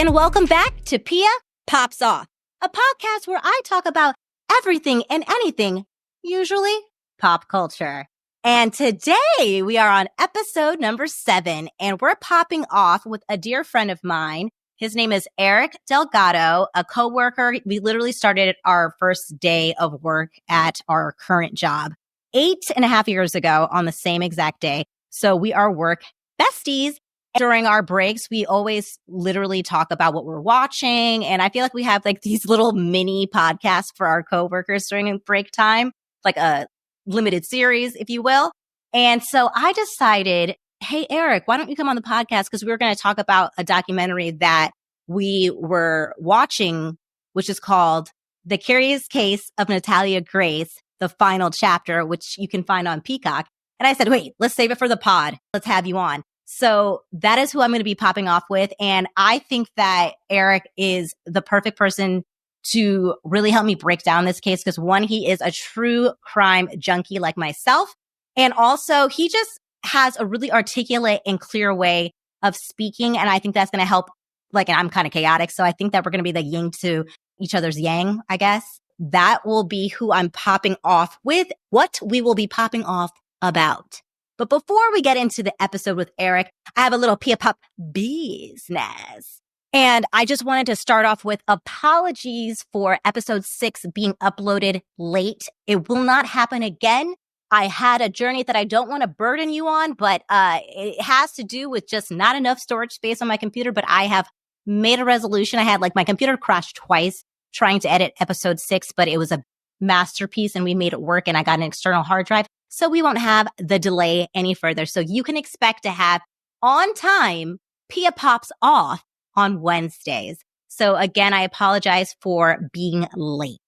and welcome back to PIA Pops Off, a podcast where I talk about everything and anything, usually pop culture. And today we are on episode number 7, and we're popping off with a dear friend of mine. His name is Eric Delgado, a coworker. We literally started our first day of work at our current job 8.5 years ago on the same exact day. So we are work besties. During our breaks, we always literally talk about what we're watching. And I feel like we have like these little mini podcasts for our coworkers during break time, like a limited series, if you will. And so I decided, hey, Eric, why don't you come on the podcast? Because we were going to talk about a documentary that we were watching, which is called The Curious Case of Natalia Grace, the final chapter, which you can find on Peacock. And I said, wait, let's save it for the pod. Let's have you on. So that is who I'm going to be popping off with. And I think that Eric is the perfect person to really help me break down this case because, one, he is a true crime junkie like myself. And also, he just has a really articulate and clear way of speaking. And I think that's going to help. Like, and I'm kind of chaotic. So I think that we're going to be the yin to each other's yang, I guess. That will be who I'm popping off with, what we will be popping off about. But before we get into the episode with Eric, I have a little PIA Pop business. And I just wanted to start off with apologies for episode 6 being uploaded late. It will not happen again. I had a journey that I don't want to burden you on, but it has to do with just not enough storage space on my computer. But I have made a resolution. I had like my computer crashed twice trying to edit episode 6, but it was a masterpiece and we made it work and I got an external hard drive. So we won't have the delay any further. So you can expect to have on time PIA Pops Off on Wednesdays. So again, I apologize for being late.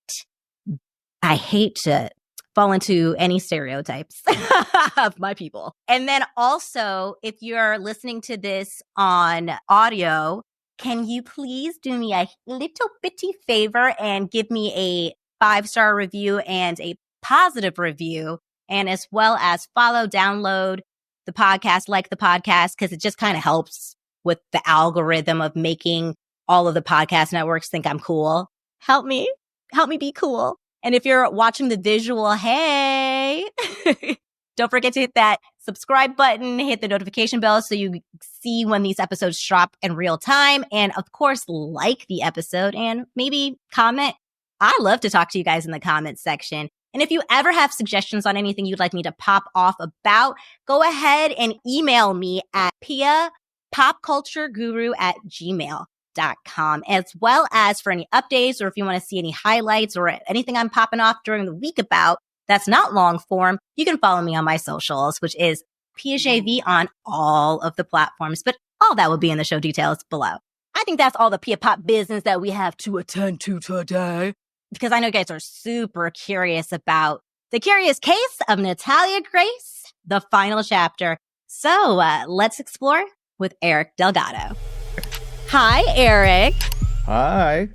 I hate to fall into any stereotypes of my people. And then also, if you're listening to this on audio, can you please do me a little bitty favor and give me a 5-star review and a positive review? And as well as follow, download the podcast, like the podcast, because it just kind of helps with the algorithm of making all of the podcast networks think I'm cool. Help me be cool. And if you're watching the visual, hey, don't forget to hit that subscribe button, hit the notification bell so you see when these episodes drop in real time. And of course, like the episode and maybe comment. I love to talk to you guys in the comments section. And if you ever have suggestions on anything you'd like me to pop off about, go ahead and email me at piapopcultureguru@gmail.com, as well as for any updates or if you want to see any highlights or anything I'm popping off during the week about that's not long form, you can follow me on my socials, which is PIAJV on all of the platforms. But all that will be in the show details below. I think that's all the PIA Pop business that we have to attend to today, because I know you guys are super curious about the curious case of Natalia Grace, the final chapter. So let's explore with Eric Delgado. Hi, Eric. Hi.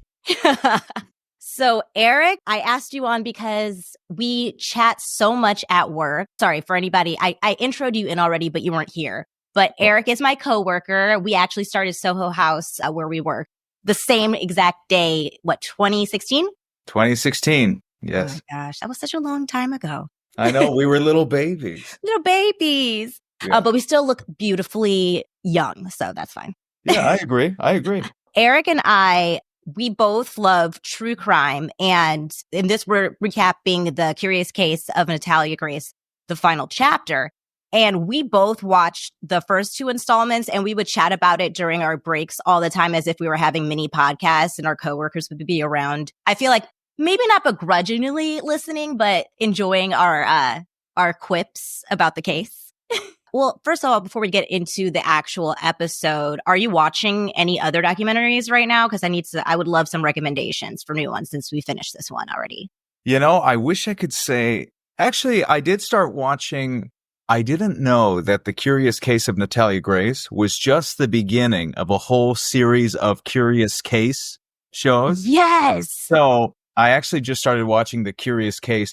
So, Eric, I asked you on because we chat so much at work. Sorry for anybody. I introed you in already, but you weren't here. But Eric is my coworker. We actually started Soho House where we work the same exact day, 2016? 2016. Yes. Oh my gosh, that was such a long time ago. I know. We were little babies. Little babies. Yeah. But we still look beautifully young. So that's fine. Yeah, I agree. Eric and I, we both love true crime. And in this, we're recapping the curious case of Natalia Grace, the final chapter. And we both watched the first 2 installments and we would chat about it during our breaks all the time as if we were having mini podcasts and our coworkers would be around. I feel like maybe not begrudgingly listening, but enjoying our quips about the case. Well, first of all, before we get into the actual episode, are you watching any other documentaries right now? Because I would love some recommendations for new ones since we finished this one already. You know, I wish I could say, actually, I did start watching. I didn't know that The Curious Case of Natalia Grace was just the beginning of a whole series of Curious Case shows. Yes. So I actually just started watching the Curious Case ...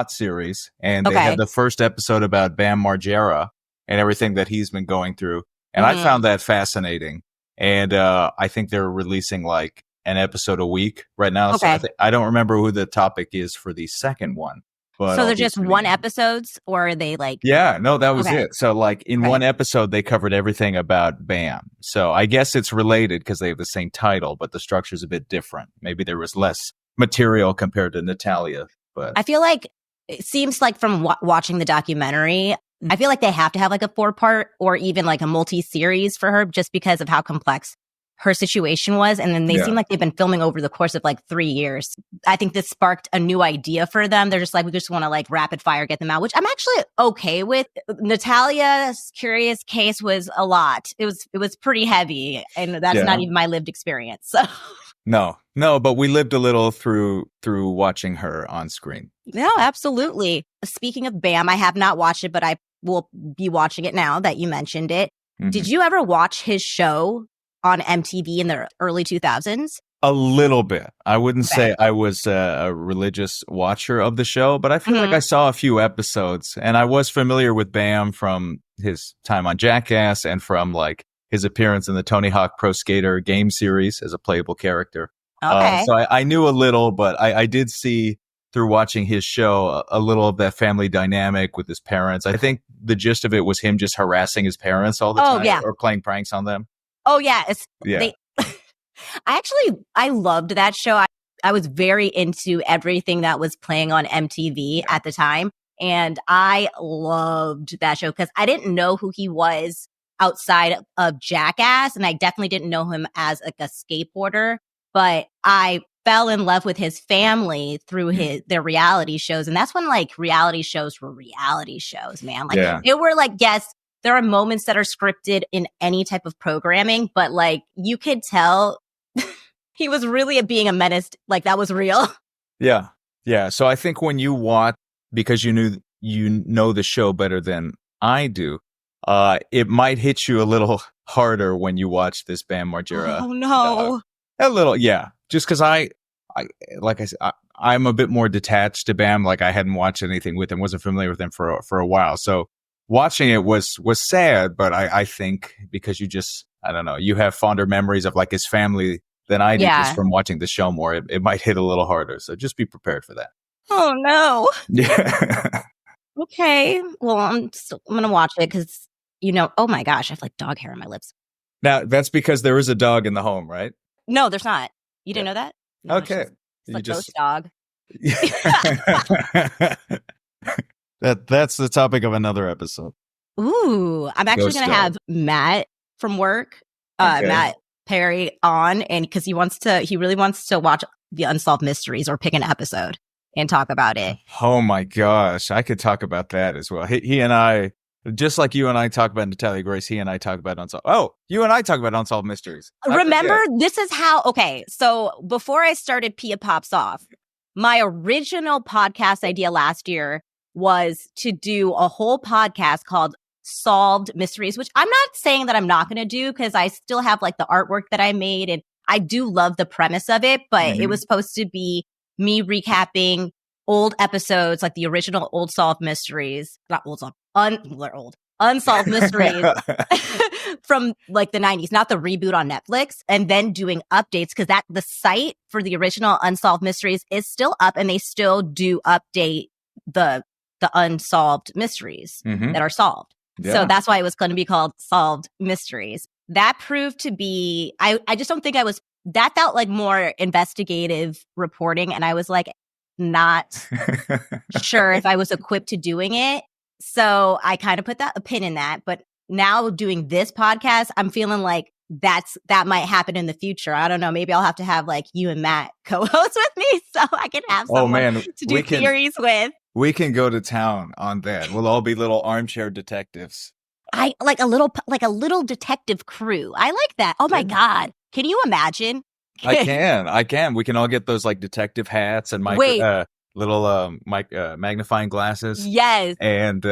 series, and they had the first episode about Bam Margera and everything that he's been going through. And I found that fascinating. And I think they're releasing like an episode a week right now. Okay. So I don't remember who the topic is for the second one. But So they're just one episodes, or are they like? Yeah, no, that was Okay. it. So like in one episode, they covered everything about Bam. So I guess it's related because they have the same title, but the structure's a bit different. Maybe there was less material compared to Natalia. But I feel like it seems like from watching the documentary, I feel like they have to have like a 4-part or even like a multi-series for her just because of how complex her situation was. And then they seem like they've been filming over the course of like 3 years. I think this sparked a new idea for them. They're just like, we just want to like rapid fire get them out, which I'm actually okay with. Natalia's Curious Case was a lot. It was pretty heavy, and that's not even my lived experience. So no, but we lived a little through watching her on screen. No, absolutely. Speaking of Bam, I have not watched it, but I will be watching it now that you mentioned it. Mm-hmm. Did you ever watch his show on MTV in the early 2000s? A little bit. I wouldn't say I was a religious watcher of the show, but I feel like I saw a few episodes, and I was familiar with Bam from his time on Jackass and from like his appearance in the Tony Hawk Pro Skater game series as a playable character. Okay. So I knew a little, but I did see through watching his show a little of that family dynamic with his parents. I think the gist of it was him just harassing his parents all the time or playing pranks on them. Oh, yeah. I loved that show. I was very into everything that was playing on MTV at the time. And I loved that show because I didn't know who he was outside of Jackass. And I definitely didn't know him as like a skateboarder. But I fell in love with his family through their reality shows. And that's when like reality shows were reality shows, man. Like it were like, yes, there are moments that are scripted in any type of programming, but like you could tell he was really being a menace. Like that was real. Yeah. Yeah. So I think when you watch, because you know the show better than I do, it might hit you a little harder when you watch this Bam Margera. Oh no. A little, yeah. Just because I like I said, I'm a bit more detached to Bam. Like I hadn't watched anything with him, wasn't familiar with him for a while. So watching it was sad, but I think because I don't know, you have fonder memories of like his family than I do just from watching the show more. It might hit a little harder. So just be prepared for that. Oh no. Yeah. Okay. Well, I'm going to watch it because, oh my gosh, I have like dog hair on my lips. Now that's because there is a dog in the home, right? No, there's not. You didn't know that? No, okay. It's like ghost dog. That's the topic of another episode. Ooh, I'm actually going to have Matt from work, Matt Perry on, and because he really wants to watch the Unsolved Mysteries or pick an episode and talk about it. Oh my gosh, I could talk about that as well. He and I, just like you and I talk about Natalia Grace, he and I talk about Unsolved. Oh, you and I talk about Unsolved Mysteries. Remember, this is how, so before I started PIA Pops Off, my original podcast idea last year was to do a whole podcast called Solved Mysteries, which I'm not saying that I'm not going to do because I still have like the artwork that I made and I do love the premise of it, but it was supposed to be me recapping old episodes, like the original old Solved Mysteries, not old Solved, Unsolved Mysteries from like the 90s, not the reboot on Netflix, and then doing updates because the site for the original Unsolved Mysteries is still up and they still do update the unsolved mysteries that are solved. Yeah. So that's why it was going to be called Solved Mysteries. That proved to be, I just don't think that felt like more investigative reporting. And I was like, not sure if I was equipped to doing it. So I kind of put a pin in that. But now doing this podcast, I'm feeling like that might happen in the future. I don't know. Maybe I'll have to have like you and Matt co-host with me so I can have someone to do theories with. We can go to town on that. We'll all be little armchair detectives. I like a little detective crew. I like that. Oh my God. Can you imagine? I can. We can all get those like detective hats and little magnifying glasses. Yes. And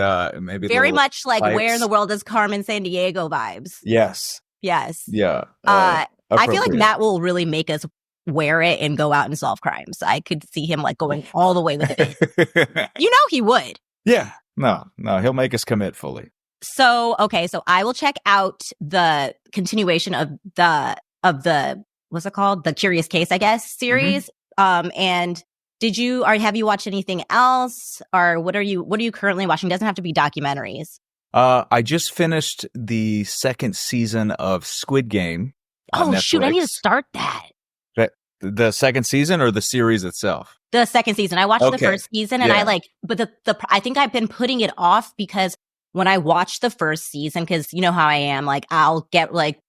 maybe very much like pipes. Where in the World is Carmen Sandiego vibes. Yes. Yeah. I feel like Matt will really make us wear it and go out and solve crimes. I could see him like going all the way with it. He would. Yeah. No, he'll make us commit fully. So I will check out the continuation of the what's it called? The Curious Case, I guess, series. And have you watched anything else, or what are you currently watching? Doesn't have to be documentaries. I just finished the second season of Squid Game on Netflix. Shoot, I need to start that. The second season or the series itself? The second season. I watched the first season, and I think I've been putting it off because when I watched the first season, because you know how I am, like I'll get like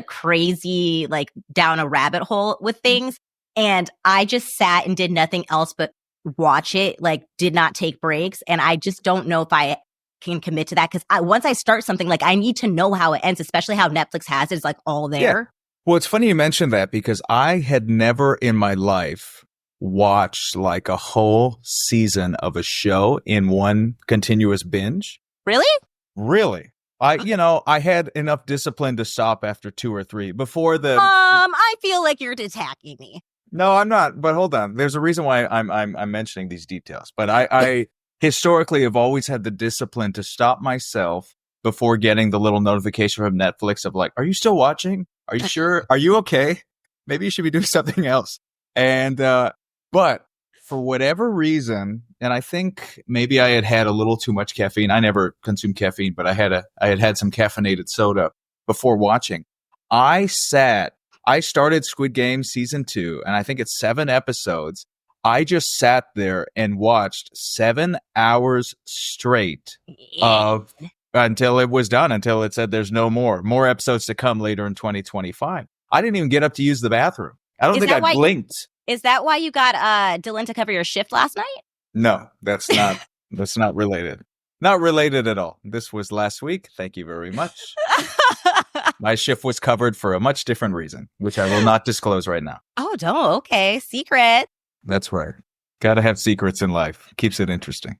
crazy, like down a rabbit hole with things. And I just sat and did nothing else but watch it, like did not take breaks. And I just don't know if I can commit to that, because once I start something, like I need to know how it ends, especially how Netflix has it. It's like all there. Yeah. Well, it's funny you mentioned that, because I had never in my life watched like a whole season of a show in one continuous binge. Really? Really. I had enough discipline to stop after 2 or 3 before the. I feel like you're attacking me. No, I'm not. But hold on. There's a reason why I'm mentioning these details. But I historically have always had the discipline to stop myself before getting the little notification from Netflix of like, are you still watching? Are you sure? Are you okay? Maybe you should be doing something else. And but for whatever reason, and I think maybe I had a little too much caffeine. I never consumed caffeine, but I had some caffeinated soda before watching. I started Squid Game season 2, and I think it's 7 episodes. I just sat there and watched 7 hours straight until it was done, until it said there's no more episodes to come later in 2025. I didn't even get up to use the bathroom. I don't think I blinked. Is that why you got Dylan to cover your shift last night? No, that's not related. Not related at all. This was last week. Thank you very much. My shift was covered for a much different reason, which I will not disclose right now. Oh, don't. Okay. Secret. That's right. Got to have secrets in life. Keeps it interesting.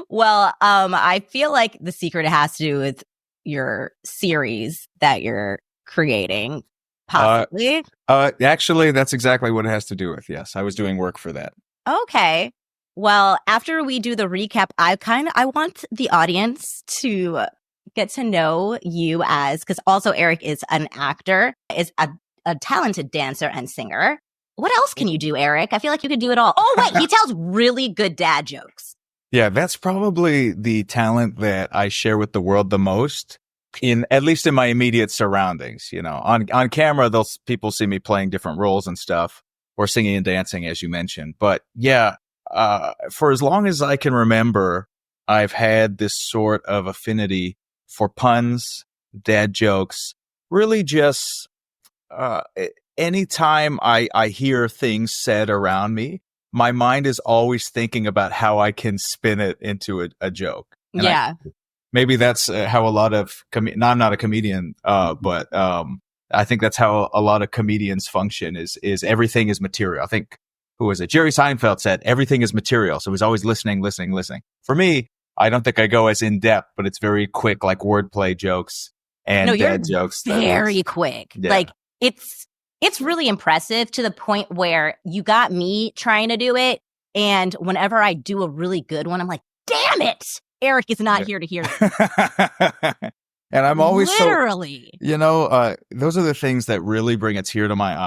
Well, I feel like the secret has to do with your series that you're creating, possibly. Actually, that's exactly what it has to do with. Yes, I was doing work for that. Okay. Well, after we do the recap, I want the audience to get to know you because also Eric is an actor, is a talented dancer and singer. What else can you do, Eric? I feel like you could do it all. Oh, wait, he tells really good dad jokes. Yeah, that's probably the talent that I share with the world the most, at least in my immediate surroundings. You know, on camera, people see me playing different roles and stuff, or singing and dancing, as you mentioned. But yeah, for as long as I can remember, I've had this sort of affinity for puns, dad jokes, really just anytime I hear things said around me, my mind is always thinking about how I can spin it into a joke. And yeah. Maybe that's how a lot of no, I'm not a comedian, but I think that's how a lot of comedians function is everything is material. I think, who was it? Jerry Seinfeld said everything is material. So he's always listening. For me, I don't think I go as in depth, but it's very quick, like wordplay jokes and dad jokes. Very quick. Yeah. Like it's really impressive to the point where you got me trying to do it. And whenever I do a really good one, I'm like, damn it, Eric is not here to hear it. And I'm always literally, those are the things that really bring a tear to my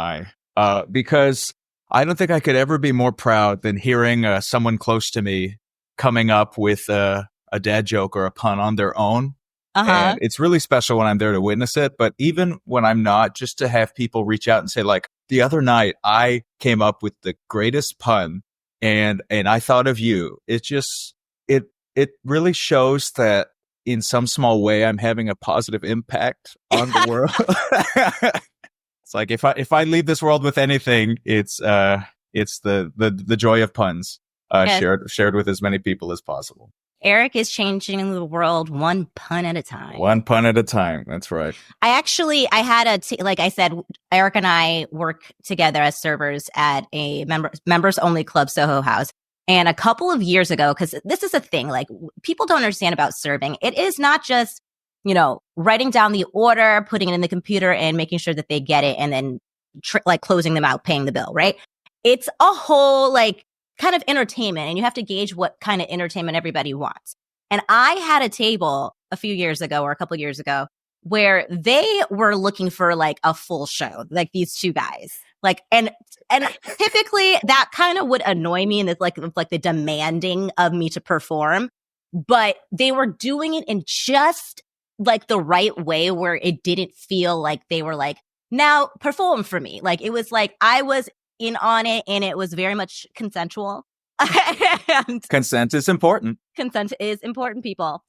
eye. Because I don't think I could ever be more proud than hearing someone close to me coming up with a dad joke or a pun on their own. And it's really special when I'm there to witness it. But even when I'm not, just to have people reach out and say, like, the other night I came up with the greatest pun and I thought of you. It just, it really shows that in some small way I'm having a positive impact on the world. It's like if I leave this world with anything, it's the joy of puns shared with as many people as possible. Eric is changing the world one pun at a time. One pun at a time. That's right. I had like I said, Eric and I work together as servers at a members only club, Soho House. And a couple of years ago, because this is a thing, like people don't understand about serving. It is not just, writing down the order, putting it in the computer and making sure that they get it and then closing them out, paying the bill, right? It's a whole kind of entertainment, and you have to gauge what kind of entertainment everybody wants. And I had a table a few years ago or a couple years ago where they were looking for like a full show, like these two guys. Like, and typically that kind of would annoy me, and it's like the demanding of me to perform, but they were doing it in just like the right way where it didn't feel like they were like, now perform for me. Like, it was like I was in on it, and it was very much consensual. And consent is important. Consent is important, people.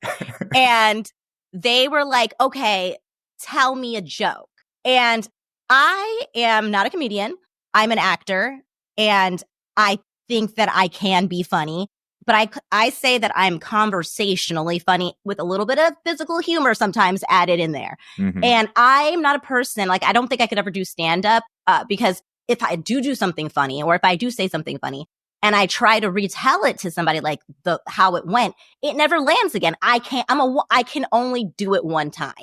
And they were like, okay, tell me a joke. And I am not a comedian. I'm an actor, and I think that I can be funny, but I say that I'm conversationally funny with a little bit of physical humor sometimes added in there. Mm-hmm. And I'm not a person, like, I don't think I could ever do stand-up because if I do something funny, or if I do say something funny, and I try to retell it to somebody like how it went, it never lands again. I can only do it one time,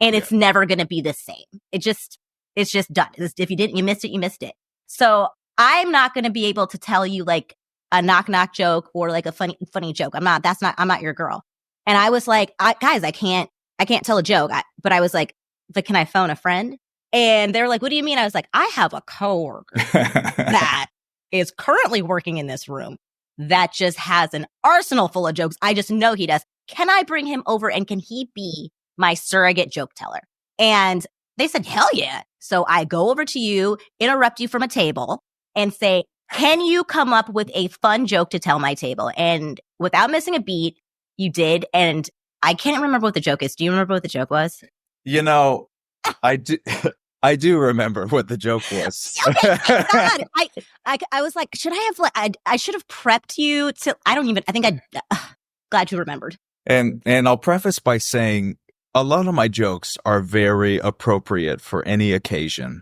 and it's never going to be the same. It's just done. If you missed it, you missed it. So I'm not going to be able to tell you like a knock joke or like a funny joke. I'm not your girl. And I was like, guys, I can't tell a joke. But I was like, but can I phone a friend? And they were like, what do you mean? I was like, I have a coworker that is currently working in this room that just has an arsenal full of jokes. I just know he does. Can I bring him over, and can he be my surrogate joke teller? And they said, hell yeah. So I go over to you, interrupt you from a table, and say, can you come up with a fun joke to tell my table? And without missing a beat, you did. And I can't remember what the joke is. Do you remember what the joke was? You know, I do. I do remember what the joke was. Okay, thank God. I was like, should I have I should have prepped you to, glad you remembered. And I'll preface by saying a lot of my jokes are very appropriate for any occasion.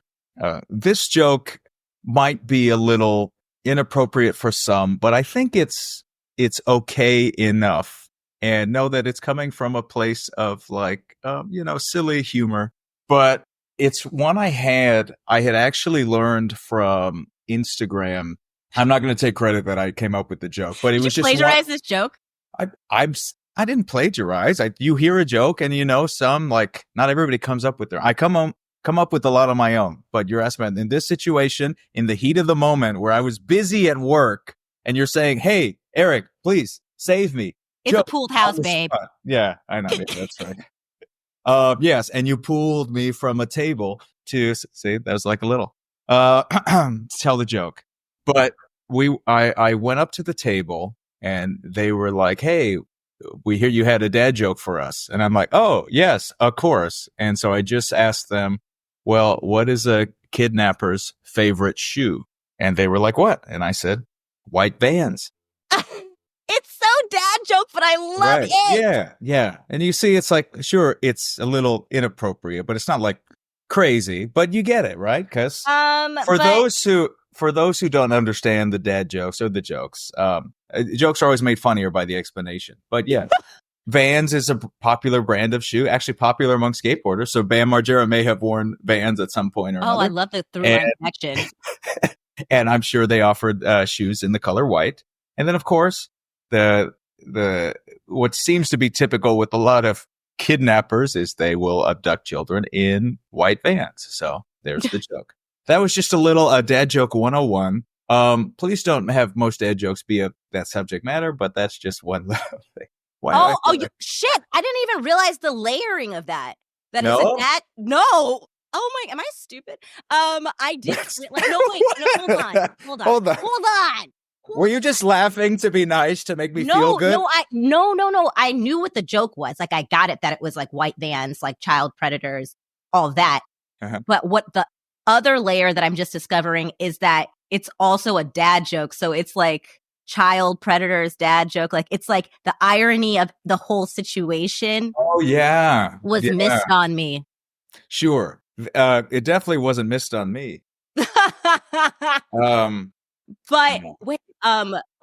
This joke might be a little inappropriate for some, but I think it's okay enough, and know that it's coming from a place of like, silly humor, but it's one I had actually learned from Instagram. I'm not going to take credit that I came up with the joke, but it was just plagiarize this joke. I didn't plagiarize. You hear a joke, and some, like, not everybody comes up with I come up with a lot of my own. But you're asking about in this situation, in the heat of the moment where I was busy at work, and you're saying, "Hey, Eric, please save me." It's a pooled house, babe. Yeah, I know. That's right. Yes, and you pulled me from a table to see. That was like a little tell the joke. But I went up to the table, and they were like, "Hey, we hear you had a dad joke for us." And I'm like, "Oh, yes, of course." And so I just asked them, "Well, what is a kidnapper's favorite shoe?" And they were like, "What?" And I said, "White Vans." It's so dad joke, but I love it. Yeah. And you see, it's like, sure, it's a little inappropriate, but it's not like crazy, but you get it, right? Because for those who don't understand the dad jokes or the jokes, jokes are always made funnier by the explanation. But yeah, Vans is a popular brand of shoe, actually popular among skateboarders. So Bam Margera may have worn Vans at some point or another. Oh, I love the through-line connection. And I'm sure they offered shoes in the color white. And then, of course, the what seems to be typical with a lot of kidnappers is they will abduct children in white Vans. So there's the joke. That was just a little dad joke 101. Please don't have most dad jokes be that subject matter, but that's just one little thing. Shit! I didn't even realize the layering of that. That no? is a dad. No. Oh my! Am I stupid? I did. Hold on. Were you just laughing to be nice to make me feel good? No. I knew what the joke was. Like, I got it that it was like white Vans, like child predators, all that. Uh-huh. But what the other layer that I'm just discovering is that it's also a dad joke. So it's like child predators, dad joke. Like, it's like the irony of the whole situation. Oh, yeah. Was missed on me. Sure. It definitely wasn't missed on me. But wait,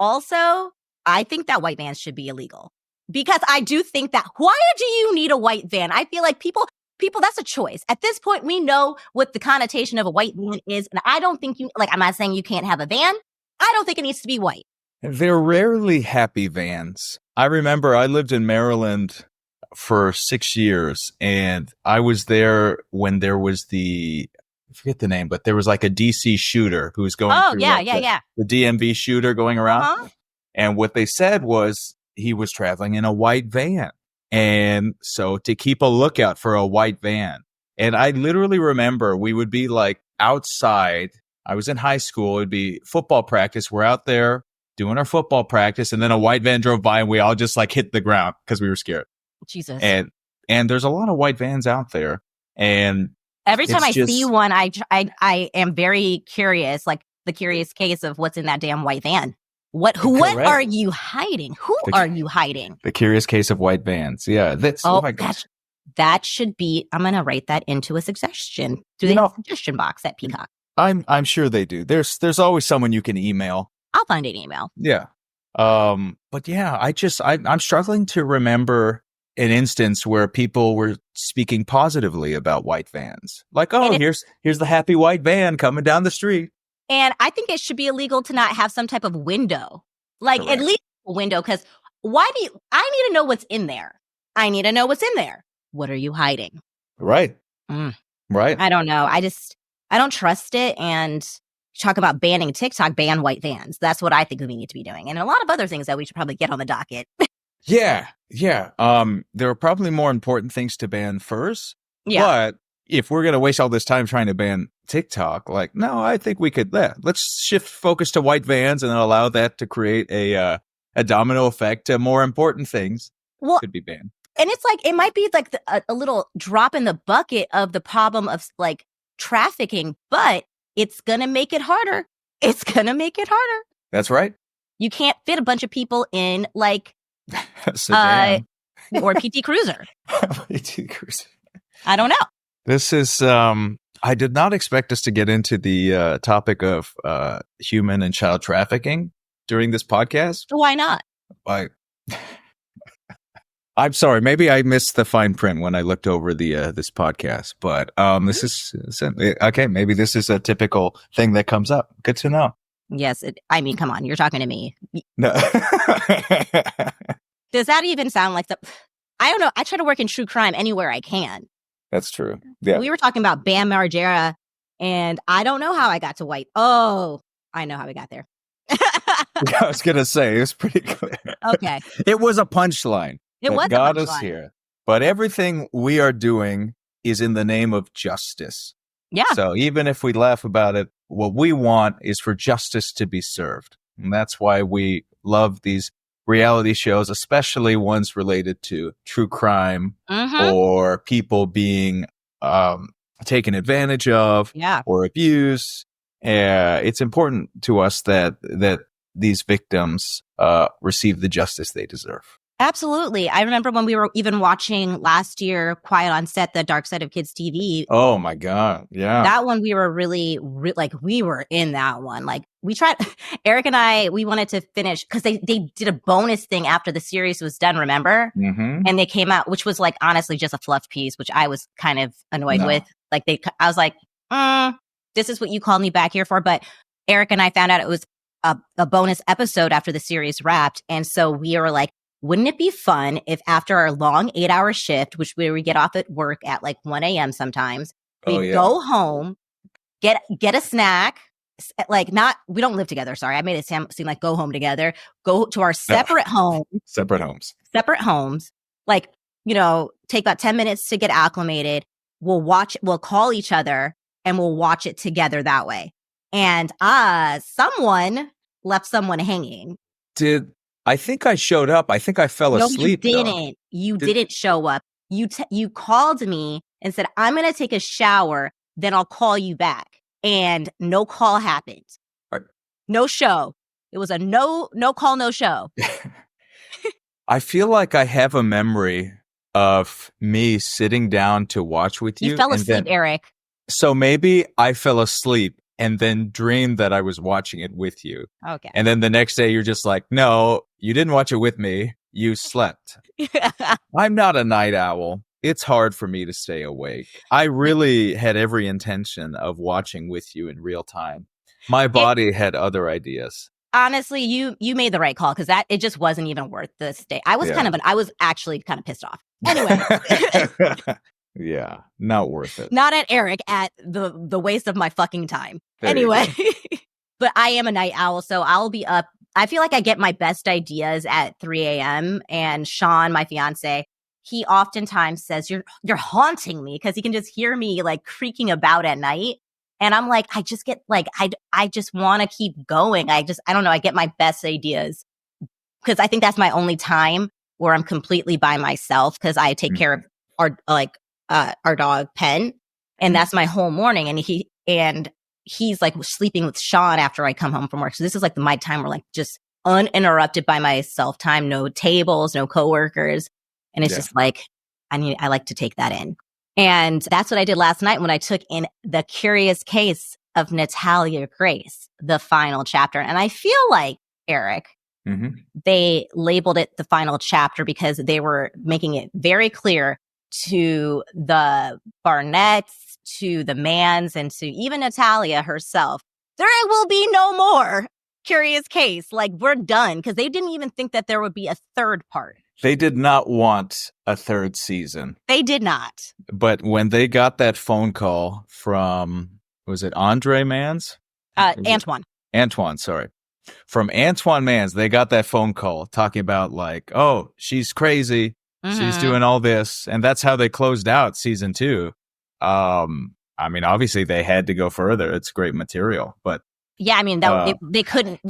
also, I think that white vans should be illegal, because I do think that why do you need a white van? I feel like people, that's a choice. At this point, we know what the connotation of a white van is. And I don't think I'm not saying you can't have a van. I don't think it needs to be white. They're rarely happy vans. I remember I lived in Maryland for 6 years, and I was there when there was I forget the name, but there was like a DC shooter who was going through the DMV shooter going around. Uh-huh. And what they said was he was traveling in a white van. And so to keep a lookout for a white van. And I literally remember we would be like outside. I was in high school. It'd be football practice. We're out there doing our football practice. And then a white van drove by and we all just like hit the ground because we were scared. Jesus. And there's a lot of white vans out there. And every time I see one, I am very curious, like the curious case of what's in that damn white van. What are you hiding? Who are you hiding? The curious case of white vans. Yeah. That should be, I'm going to write that into a suggestion. Do they have a suggestion box at Peacock? I'm sure they do. There's always someone you can email. I'll find an email. Yeah. But yeah, I'm struggling to remember an instance where people were speaking positively about white vans. Like, here's the happy white van coming down the street. And I think it should be illegal to not have some type of window. Like, correct. At least a window, because I need to know what's in there. I need to know what's in there. What are you hiding? Right. Right. I don't know. I don't trust it. And talk about banning TikTok, ban white vans. That's what I think we need to be doing. And a lot of other things that we should probably get on the docket. Yeah. There are probably more important things to ban first. Yeah. But if we're going to waste all this time trying to ban TikTok, like, no, I think we could, let's shift focus to white vans and allow that to create a domino effect to more important things could be banned. And it's like, it might be like a little drop in the bucket of the problem of like trafficking, but it's going to make it harder. It's going to make it harder. That's right. You can't fit a bunch of people in like or PT Cruiser. PT Cruiser. I don't know. This is, I did not expect us to get into the topic of human and child trafficking during this podcast. Why not? I'm sorry. Maybe I missed the fine print when I looked over this podcast, but this is okay. Maybe this is a typical thing that comes up. Good to know. Yes. Come on. You're talking to me. No. Does that even sound like I don't know. I try to work in true crime anywhere I can. That's true. Yeah. We were talking about Bam Margera, and I don't know how I got to white. Oh, I know how we got there. I was going to say, it was pretty clear. Okay. It was a punchline. It was got a punchline. us here. But everything we are doing is in the name of justice. Yeah. So even if we laugh about it, what we want is for justice to be served. And that's why we love these reality shows, especially ones related to true crime or people being taken advantage of or abused. It's important to us that these victims receive the justice they deserve. Absolutely. I remember when we were even watching last year, Quiet on Set, the Dark Side of Kids TV. Oh my God. Yeah. That one, we were really we were in that one. Like we tried, Eric and I, we wanted to finish because they did a bonus thing after the series was done, remember? Mm-hmm. And they came out, which was like honestly just a fluff piece, which I was kind of annoyed with. Like I was like, this is what you called me back here for. But Eric and I found out it was a bonus episode after the series wrapped. And so we were like, wouldn't it be fun if after our long 8-hour shift, which we get off at work at like 1 a.m. sometimes, we go home, get a snack, like we don't live together. Sorry. I made it seem like go home together, go to our separate homes. Separate homes. Like, take about 10 minutes to get acclimated. We'll call each other and we'll watch it together that way. And someone left someone hanging. I think I showed up. I think I fell asleep. No, you didn't. You didn't show up. You called me and said, I'm going to take a shower, then I'll call you back. And no call happened. Right. No show. It was a no call, no show. I feel like I have a memory of me sitting down to watch with you. You fell asleep, Eric. So maybe I fell asleep and then dreamed that I was watching it with you. Okay. And then the next day you're just like, no, you didn't watch it with me. You slept. I'm not a night owl. It's hard for me to stay awake. I really had every intention of watching with you in real time. My body had other ideas. Honestly, you made the right call because it just wasn't even worth the stay. I was I was actually kind of pissed off. Anyway. Yeah, not worth it. Not at Eric, at the waste of my fucking time. There Anyway, but I am a night owl, so I'll be up. I feel like I get my best ideas at 3 a.m. And Sean, my fiance, he oftentimes says, you're haunting me, because he can just hear me like creaking about at night. And I'm like, I just get like, I just want to keep going. I don't know. I get my best ideas because I think that's my only time where I'm completely by myself, because I take care of our dog Pen, and that's my whole morning. And he's like sleeping with Sean after I come home from work. So this is like my time where like just uninterrupted by myself time, no tables, no coworkers. And it's just like, I like to take that in. And that's what I did last night when I took in The Curious Case of Natalia Grace, the final chapter. And I feel like, Eric, they labeled it the final chapter because they were making it very clear to the Barnetts, to the Mans, and to even Natalia herself, there will be no more Curious Case. Like, we're done, because they didn't even think that there would be a third part. They did not want a third season. They did not. But when they got that phone call from, was it Andre Mans? Antoine, sorry. From Antoine Mans, they got that phone call talking about like, oh, she's crazy. She's doing all this. And that's how they closed out season 2. I mean, obviously they had to go further. It's great material, but yeah, I mean, they couldn't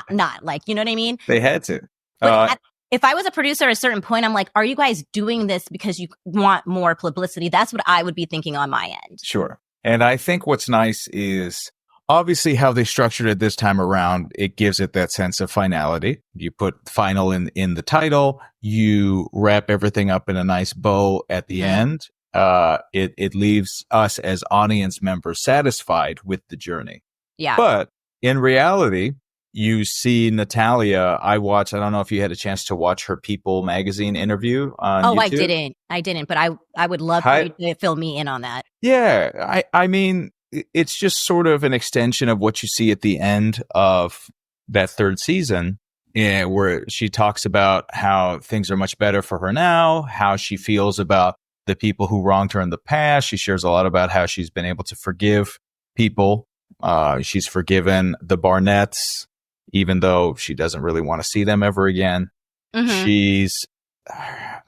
not, like, you know what I mean? They had to. But if I was a producer at a certain point, I'm like, are you guys doing this because you want more publicity? That's what I would be thinking on my end. Sure. And I think what's nice is obviously how they structured it this time around. It gives it that sense of finality. You put final in the title, you wrap everything up in a nice bow at the end. It leaves us as audience members satisfied with the journey. Yeah. But in reality, you see Natalia. I don't know if you had a chance to watch her People magazine interview on YouTube. I didn't, but I would love for you to fill me in on that. Yeah. I mean, it's just sort of an extension of what you see at the end of that third season, where she talks about how things are much better for her now, how she feels about the people who wronged her in the past. She shares a lot about how she's been able to forgive people. She's forgiven the Barnetts, even though she doesn't really want to see them ever again. She's,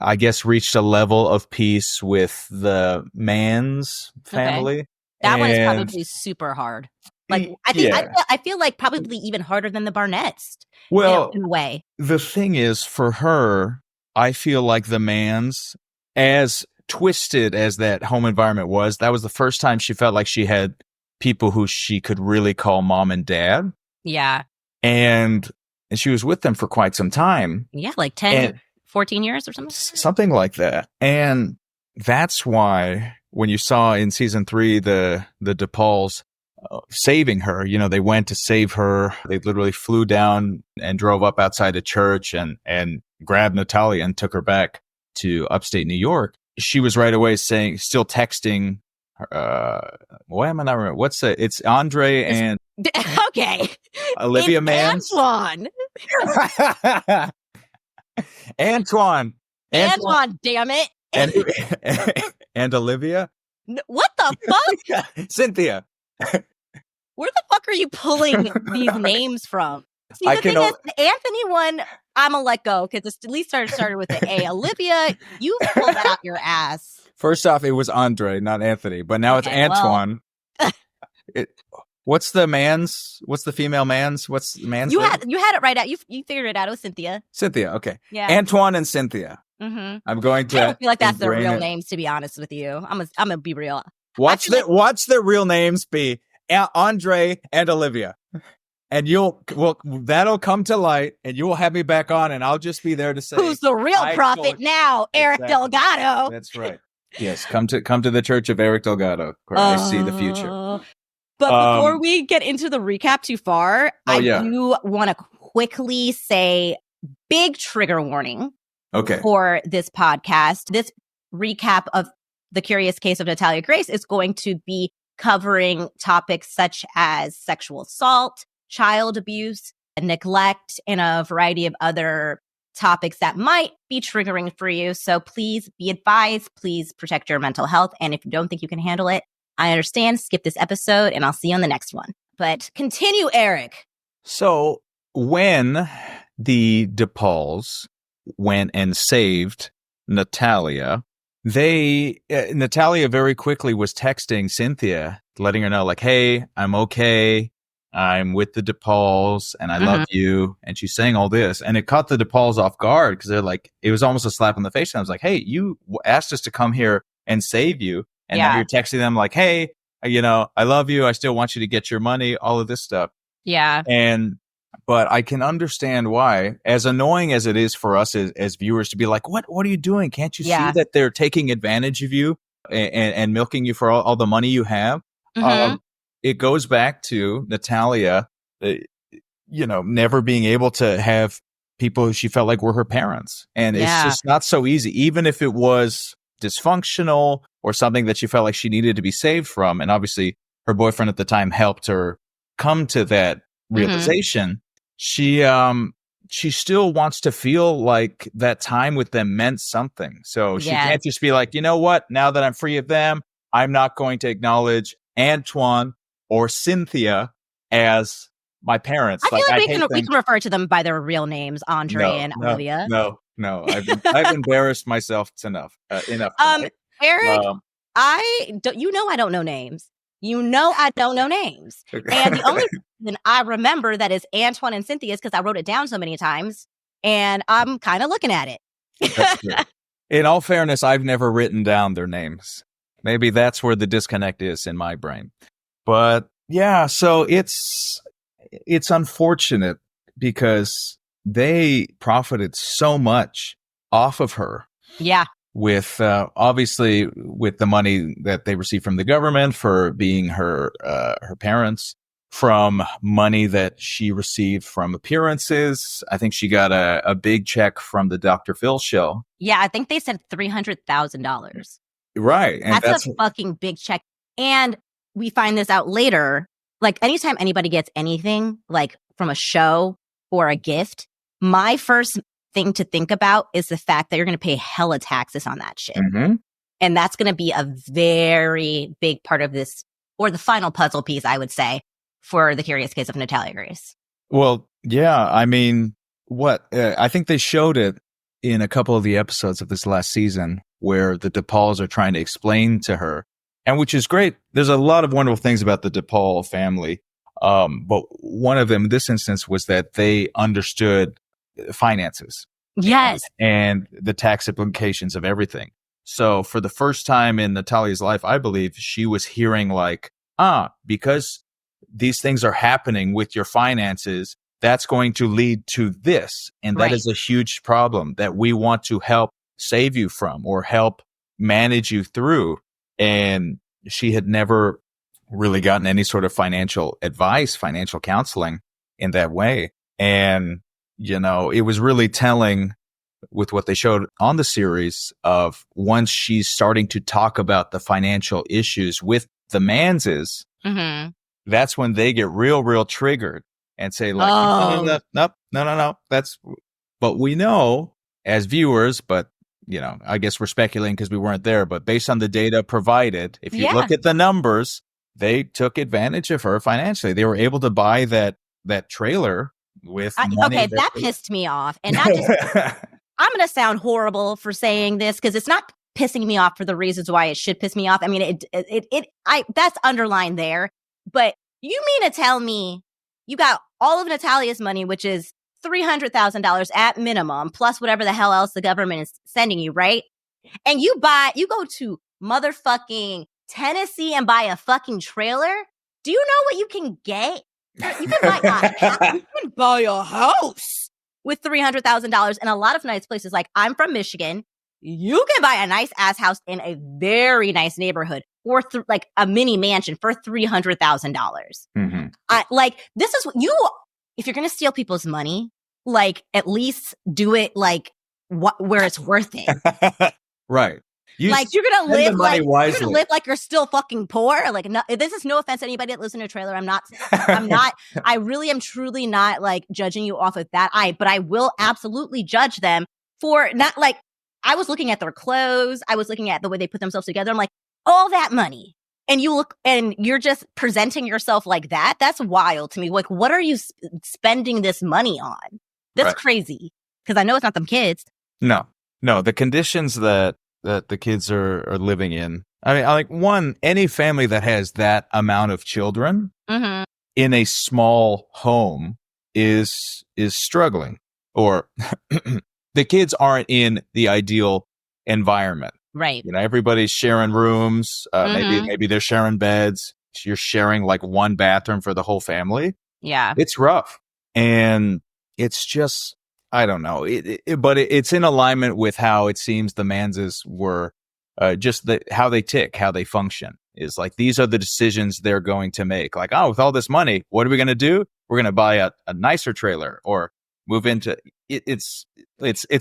I guess, reached a level of peace with the Mans family. Okay. That one is probably super hard. Like, I feel like probably even harder than the Barnetts. Well, in a way. The thing is, for her, I feel like the Mans, as twisted as that home environment was, that was the first time she felt like she had people who she could really call mom and dad. Yeah. And she was with them for quite some time. Yeah, like 10, 14 years or something. Something like that. And that's why when you saw in season 3, the DePauls saving her, they went to save her. They literally flew down and drove up outside a church and grabbed Natalia and took her back to upstate New York. She was right away still texting. Why am I not remembering? It's Andre and okay, Olivia Mans. Antoine, damn it, and Olivia. What the fuck? Cynthia. Where the fuck are you pulling these names from? See, the thing is, the Anthony one, I'm gonna let go because it's at least started with the A. Olivia, you pulled that out your ass. First off, it was Andre, not Anthony, but now it's Antoine. Well. What's the female Mans? What's the Mans? You had it right out. You figured it out. It was Cynthia. Cynthia, okay. Yeah. Antoine and Cynthia. I'm going to. I don't feel like that's their real names, to be honest with you. I'm gonna be real. Watch their real names be Andre and Olivia. And that'll come to light, and you will have me back on, and I'll just be there to say, who's the real prophet now, Eric Delgado. That's right. Yes, come to the Church of Eric Delgado. I see the future. But before we get into the recap too far, I do want to quickly say big trigger warning. Okay. For this podcast. This recap of The Curious Case of Natalia Grace is going to be covering topics such as sexual assault, child abuse, neglect, and a variety of other topics that might be triggering for you. So please be advised. Please protect your mental health. And if you don't think you can handle it, I understand. Skip this episode and I'll see you on the next one. But continue, Eric. So when the DePauls went and saved Natalia, Natalia very quickly was texting Cynthia, letting her know, like, hey, I'm okay. I'm with the DePauls and I love you. And she's saying all this. And it caught the DePauls off guard because they're like, it was almost a slap in the face. And I was like, hey, you asked us to come here and save you. And now you're texting them like, hey, I love you. I still want you to get your money, all of this stuff. Yeah. But I can understand why, as annoying as it is for us as viewers to be like, what are you doing? Can't you see that they're taking advantage of you and milking you for all the money you have? It goes back to Natalia, never being able to have people who she felt like were her parents. And it's just not so easy, even if it was dysfunctional or something that she felt like she needed to be saved from. And obviously her boyfriend at the time helped her come to that realization. She still wants to feel like that time with them meant something. So she can't just be like, you know what? Now that I'm free of them, I'm not going to acknowledge Antoine or Cynthia as my parents. I feel like we can refer to them by their real names, Andre and Olivia. No. I've embarrassed myself enough. Eric, I don't know names. I don't know names. And the only reason I remember that is Antoine and Cynthia is because I wrote it down so many times and I'm kind of looking at it. That's true. In all fairness, I've never written down their names. Maybe that's where the disconnect is in my brain. But yeah, so it's unfortunate because they profited so much off of her. Yeah. With obviously with the money that they received from the government for being her parents, from money that she received from appearances. I think she got a big check from the Dr. Phil show. Yeah, I think they said $300,000. Right. And that's a fucking big check. And we find this out later. Like anytime anybody gets anything like from a show or a gift, my first thing to think about is the fact that you're going to pay hella taxes on that shit. And that's going to be a very big part of this, or the final puzzle piece, I would say, for the Curious Case of Natalia Grace. Well, yeah, I mean, I think they showed it in a couple of the episodes of this last season where the DePauls are trying to explain to her, and which is great. There's a lot of wonderful things about the DePaul family. But one of them in this instance was that they understood finances. Yes. And the tax implications of everything. So for the first time in Natalia's life, I believe she was hearing like, because these things are happening with your finances, that's going to lead to this. And that is a huge problem that we want to help save you from or help manage you through. And she had never really gotten any sort of financial advice, financial counseling in that way. And it was really telling with what they showed on the series of once she's starting to talk about the financial issues with the Manses, that's when they get real triggered and say like, no. But we know as viewers, but I guess we're speculating because we weren't there, but based on the data provided, if you look at the numbers, they took advantage of her financially. They were able to buy that trailer with money. Okay, that pissed me off. And not just, I'm going to sound horrible for saying this because it's not pissing me off for the reasons why it should piss me off. I mean, that's underlined there. But you mean to tell me you got all of Natalia's money, which is $300,000 at minimum, plus whatever the hell else the government is sending you, right? And you go to motherfucking Tennessee and buy a fucking trailer? Do you know what you can get? You can buy a house with $300,000 in a lot of nice places. Like, I'm from Michigan. You can buy a nice ass house in a very nice neighborhood or like a mini mansion for $300,000. This is what if you're going to steal people's money, like at least do it like where it's worth it. Right. Like you're gonna spend live the money like wisely. you're gonna live like you're still fucking poor. Like this is no offense to anybody that lives in a trailer. I'm not. I really am truly not like judging you off of that. But I will absolutely judge them for not like. I was looking at their clothes. I was looking at the way they put themselves together. I'm like, all that money. And you look and you're just presenting yourself like that. That's wild to me. Like, what are you spending this money on? That's crazy. Because I know it's not them kids. No. The conditions that the kids are living in. I mean, like any family that has that amount of children in a small home is struggling, or the kids aren't in the ideal environment. Right. You know, everybody's sharing rooms. Maybe they're sharing beds. You're sharing like one bathroom for the whole family. Yeah. It's rough. And it's just, I don't know. But it's in alignment with how it seems the Manses were, how they tick, how they function. Is like, these are the decisions they're going to make. Like, oh, with all this money, what are we going to do? We're going to buy a nicer trailer or move into it. It's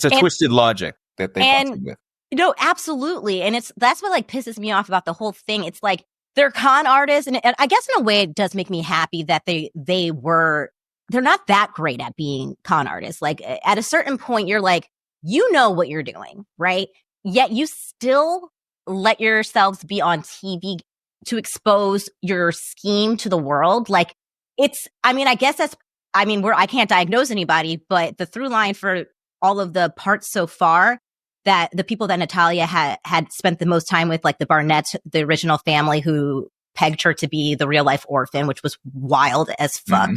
a twisted logic that they function with. No, absolutely. And that's what like pisses me off about the whole thing. It's like they're con artists. And I guess in a way it does make me happy that they're not that great at being con artists. Like at a certain point, you're like, you know what you're doing, right? Yet you still let yourselves be on TV to expose your scheme to the world. Like I guess I can't diagnose anybody, but the through line for all of the parts so far, that the people that Natalia had spent the most time with, like the Barnett, the original family who pegged her to be the real life orphan, which was wild as fuck.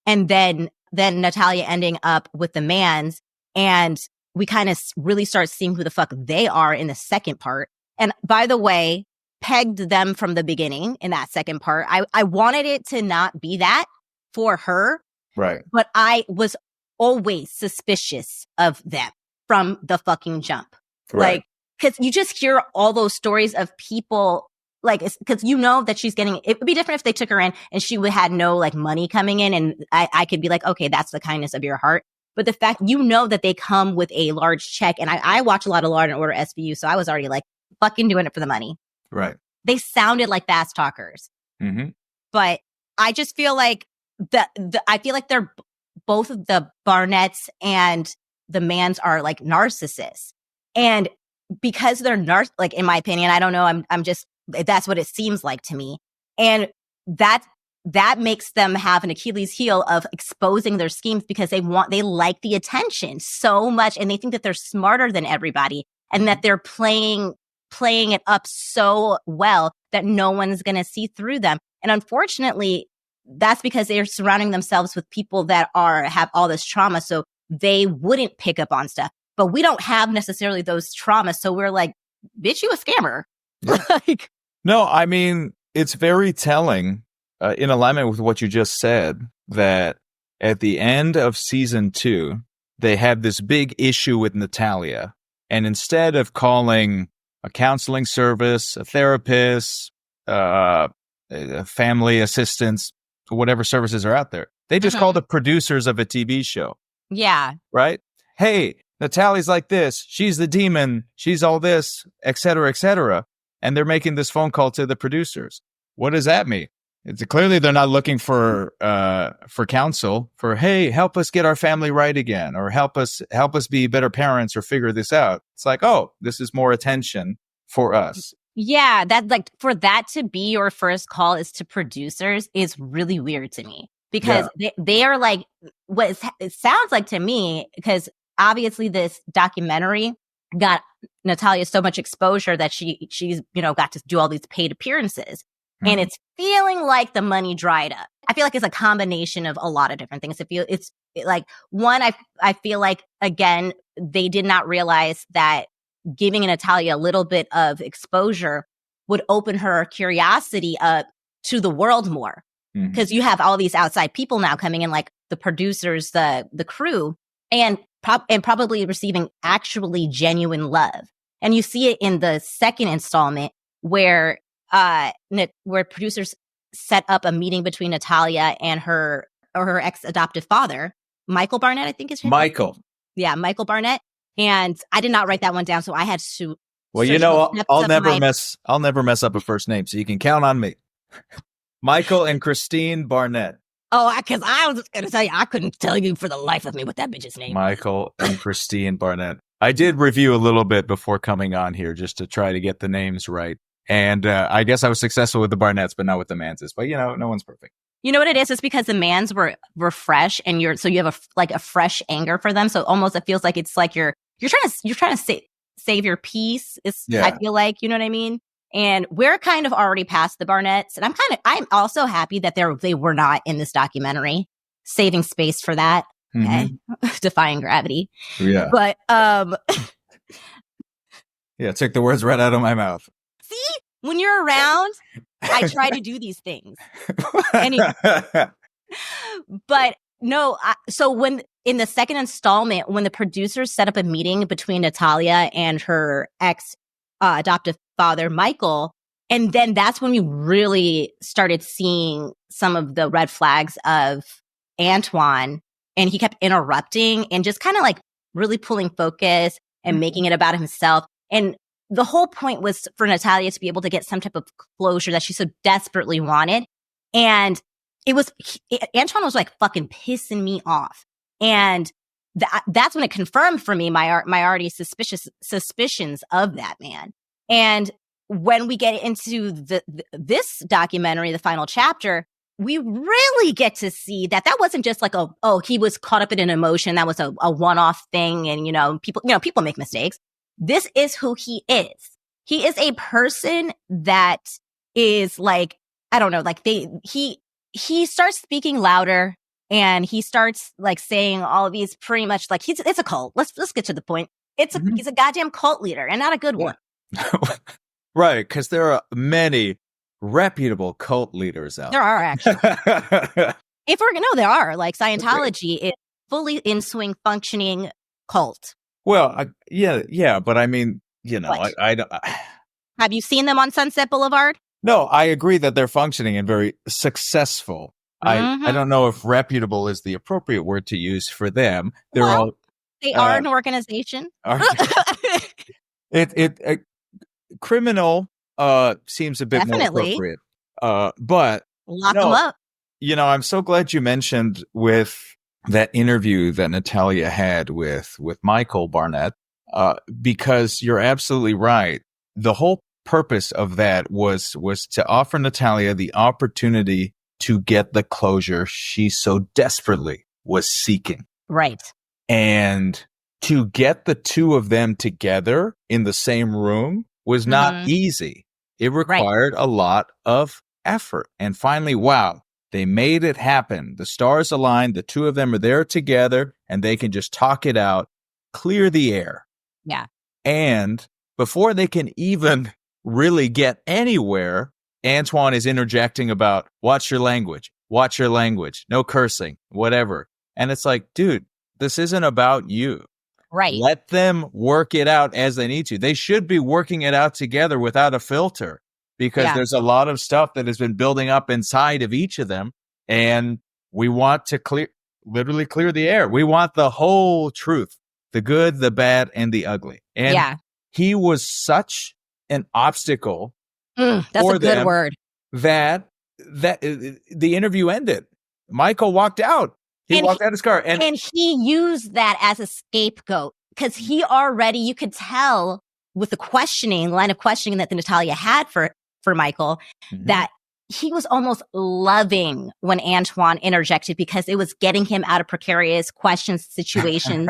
And then Natalia ending up with the Mans, and we kind of really start seeing who the fuck they are in the second part. And by the way, pegged them from the beginning in that second part. I wanted it to not be that for her. Right. But I was always suspicious of them from the fucking jump. Right. Like, because you just hear all those stories of people, like, because you know that she's getting, it would be different if they took her in and she had no like money coming in, and I could be like, okay, that's the kindness of your heart. But the fact, you know, that they come with a large check, and I watch a lot of Law and Order SVU, so I was already like fucking doing it for the money. Right. They sounded like fast talkers. But I just feel like I feel like they're both of the Barnetts and the Mans are like narcissists. And because they're like, in my opinion, I don't know, I'm just, that's what it seems like to me. And that makes them have an Achilles heel of exposing their schemes, because they like the attention so much, and they think that they're smarter than everybody, and that they're playing it up so well that no one's going to see through them. And unfortunately, that's because they're surrounding themselves with people that have all this trauma, so they wouldn't pick up on stuff. But we don't have necessarily those traumas, so we're like, bitch, you a scammer. Yeah. No, I mean, it's very telling, in alignment with what you just said, that at the end of season 2, they had this big issue with Natalia. And instead of calling a counseling service, a therapist, a family assistance, whatever services are out there, they just call the producers of a TV show. Yeah. Right? Hey, Natalia's like this. She's the demon. She's all this, et cetera, et cetera. And they're making this phone call to the producers. What does that mean? It's clearly they're not looking for counsel, for, hey, help us get our family right again, or help us be better parents, or figure this out. It's like, oh, this is more attention for us. Yeah, that, like, for that to be your first call is to producers is really weird to me, because they are like, what it sounds like to me, because obviously this documentary got Natalia so much exposure that she's got to do all these paid appearances. And it's feeling like the money dried up. I feel like it's a combination of a lot of different things. It's like, one, I feel like, again, they did not realize that giving Natalia a little bit of exposure would open her curiosity up to the world more. Because you have all these outside people now coming in, like the producers, the crew, and probably receiving actually genuine love. And you see it in the second installment where producers set up a meeting between Natalia and her ex-adoptive father, Michael Barnett, I think is his name. Michael. Yeah, Michael Barnett. And I did not write that one down, so I had to Well, surgical steps I'll of never my- mess up a first name, so you can count on me. Michael and Christine Barnett. Oh, because I was just going to tell you, I couldn't tell you for the life of me what that bitch's name was. Michael and Christine Barnett. I did review a little bit before coming on here just to try to get the names right. And I guess I was successful with the Barnetts, but not with the Manses. But, no one's perfect. You know what it is? It's because the Mans were fresh, and you have a fresh anger for them. So almost it feels like it's like you're trying to save your peace. I feel like, you know what I mean? And we're kind of already past the Barnetts, and I'm also happy that they were not in this documentary, saving space for that. Okay, defying gravity. Yeah, but yeah, take the words right out of my mouth. See, when you're around, I try to do these things. But no, so when in the second installment, when the producers set up a meeting between Natalia and her ex adoptive father, Michael, and then that's when we really started seeing some of the red flags of Antoine, and he kept interrupting and just kind of like really pulling focus and making it about himself. And the whole point was for Natalia to be able to get some type of closure that she so desperately wanted. And Antoine was like fucking pissing me off. And that's when it confirmed for me my already suspicions of that man. And when we get into this documentary, the final chapter, we really get to see that wasn't just like he was caught up in an emotion. That was a one-off thing. And, people make mistakes. This is who he is. He is a person that is like, I don't know, like he starts speaking louder, and he starts like saying all of these pretty much like it's a cult. Let's get to the point. He's a goddamn cult leader, and not a good one. Right, because there are many reputable cult leaders out there. There are actually. There are. Like Scientology is fully in swing, functioning cult. Well, yeah, but I mean, I don't. Have you seen them on Sunset Boulevard? No, I agree that they're functioning and very successful. I don't know if reputable is the appropriate word to use for them. They are an organization. Criminal seems a bit more appropriate. But lock them up. I'm so glad you mentioned with that interview that Natalia had with Michael Barnett, because you're absolutely right. The whole purpose of that was to offer Natalia the opportunity to get the closure she so desperately was seeking. Right. And to get the two of them together in the same room was not easy. It required a lot of effort. And finally, wow, they made it happen. The stars aligned. The two of them are there together, and they can just talk it out, clear the air. Yeah. And before they can even really get anywhere, Antoine is interjecting about watch your language, no cursing, whatever. And it's like, dude, this isn't about you. Right. Let them work it out as they need to. They should be working it out together without a filter, because there's a lot of stuff that has been building up inside of each of them. And we want to literally clear the air. We want the whole truth, the good, the bad, and the ugly. And he was such an obstacle. That's a good word. That the interview ended. Michael walked out. He walked out his car. And he used that as a scapegoat, because he already, you could tell with the line of questioning that Natalia had for Michael, that he was almost loving when Antoine interjected, because it was getting him out of precarious situations.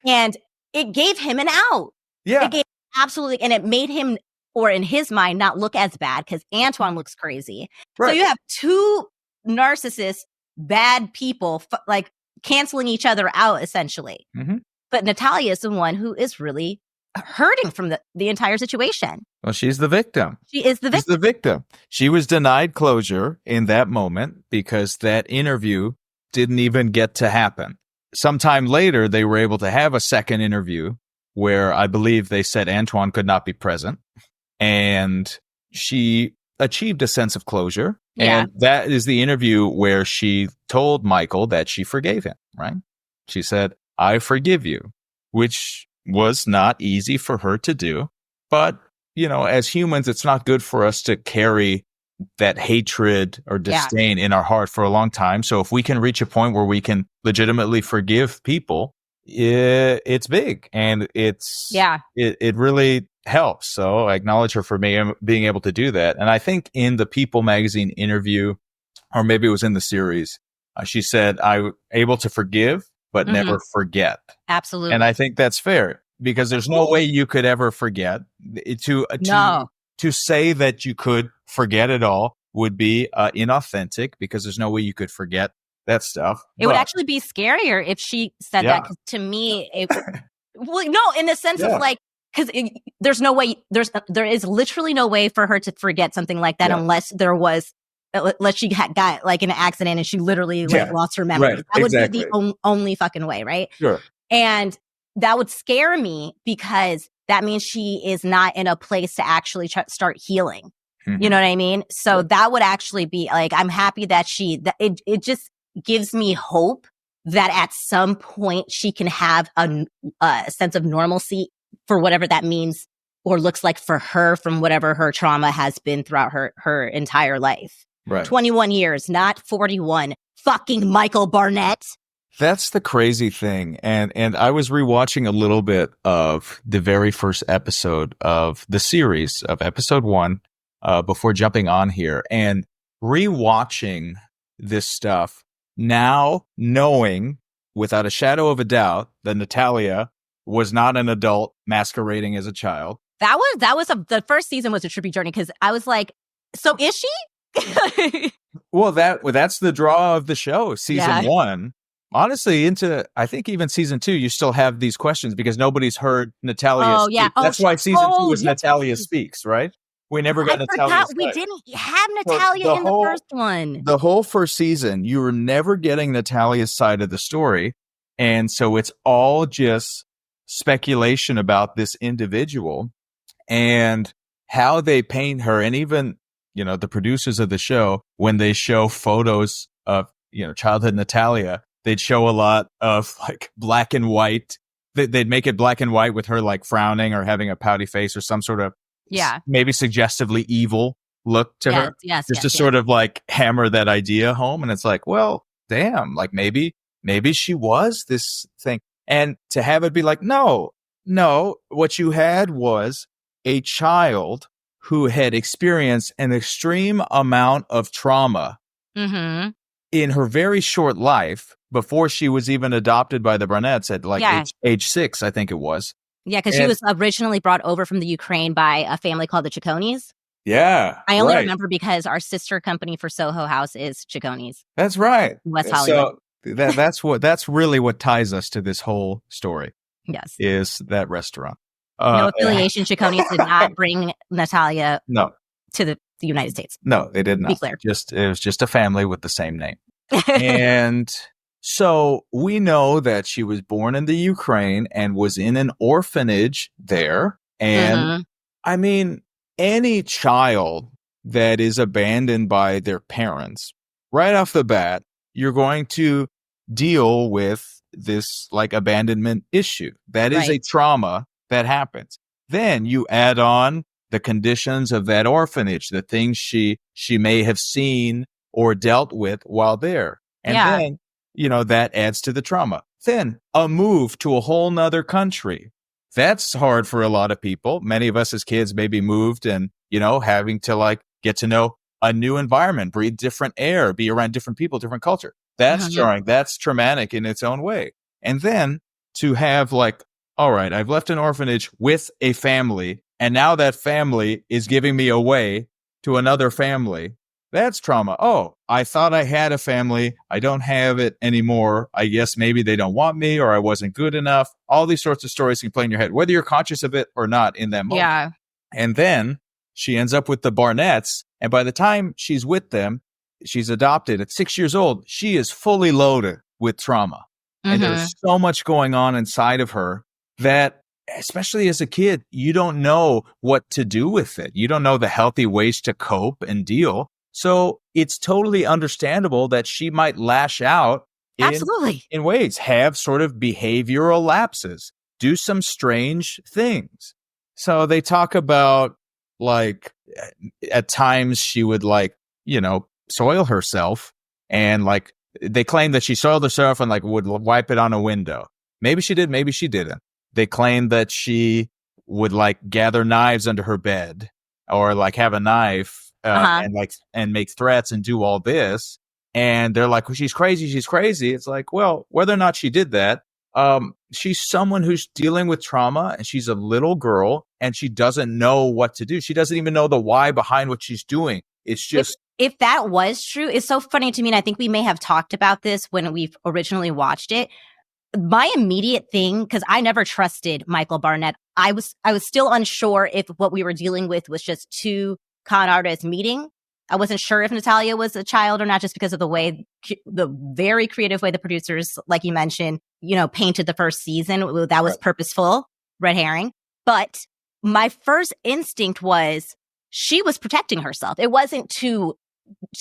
And it gave him an out. Yeah. It gave absolutely, and it made him, or in his mind, not look as bad, because Antoine looks crazy. Right. So you have two narcissists, bad people, like canceling each other out, essentially. But Natalia is the one who is really hurting from the entire situation. Well, she's the victim. She is the victim. She's the victim. She was denied closure in that moment because that interview didn't even get to happen. Sometime later, they were able to have a second interview where I believe they said Antoine could not be present. And she achieved a sense of closure. Yeah. And that is the interview where she told Michael that she forgave him, right? She said, I forgive you, which was not easy for her to do. But, as humans, it's not good for us to carry that hatred or disdain in our heart for a long time. So if we can reach a point where we can legitimately forgive people, it's big, and it really helps. So I acknowledge her for being able to do that. And I think in the People magazine interview, or maybe it was in the series, she said, I'm able to forgive, but never forget. Absolutely. And I think that's fair, because there's no way you could ever forget. To say that you could forget it all would be inauthentic, because there's no way you could forget that stuff. It would actually be scarier if she said that, because to me, in the sense of like, because there's no way, there is literally no way for her to forget something like that unless she got like in an accident and she literally lost her memory. Right. That would be the only fucking way, right? Sure. And that would scare me, because that means she is not in a place to actually start healing. You know what I mean? So that would actually be like, I'm happy that it just gives me hope that at some point she can have a sense of normalcy, for whatever that means or looks like for her, from whatever her trauma has been throughout her entire life. Right. 21 years, not 41. Fucking Michael Barnett. That's the crazy thing. And I was rewatching a little bit of the very first episode of the series, of episode 1, before jumping on here, and rewatching this stuff now, knowing without a shadow of a doubt that Natalia was not an adult masquerading as a child. The first season was a trippy journey, because I was like, so is she? Well, that's the draw of the show. Season 1. Honestly, into I think even season 2, you still have these questions, because nobody's heard Natalia speak. That's why season 2 was Natalia Speaks, right? We never got Natalia. We didn't have Natalia in the first one. The whole first season, you were never getting Natalia's side of the story. And so it's all just speculation about this individual and how they paint her. And even, the producers of the show, when they show photos of, childhood Natalia, they'd show a lot of like black and white. They'd make it black and white with her like frowning or having a pouty face or some sort of maybe suggestively evil look to her. Just to sort of like hammer that idea home. And it's like, well, damn, like maybe she was this thing. And to have it be like, no, what you had was a child who had experienced an extreme amount of trauma in her very short life, before she was even adopted by the Barnetts at like age 6, I think it was. Yeah, because she was originally brought over from the Ukraine by a family called the Chicconis. Yeah. I only remember because our sister company for Soho House is Chicconis. That's right. West Hollywood. So that's really what ties us to this whole story. Yes. Is that restaurant. No affiliation. Chicconis did not bring Natalia to the United States. No, they did not. Be clear. It was just a family with the same name. And so we know that she was born in the Ukraine and was in an orphanage there. And I mean, any child that is abandoned by their parents, right off the bat, you're going to deal with this like abandonment issue. That is a trauma that happens. Then you add on the conditions of that orphanage, the things she may have seen or dealt with while there. And then, that adds to the trauma. Then a move to a whole nother country. That's hard for a lot of people. Many of us as kids maybe moved and, having to like get to know a new environment, breathe different air, be around different people, different culture. That's jarring. That's traumatic in its own way. And then to have like, all right, I've left an orphanage with a family, and now that family is giving me away to another family. That's trauma. Oh, I thought I had a family. I don't have it anymore. I guess maybe they don't want me, or I wasn't good enough. All these sorts of stories can play in your head, whether you're conscious of it or not in that moment. Yeah. And then she ends up with the Barnetts. And by the time she's with them, she's adopted at 6 years old. She is fully loaded with trauma. And there's so much going on inside of her that, especially as a kid, you don't know what to do with it. You don't know the healthy ways to cope and deal. So it's totally understandable that she might lash out in ways, have sort of behavioral lapses, do some strange things. So they talk about like at times she would like, soil herself, and like they claim that she soiled herself and like would wipe it on a window. Maybe she did, maybe she didn't. They claim that she would like gather knives under her bed or like have a knife and make threats and do all this. And they're like, well, she's crazy. She's crazy. It's like, well, whether or not she did that, she's someone who's dealing with trauma, and she's a little girl, and she doesn't know what to do. She doesn't even know the why behind what she's doing. It's just. If that was true, it's so funny to me. And I think we may have talked about this when we've originally watched it. My immediate thing, because I never trusted Michael Barnett, I was still unsure if what we were dealing with was just two con artists meeting. I wasn't sure if Natalia was a child or not, just because of the very creative way the producers, like you mentioned, painted the first season. That was purposeful, red herring. But my first instinct was she was protecting herself. It wasn't to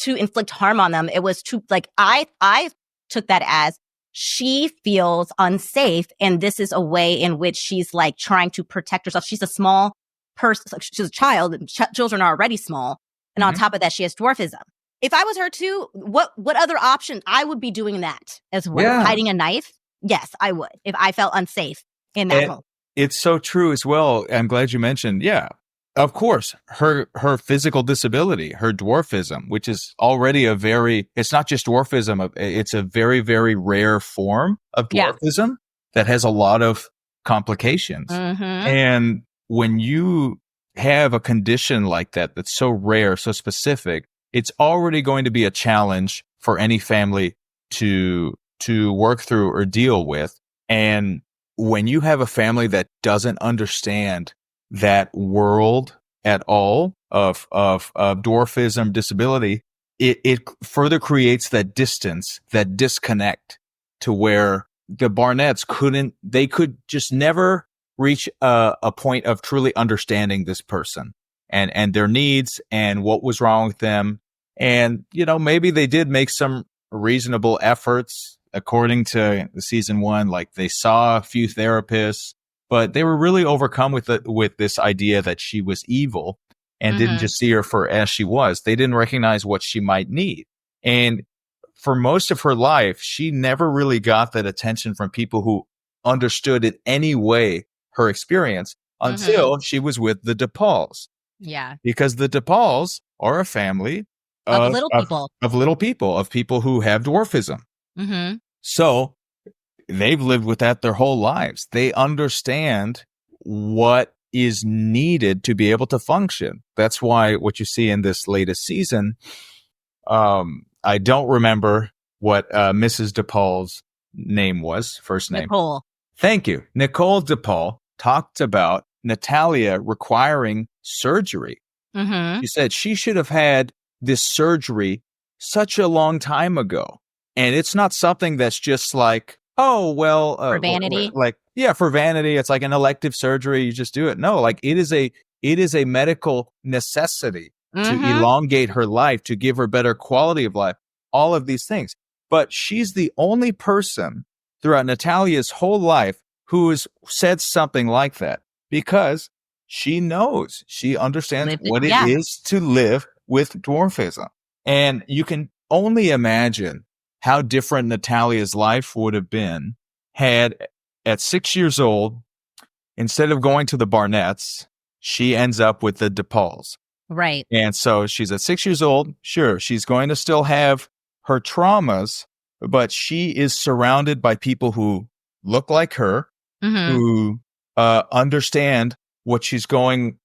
inflict harm on them. It was to, like, I took that as she feels unsafe, and this is a way in which she's like trying to protect herself. She's a small person. She's a child, and children are already small. And on top of that, she has dwarfism. If I was her too, what other option? I would be doing that as well. Yeah. Hiding a knife? Yes, I would. If I felt unsafe in that home. It's so true as well. I'm glad you mentioned. Yeah, of course, her physical disability, her dwarfism, which is already it's not just dwarfism. It's a very, very rare form of dwarfism that has a lot of complications. And when you have a condition like that, that's so rare, so specific, it's already going to be a challenge for any family to work through or deal with. And when you have a family that doesn't understand that world at all of dwarfism disability, it further creates that distance, that disconnect, to where the Barnetts could just never reach a point of truly understanding this person and their needs and what was wrong with them. And, maybe they did make some reasonable efforts according to season 1. Like they saw a few therapists, but they were really overcome with this idea that she was evil and didn't just see her for as she was. They didn't recognize what she might need. And for most of her life, she never really got that attention from people who understood in any way her experience until she was with the DePauls. Yeah. Because the DePauls are a family of little people. Of people who have dwarfism. So they've lived with that their whole lives. They understand what is needed to be able to function. That's why what you see in this latest season, I don't remember what Mrs. DePaul's name was, first name. Nicole. Thank you. Nicole DePaul talked about Natalia requiring surgery. She said she should have had this surgery such a long time ago. And it's not something that's just like, oh, well. For vanity? For vanity. It's like an elective surgery. You just do it. No, like it is a medical necessity to elongate her life, to give her better quality of life, all of these things. But she's the only person throughout Natalia's whole life who has said something like that, because she knows, she understands what it is to live with dwarfism. And you can only imagine how different Natalia's life would have been had, at 6 years old, instead of going to the Barnetts, she ends up with the DePauls. Right. And so she's at 6 years old. Sure, she's going to still have her traumas, but she is surrounded by people who look like her, who understand what she's going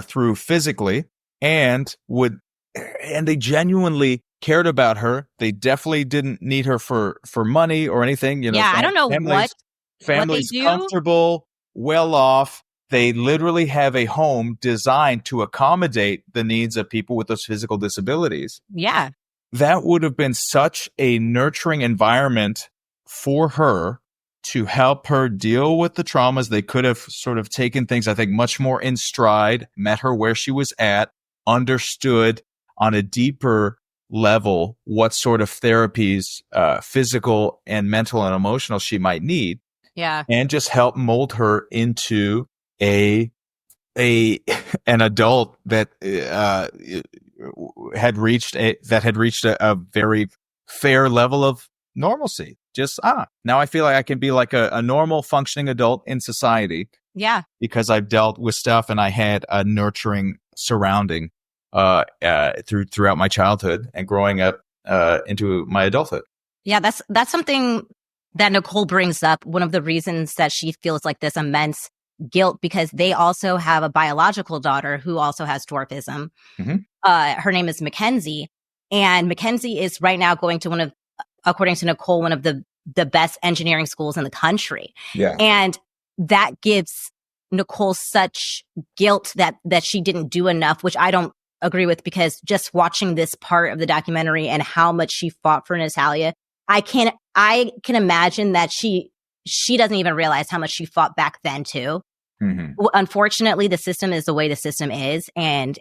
through physically, and they genuinely cared about her. They definitely didn't need her for money or anything. I don't know family's comfortable, well off. They literally have a home designed to accommodate the needs of people with those physical disabilities. Yeah. That would have been such a nurturing environment for her to help her deal with the traumas. They could have sort of taken things, I think, much more in stride, met her where she was at, understood on a deeper level what sort of therapies, physical and mental and emotional, she might need. Yeah. And just help mold her into a an adult that had reached a very fair level of normalcy. Just now I feel like I can be like a normal functioning adult in society. Yeah. Because I've dealt with stuff and I had a nurturing surrounding throughout my childhood and growing up into my adulthood. Yeah, that's something that Nicole brings up. One of the reasons that she feels like this immense guilt, because they also have a biological daughter who also has dwarfism. Mm-hmm. Her name is Mackenzie, and Mackenzie is right now going to according to Nicole, one of the best engineering schools in the country. Yeah. And that gives Nicole such guilt that she didn't do enough, which I don't agree with, because just watching this part of the documentary and how much she fought for Natalia, I can imagine that she doesn't even realize how much she fought back then too. Mm-hmm. Unfortunately, the system is the way the system is, and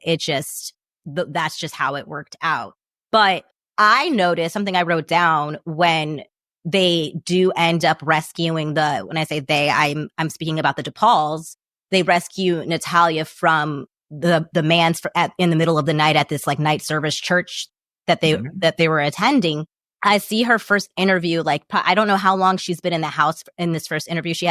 that's just how it worked out. But I noticed something I wrote down when they do end up rescuing when I say they, I'm speaking about the DePauls. They rescue Natalia from the man's in the middle of the night at this like night service church that they were attending. I see her first interview, like, I don't know how long she's been in the house in this first interview. She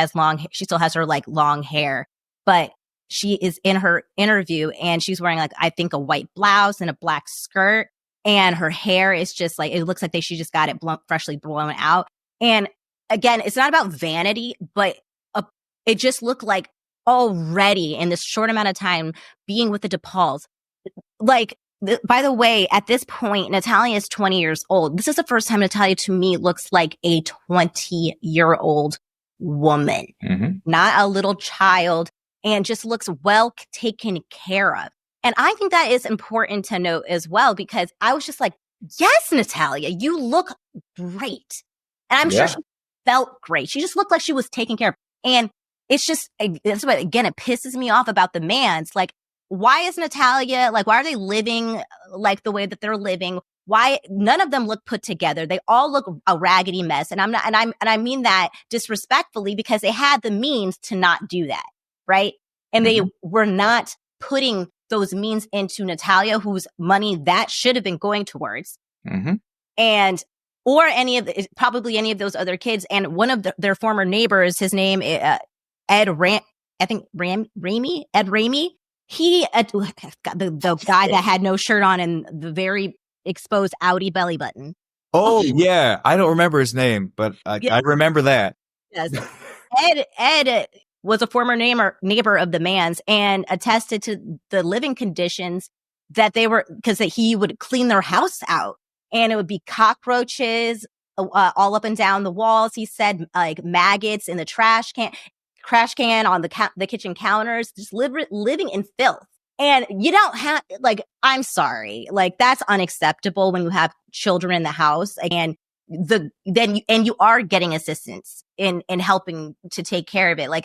still has her like long hair, but she is in her interview and she's wearing like, I think a white blouse and a black skirt. And her hair is just like, it looks like she just got it freshly blown out. And again, it's not about vanity, but it just looked like already in this short amount of time being with the DePauls. Like, by the way, at this point, Natalia is 20 years old. This is the first time Natalia, to me, looks like a 20-year-old woman, not a little child, and just looks well taken care of. And I think that is important to note as well, because I was just like, yes, Natalia, you look great. And I'm sure she felt great. She just looked like she was taken care of. And it's just, that's what, again, it pisses me off about the Mans. Like, why is Natalia, like, why are they living like the way that they're living? Why none of them look put together? They all look a raggedy mess. And I mean that disrespectfully, because they had the means to not do that. Right. And they were not putting those means into Natalia, whose money that should have been going towards. And, or probably any of those other kids. And one of their former neighbors, his name, Ed Ramey. He, the guy that had no shirt on and the very exposed outie belly button. Oh, yeah. I don't remember his name, but I remember that. Yes. Ed was a former neighbor of the Mans and attested to the living conditions that they were, because he would clean their house out and it would be cockroaches all up and down the walls. He said like maggots in the trash can on the kitchen counters, just living in filth. And you don't have, like, I'm sorry, like, that's unacceptable when you have children in the house and you are getting assistance in helping to take care of it. Like,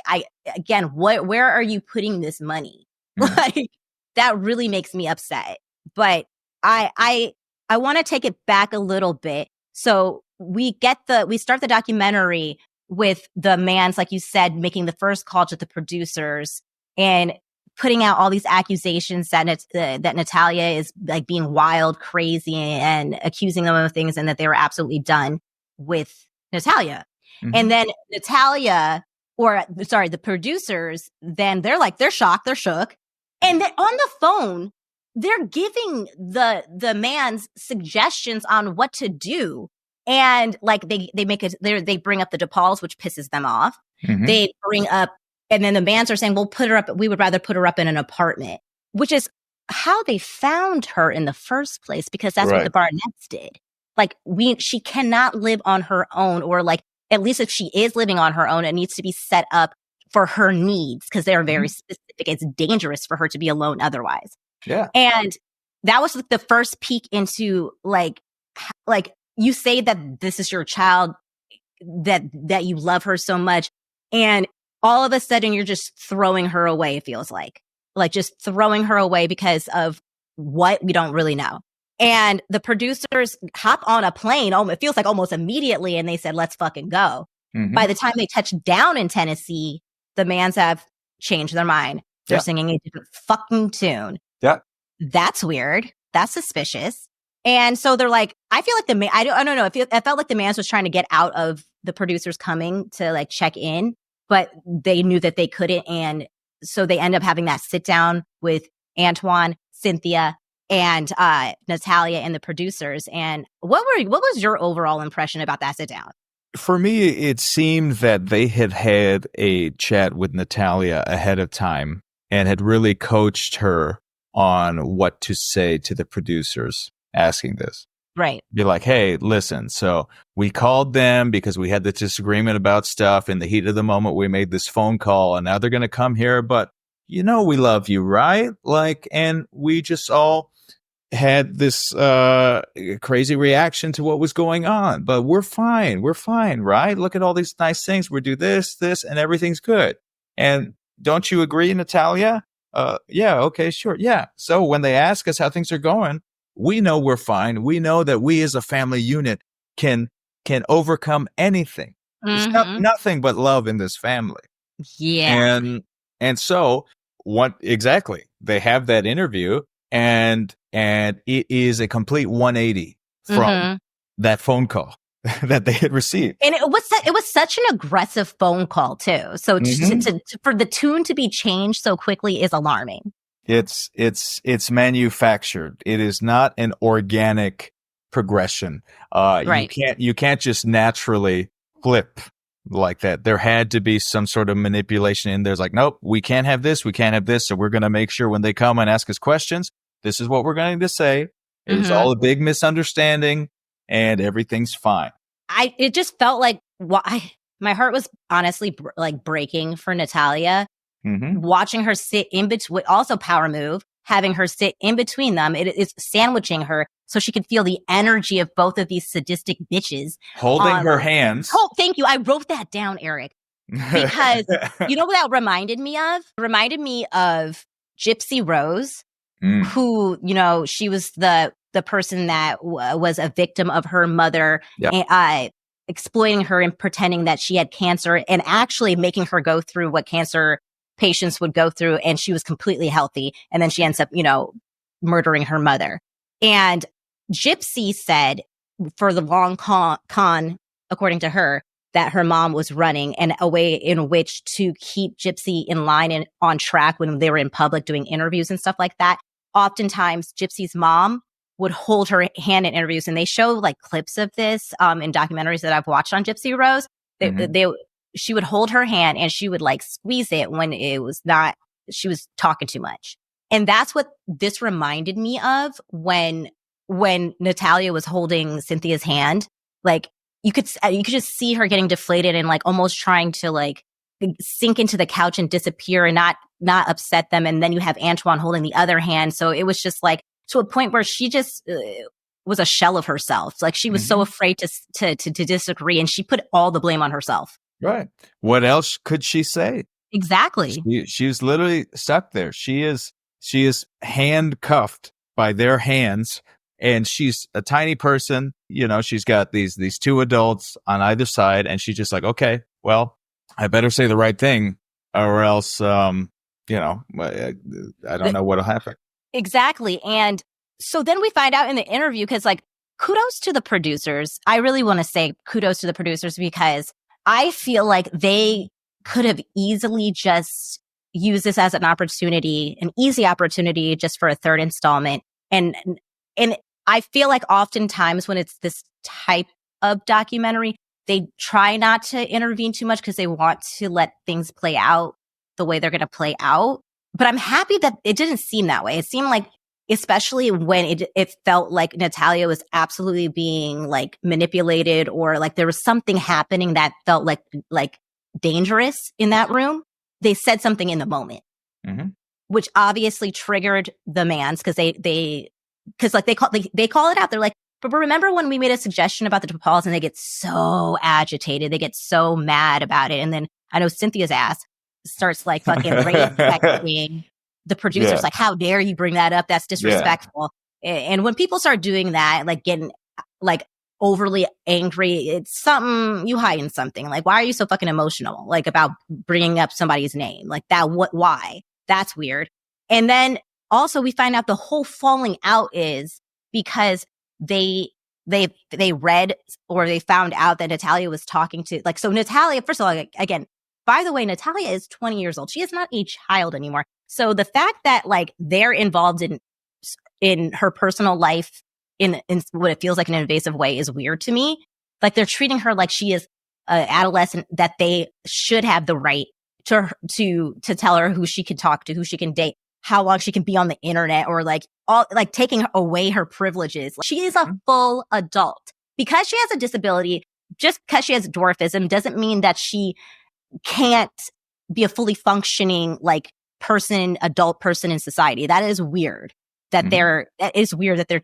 where are you putting this money? Like, that really makes me upset. But I want to take it back a little bit. So we start the documentary with the Mans, like you said, making the first call to the producers and putting out all these accusations that Natalia is like being wild, crazy, and accusing them of things, and that they were absolutely done with Natalia. And then the producers, then they're shocked, they're shook. And then on the phone, they're giving the Mans suggestions on what to do. And like they bring up the DePauls, which pisses them off. They bring up, and then the Mans are saying, "We'll put her up. We would rather put her up in an apartment," which is how they found her in the first place, because that's what the Barnetts did. Like she cannot live on her own, or like at least if she is living on her own, it needs to be set up for her needs, because they're very specific. It's dangerous for her to be alone otherwise. Yeah, and that was like the first peek into like you say that this is your child, that you love her so much, and all of a sudden you're just throwing her away. It feels like just throwing her away because of what we don't really know. And the producers hop on a plane. It feels like almost immediately. And they said, let's fucking go. By the time they touch down in Tennessee, the Mans have changed their mind. They're Yeah. singing a different fucking tune. Yeah. That's weird. That's suspicious. And so they're like, I feel like I don't know. I felt like the man was trying to get out of the producers coming to like check in, but they knew that they couldn't. And so they end up having that sit down with Antoine, Cynthia, and Natalia and the producers. And what was your overall impression about that sit down? For me, it seemed that they had a chat with Natalia ahead of time and had really coached her on what to say to the producers asking this. Right. Be like, hey, listen, so we called them because we had this disagreement about stuff. In the heat of the moment, we made this phone call and now they're going to come here. But we love you, right? Like, and we just all had this crazy reaction to what was going on, but we're fine, right? Look at all these nice things. We do this, and everything's good. And don't you agree, Natalia? Yeah, okay, sure. Yeah. So when they ask us how things are going, we know we're fine. We know that we as a family unit can overcome anything. There's nothing but love in this family. Yeah. And so what exactly? They have that interview and it is a complete 180 from that phone call that they had received. And it was such an aggressive phone call too. So for the tune to be changed so quickly is alarming. It's manufactured. It is not an organic progression. Right. You can't just naturally flip like that. There had to be some sort of manipulation in there. It's like, nope, we can't have this. So we're going to make sure when they come and ask us questions, this is what we're going to say. It was all a big misunderstanding and everything's fine. It just felt like my heart was honestly breaking for Natalia. Watching her sit in between, also power move, having her sit in between them. It is sandwiching her so she could feel the energy of both of these sadistic bitches. Holding her hands. Oh, thank you. I wrote that down, Eric. Because you know what that reminded me of? It reminded me of Gypsy Rose, who, she was the person that was a victim of her mother, exploiting her and pretending that she had cancer and actually making her go through what cancer patients would go through. And she was completely healthy. And then she ends up, murdering her mother. And Gypsy said for the long con, according to her, that her mom was running and a way in which to keep Gypsy in line and on track when they were in public doing interviews and stuff like that. Oftentimes, Gypsy's mom would hold her hand in interviews, and they show like clips of this in documentaries that I've watched on Gypsy Rose. She would hold her hand and she would like squeeze it when she was talking too much. And that's what this reminded me of when Natalia was holding Cynthia's hand. Like you could just see her getting deflated and like almost trying to like sink into the couch and disappear and not upset them. And then you have Antoine holding the other hand. So it was just like to a point where she just was a shell of herself. Like she was so afraid to disagree, and she put all the blame on herself. Right. What else could she say? Exactly. She was literally stuck there. She is handcuffed by their hands, and she's a tiny person. She's got these two adults on either side, and she's just like, okay, well, I better say the right thing, or else, I don't know what'll happen. Exactly. And so then we find out in the interview, because like, kudos to the producers. I really want to say kudos to the producers, because I feel like they could have easily just used this as an easy opportunity just for a third installment. And I feel like oftentimes when it's this type of documentary, they try not to intervene too much because they want to let things play out the way they're going to play out. But I'm happy that it didn't seem that way. It seemed like, especially when it felt like Natalia was absolutely being like manipulated, or like there was something happening that felt like dangerous in that room. They said something in the moment, which obviously triggered the mans, because they call it out. They're like, but remember when we made a suggestion about the DePauls, and they get so agitated, they get so mad about it, and then I know Cynthia's ass starts like fucking rage the producers, like, how dare you bring that up? That's disrespectful. And when people start doing that, like getting like overly angry, it's something you hiding something. Like, why are you so fucking emotional? Like about bringing up somebody's name like that? Why? That's weird. And then also we find out the whole falling out is because they read or they found out that Natalia was talking to, like, so Natalia, first of all, like, again, by the way, Natalia is 20 years old. She is not a child anymore. So the fact that like they're involved in her personal life in what it feels like an invasive way is weird to me. Like they're treating her like she is an adolescent, that they should have the right to tell her who she can talk to, who she can date, how long she can be on the internet, or like all like taking away her privileges. Like, she is a full adult. Because she has a disability, just because she has dwarfism doesn't mean that she can't be a fully functioning like adult person in society. That is weird. That it's weird that they're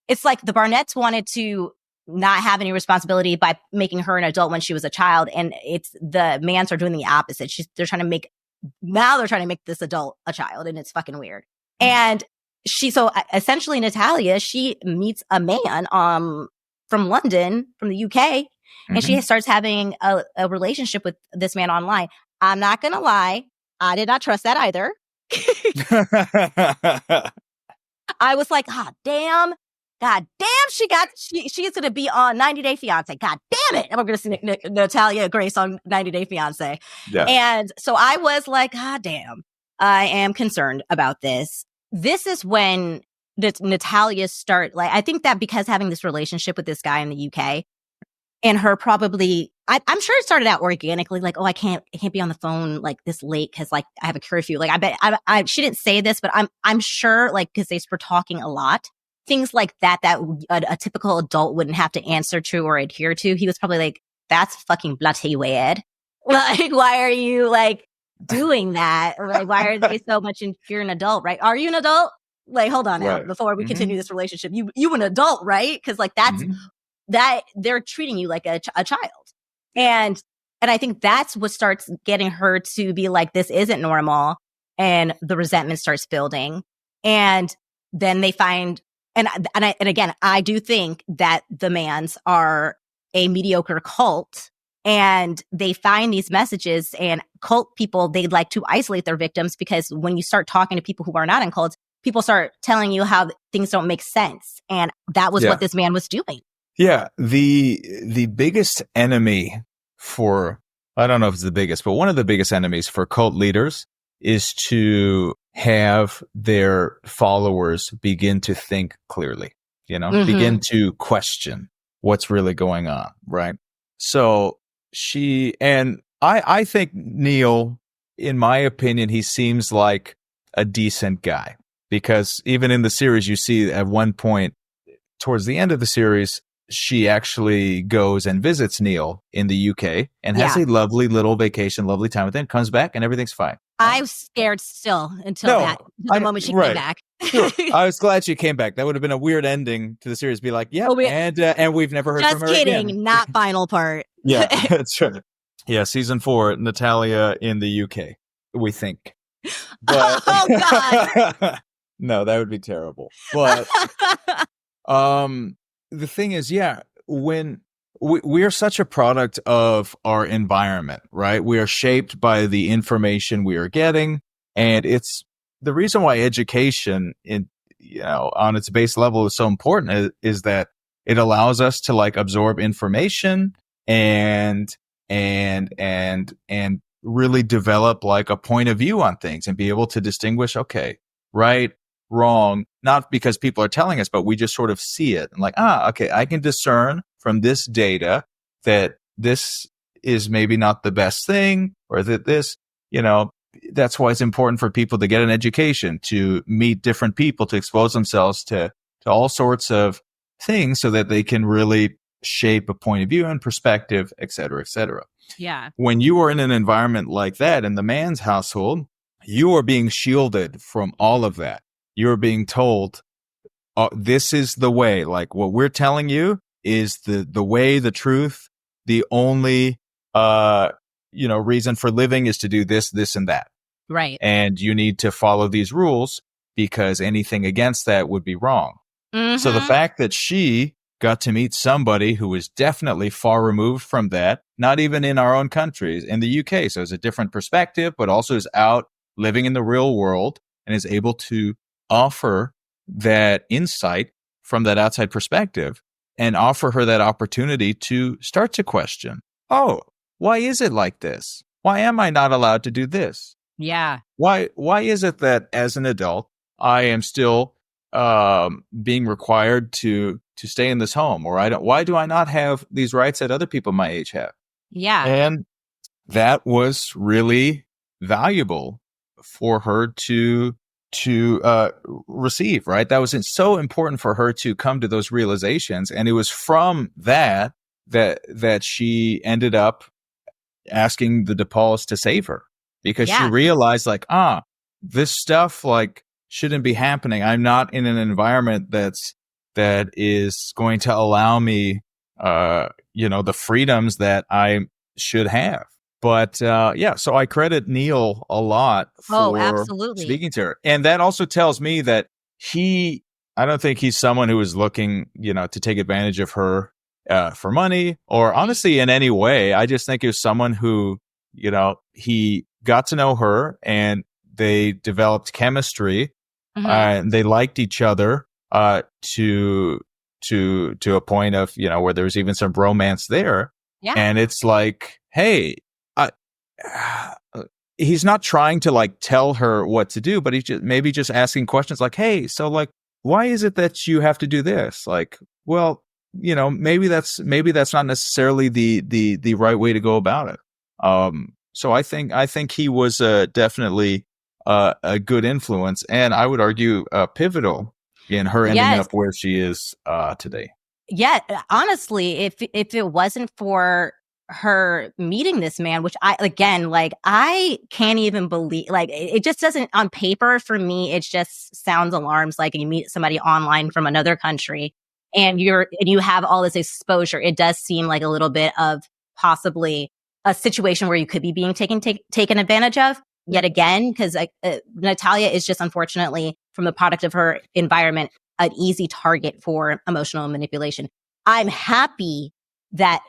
it's like the Barnetts wanted to not have any responsibility by making her an adult when she was a child, and it's the Mans are doing the opposite. They're trying to make this adult a child, and it's fucking weird. And so essentially Natalia, she meets a man from London, from the UK, and she starts having a relationship with this man online. I'm not gonna lie, I did not trust that either. I was like, God damn, she is going to be on 90 Day Fiance. God damn it. And we're going to see Natalia Grace on 90 Day Fiance. Yeah. And so I was like, God damn, I am concerned about this. This is when Natalia I think that because having this relationship with this guy in the UK and her probably, I'm sure it started out organically, like, oh, I can't be on the phone like this late because like I have a curfew. Like I bet she didn't say this, but I'm sure like because they were talking a lot, things like that a typical adult wouldn't have to answer to or adhere to. He was probably like, that's fucking bloody weird. Like, why are you like doing that? Or like, why are they so much if you're an adult, right? Are you an adult? Like, hold on now before we continue this relationship. You an adult, right? Because like that's that they're treating you like a child. And I think that's what starts getting her to be like, this isn't normal. And the resentment starts building. And then they find, and again, I do think that the Mans are a mediocre cult, and they find these messages, and cult people, they'd like to isolate their victims, because when you start talking to people who are not in cults, people start telling you how things don't make sense. And that was what this man was doing. Yeah. The biggest enemy for, I don't know if it's the biggest, but one of the biggest enemies for cult leaders is to have their followers begin to think clearly, begin to question what's really going on. Right. So I think Neil, in my opinion, he seems like a decent guy, because even in the series, you see at one point towards the end of the series, she actually goes and visits Neil in the UK and has a lovely little vacation, lovely time with him, comes back and everything's fine. I was scared still until the moment she came back. Sure. I was glad she came back. That would have been a weird ending to the series. Be like, and we've never heard from her again. Just kidding, not final part. Yeah, that's right. Yeah, season 4, Natalia in the UK, we think. But, oh God! No, that would be terrible. But the thing is, when we are such a product of our environment, right? We are shaped by the information we are getting, and it's the reason why education on its base level is so important is that it allows us to like absorb information and really develop like a point of view on things and be able to distinguish, okay, right, wrong, not because people are telling us, but we just sort of see it and like, okay, I can discern from this data that this is maybe not the best thing, or that this, that's why it's important for people to get an education, to meet different people, to expose themselves to all sorts of things so that they can really shape a point of view and perspective, et cetera, et cetera. Yeah. When you are in an environment like that in the Mans household, you are being shielded from all of that. You're being told, this is the way, like what we're telling you is the way, the truth, the only, reason for living is to do this, this, and that. Right. And you need to follow these rules because anything against that would be wrong. Mm-hmm. So the fact that she got to meet somebody who was definitely far removed from that, not even in our own countries, in the UK. So it's a different perspective, but also is out living in the real world and is able to offer that insight from that outside perspective and offer her that opportunity to start to question, oh, why is it like this? Why am I not allowed to do this? Yeah. Why is it that as an adult, I am still being required to stay in this home, or why do I not have these rights that other people my age have? Yeah. And that was really valuable for her to receive, right? That was so important for her to come to those realizations. And it was from that she ended up asking the DePauls to save her, because she realized like, this stuff like shouldn't be happening. I'm not in an environment that is going to allow me, the freedoms that I should have. But so I credit Neil a lot for speaking to her. And that also tells me that I don't think he's someone who is looking, to take advantage of her for money or honestly in any way. I just think it was someone who, he got to know her and they developed chemistry and they liked each other to a point of, where there was even some romance there. Yeah. And it's like, hey, he's not trying to like tell her what to do, but he's just asking questions like, hey, so like, why is it that you have to do this? Like, well, maybe that's not necessarily the right way to go about it. So I think he was definitely a good influence, and I would argue pivotal in her ending up where she is today. Yeah, honestly, if it wasn't for her meeting this man, which I can't even believe, like, it just doesn't, on paper for me, it just sounds alarms like you meet somebody online from another country and you have all this exposure. It does seem like a little bit of possibly a situation where you could be being taken advantage of yet again, because Natalia is just, unfortunately, from the product of her environment, an easy target for emotional manipulation. I'm happy that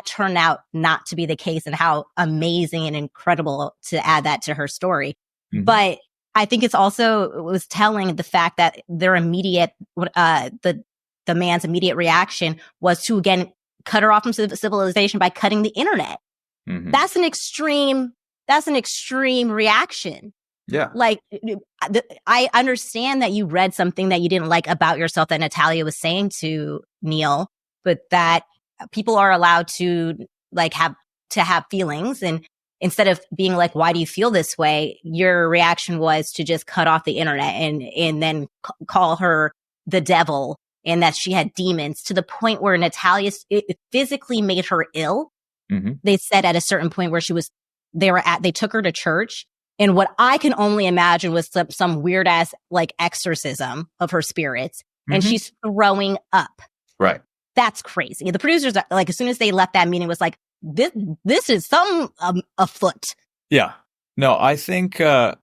turned out not to be the case, and how amazing and incredible to add that to her story. Mm-hmm. But I think it was telling the fact that their immediate, the man's immediate reaction was to, again, cut her off from civilization by cutting the internet. Mm-hmm. That's an extreme reaction. Yeah. Like, I understand that you read something that you didn't like about yourself that Natalia was saying to Neil, but that people are allowed to have feelings. And instead of being like, why do you feel this way? Your reaction was to just cut off the internet and then call her the devil and that she had demons, to the point where Natalia, it physically made her ill. Mm-hmm. They said at a certain point where they took her to church. And what I can only imagine was some weird ass like exorcism of her spirits. Mm-hmm. And she's throwing up. Right. That's crazy. The producers, like, as soon as they left that meeting, was like, this is some afoot. Yeah. No, I think I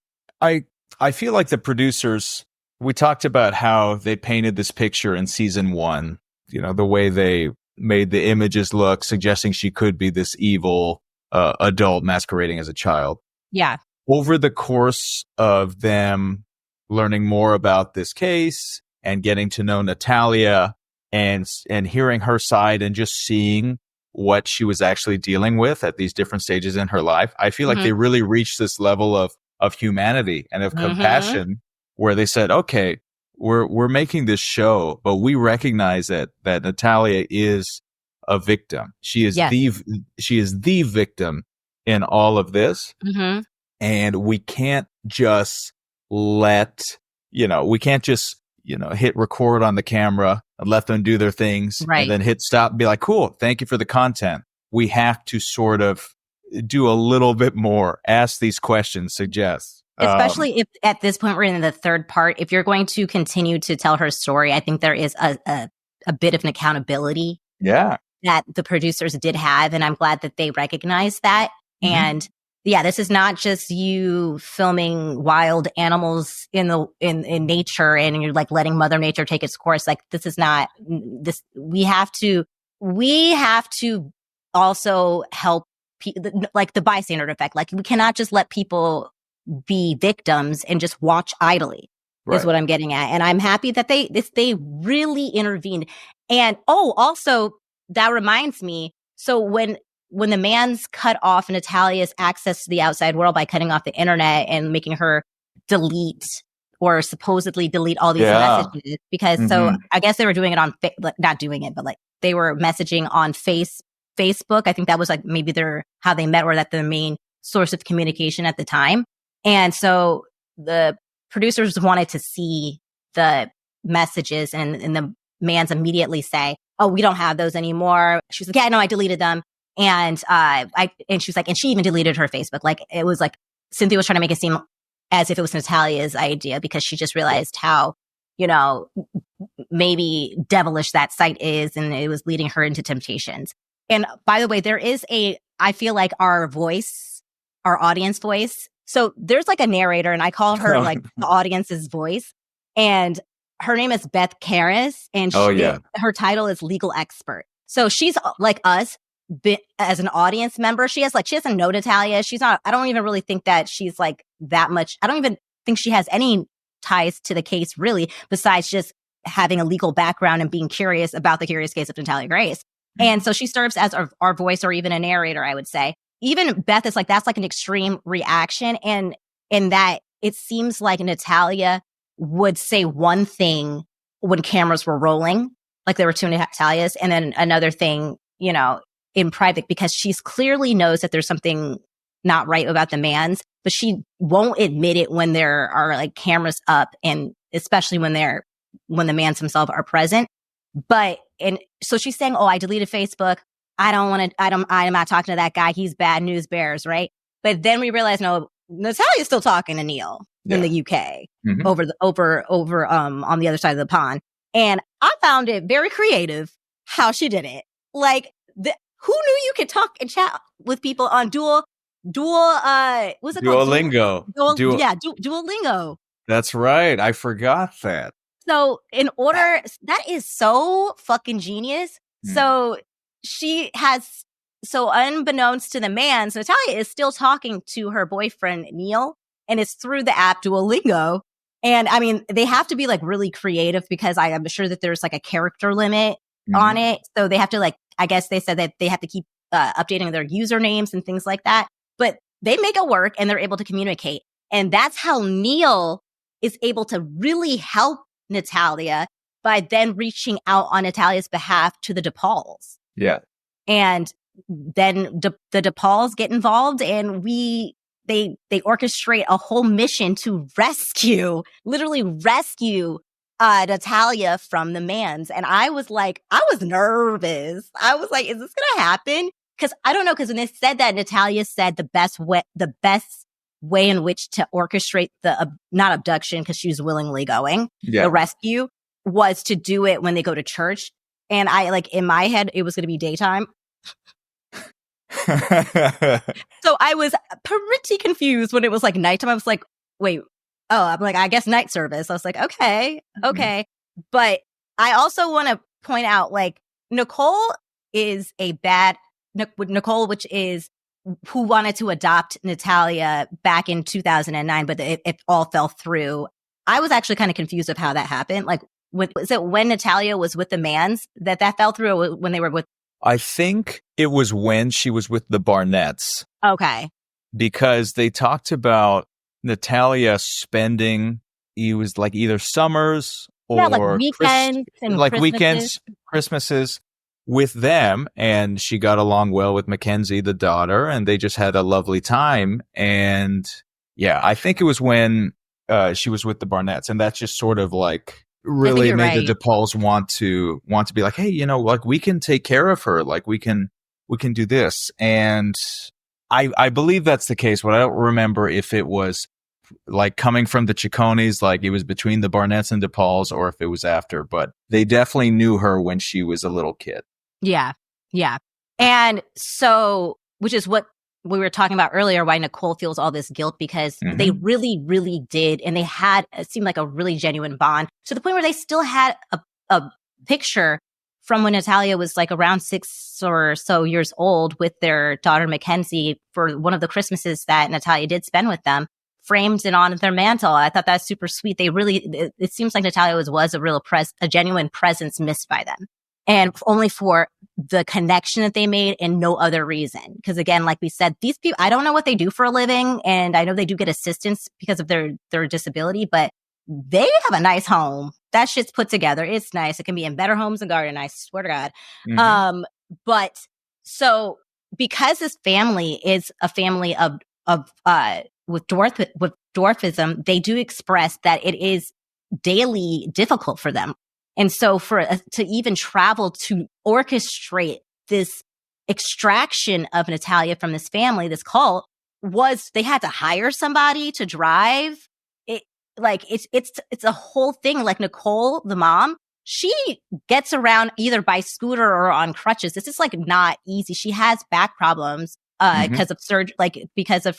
feel like the producers, we talked about how they painted this picture in season 1, the way they made the images look, suggesting she could be this evil adult masquerading as a child. Yeah. Over the course of them learning more about this case and getting to know Natalia and hearing her side and just seeing what she was actually dealing with at these different stages in her life, I feel like they really reached this level of humanity and of compassion, where they said, okay, we're making this show, but we recognize that Natalia is a victim. She is the victim in all of this. Mm-hmm. And we can't just hit record on the camera and let them do their things, right, and then hit stop and be like, cool, thank you for the content. We have to sort of do a little bit more, ask these questions, suggest. Especially if at this point we're in the third part, if you're going to continue to tell her story, I think there is a bit of an accountability that the producers did have. And I'm glad that they recognized that. Mm-hmm. And yeah, this is not just you filming wild animals in nature and you're like letting Mother Nature take its course. Like, this is not this. We have to also help like the bystander effect. Like, we cannot just let people be victims and just watch idly is what I'm getting at. And I'm happy that they really intervened. And also that reminds me. So when the man's cut off Natalia's access to the outside world by cutting off the internet and making her delete or supposedly delete all these messages, because so I guess they were doing it on, not doing it, but like they were messaging on Facebook. I think that was like maybe how they met, or that the main source of communication at the time. And so the producers wanted to see the messages, and the man's immediately say, "Oh, we don't have those anymore." She was like, "Yeah, no, I deleted them." And and she was like, and she even deleted her Facebook. Like it was like Cynthia was trying to make it seem as if it was Natalia's idea, because she just realized how, maybe devilish that site is, and it was leading her into temptations. And by the way, there is I feel like our audience voice. So there's like a narrator, and I call her like the audience's voice. And her name is Beth Karis, and her title is legal expert. So she's like us, as an audience member. She doesn't know Natalia. I don't even really think that she's like that much. I don't even think she has any ties to the case really, besides just having a legal background and being curious about the curious case of Natalia Grace. And so she serves as our voice, or even a narrator, I would say. Even Beth is like, that's like an extreme reaction. And in that it seems like Natalia would say one thing when cameras were rolling, like there were two Natalias, and then another thing, in private, because she's clearly knows that there's something not right about the man's, but she won't admit it when there are like cameras up, and especially when the mans themselves are present. And so she's saying, "Oh, I deleted Facebook. I'm not talking to that guy. He's bad news bears," right? But then we realize, no, Natalia's still talking to Neil in the UK over on the other side of the pond. And I found it very creative how she did it. Like, who knew you could talk and chat with people on what's it called? Duolingo. Duolingo. That's right. I forgot that. So that is so fucking genius. So unbeknownst to the man, so Natalia is still talking to her boyfriend, Neil, and it's through the app Duolingo. And I mean, they have to be like really creative, because I am sure that there's like a character limit on it. So they have to I guess they said that they have to keep updating their usernames and things like that. But they make it work, and they're able to communicate. And that's how Neil is able to really help Natalia, by then reaching out on Natalia's behalf to the DePauls. Yeah. And then the DePauls get involved, and they orchestrate a whole mission to literally rescue Natalia from the mans. And I was nervous. I was like, is this going to happen? Because I don't know. Because when they said that, Natalia said the best way in which to orchestrate the not abduction, because she was willingly going, the rescue, was to do it when they go to church. And I in my head, it was going to be daytime. So I was pretty confused when it was like nighttime. I was like, wait, I'm like, I guess night service. I was like, okay. But I also want to point out, like, Nicole, which is who wanted to adopt Natalia back in 2009, but it all fell through. I was actually kind of confused of how that happened. Like, was it when Natalia was with the mans that fell through, or when they were with? I think it was when she was with the Barnetts. Okay. Because they talked about Natalia spending, it was like either summers or like weekends and like Christmases. Weekends, Christmases with them. And she got along well with Mackenzie, the daughter, and they just had a lovely time. And yeah, I think it was when she was with the Barnetts, and that's just sort of like really made the DePauls want to be like, hey, like, we can take care of her. Like, we can do this. And I believe that's the case, but I don't remember if it was like coming from the Chiccones, like it was between the Barnetts and DePauls, or if it was after, but they definitely knew her when she was a little kid. Yeah. And so, which is what we were talking about earlier, why Nicole feels all this guilt, because they really, really did. And they had, it seemed like a really genuine bond, to the point where they still had a picture from when Natalia was like around 6 or so years old with their daughter Mackenzie for one of the Christmases that Natalia did spend with them framed it on their mantle. I thought that's super sweet. They really, it seems like Natalia was a genuine presence missed by them. And only for the connection that they made and no other reason. Because again, like we said, these people, I don't know what they do for a living. And I know they do get assistance because of their disability, but they have a nice home. That shit's put together. It's nice. It can be in better homes and garden. I swear to God. Mm-hmm. But so because this family is a family with dwarfism, they do express that it is daily difficult for them. And so to even travel to orchestrate this extraction of Natalia from this family, this cult, they had to hire somebody to drive it. Like it's a whole thing. Like Nicole, the mom, she gets around either by scooter or on crutches. This is like not easy. She has back problems because of because of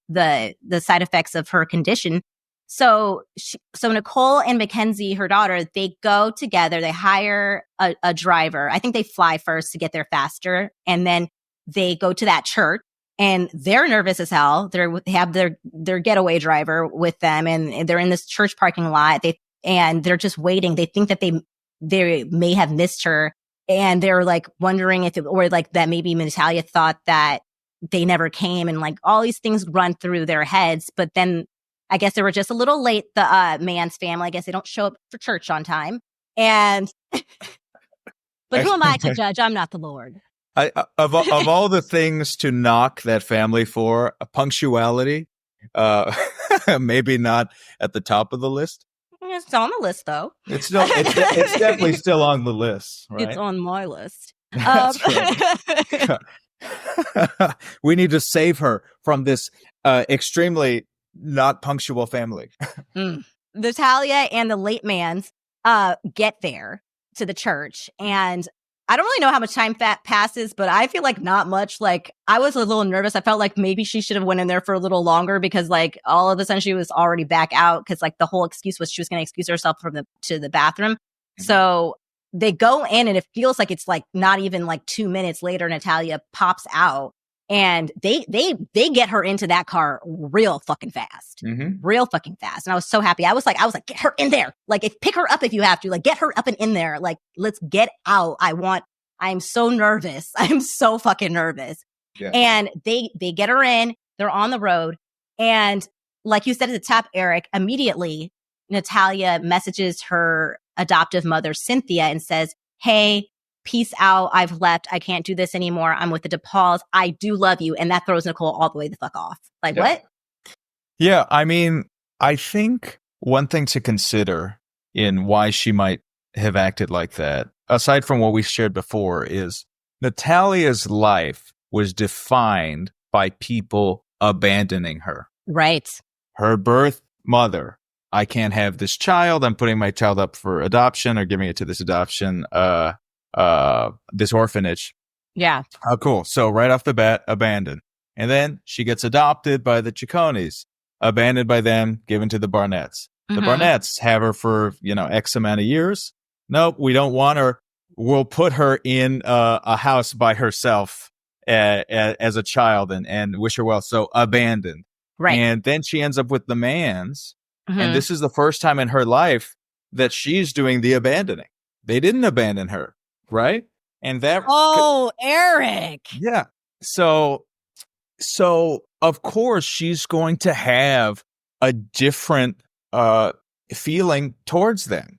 the side effects of her condition. So Nicole and Mackenzie, her daughter, they go together. They hire a driver. I think they fly first to get there faster, and then they go to that church. And they're nervous as hell. They have their getaway driver with them, and they're in this church parking lot. And they're just waiting. They think that they may have missed her, and they're like wondering or that maybe Natalia thought that they never came, and like all these things run through their heads. But then I guess they were just a little late. The man's family, I guess they don't show up for church on time. And but who am I to judge? I'm not the Lord. Of all the things to knock that family for, punctuality, maybe not at the top of the list. It's on the list, though. It's definitely still on the list. Right? It's on my list. That's right. We need to save her from this extremely not punctual family. Natalia and the late man's get there to the church, and I don't really know how much time that passes, but I feel like not much. Like I was a little nervous. I felt like maybe she should have went in there for a little longer because like all of a sudden she was already back out because like the whole excuse was she was going to excuse herself to the bathroom. Mm-hmm. So they go in and it feels like it's like not even like 2 minutes later, Natalia pops out and they get her into that car real fucking fast, real fucking fast. And I was so happy. I was like, get her in there. Like pick her up if you have to, like get her up and in there. Like, let's get out. I'm so nervous. I'm so fucking nervous. Yeah. And they get her in, they're on the road. And like you said at the top, Eric, immediately Natalia messages her adoptive mother, Cynthia, and says, hey, peace out. I've left. I can't do this anymore. I'm with the DePauls. I do love you. And that throws Nicole all the way the fuck off. Like, what? Yeah. I mean, I think one thing to consider in why she might have acted like that, aside from what we shared before, is Natalia's life was defined by people abandoning her. Right. Her birth mother. I can't have this child. I'm putting my child up for adoption or giving it to this this orphanage. Yeah. Oh, cool. So right off the bat, abandoned. And then she gets adopted by the Chiccones, abandoned by them, given to the Barnetts. The Barnetts have her for, X amount of years. Nope, we don't want her. We'll put her in a house by herself as a child and wish her well. So abandoned. Right. And then she ends up with the Manns. And this is the first time in her life that she's doing the abandoning. They didn't abandon her. Right. And that. Oh, Eric. Yeah. So of course she's going to have a different feeling towards them.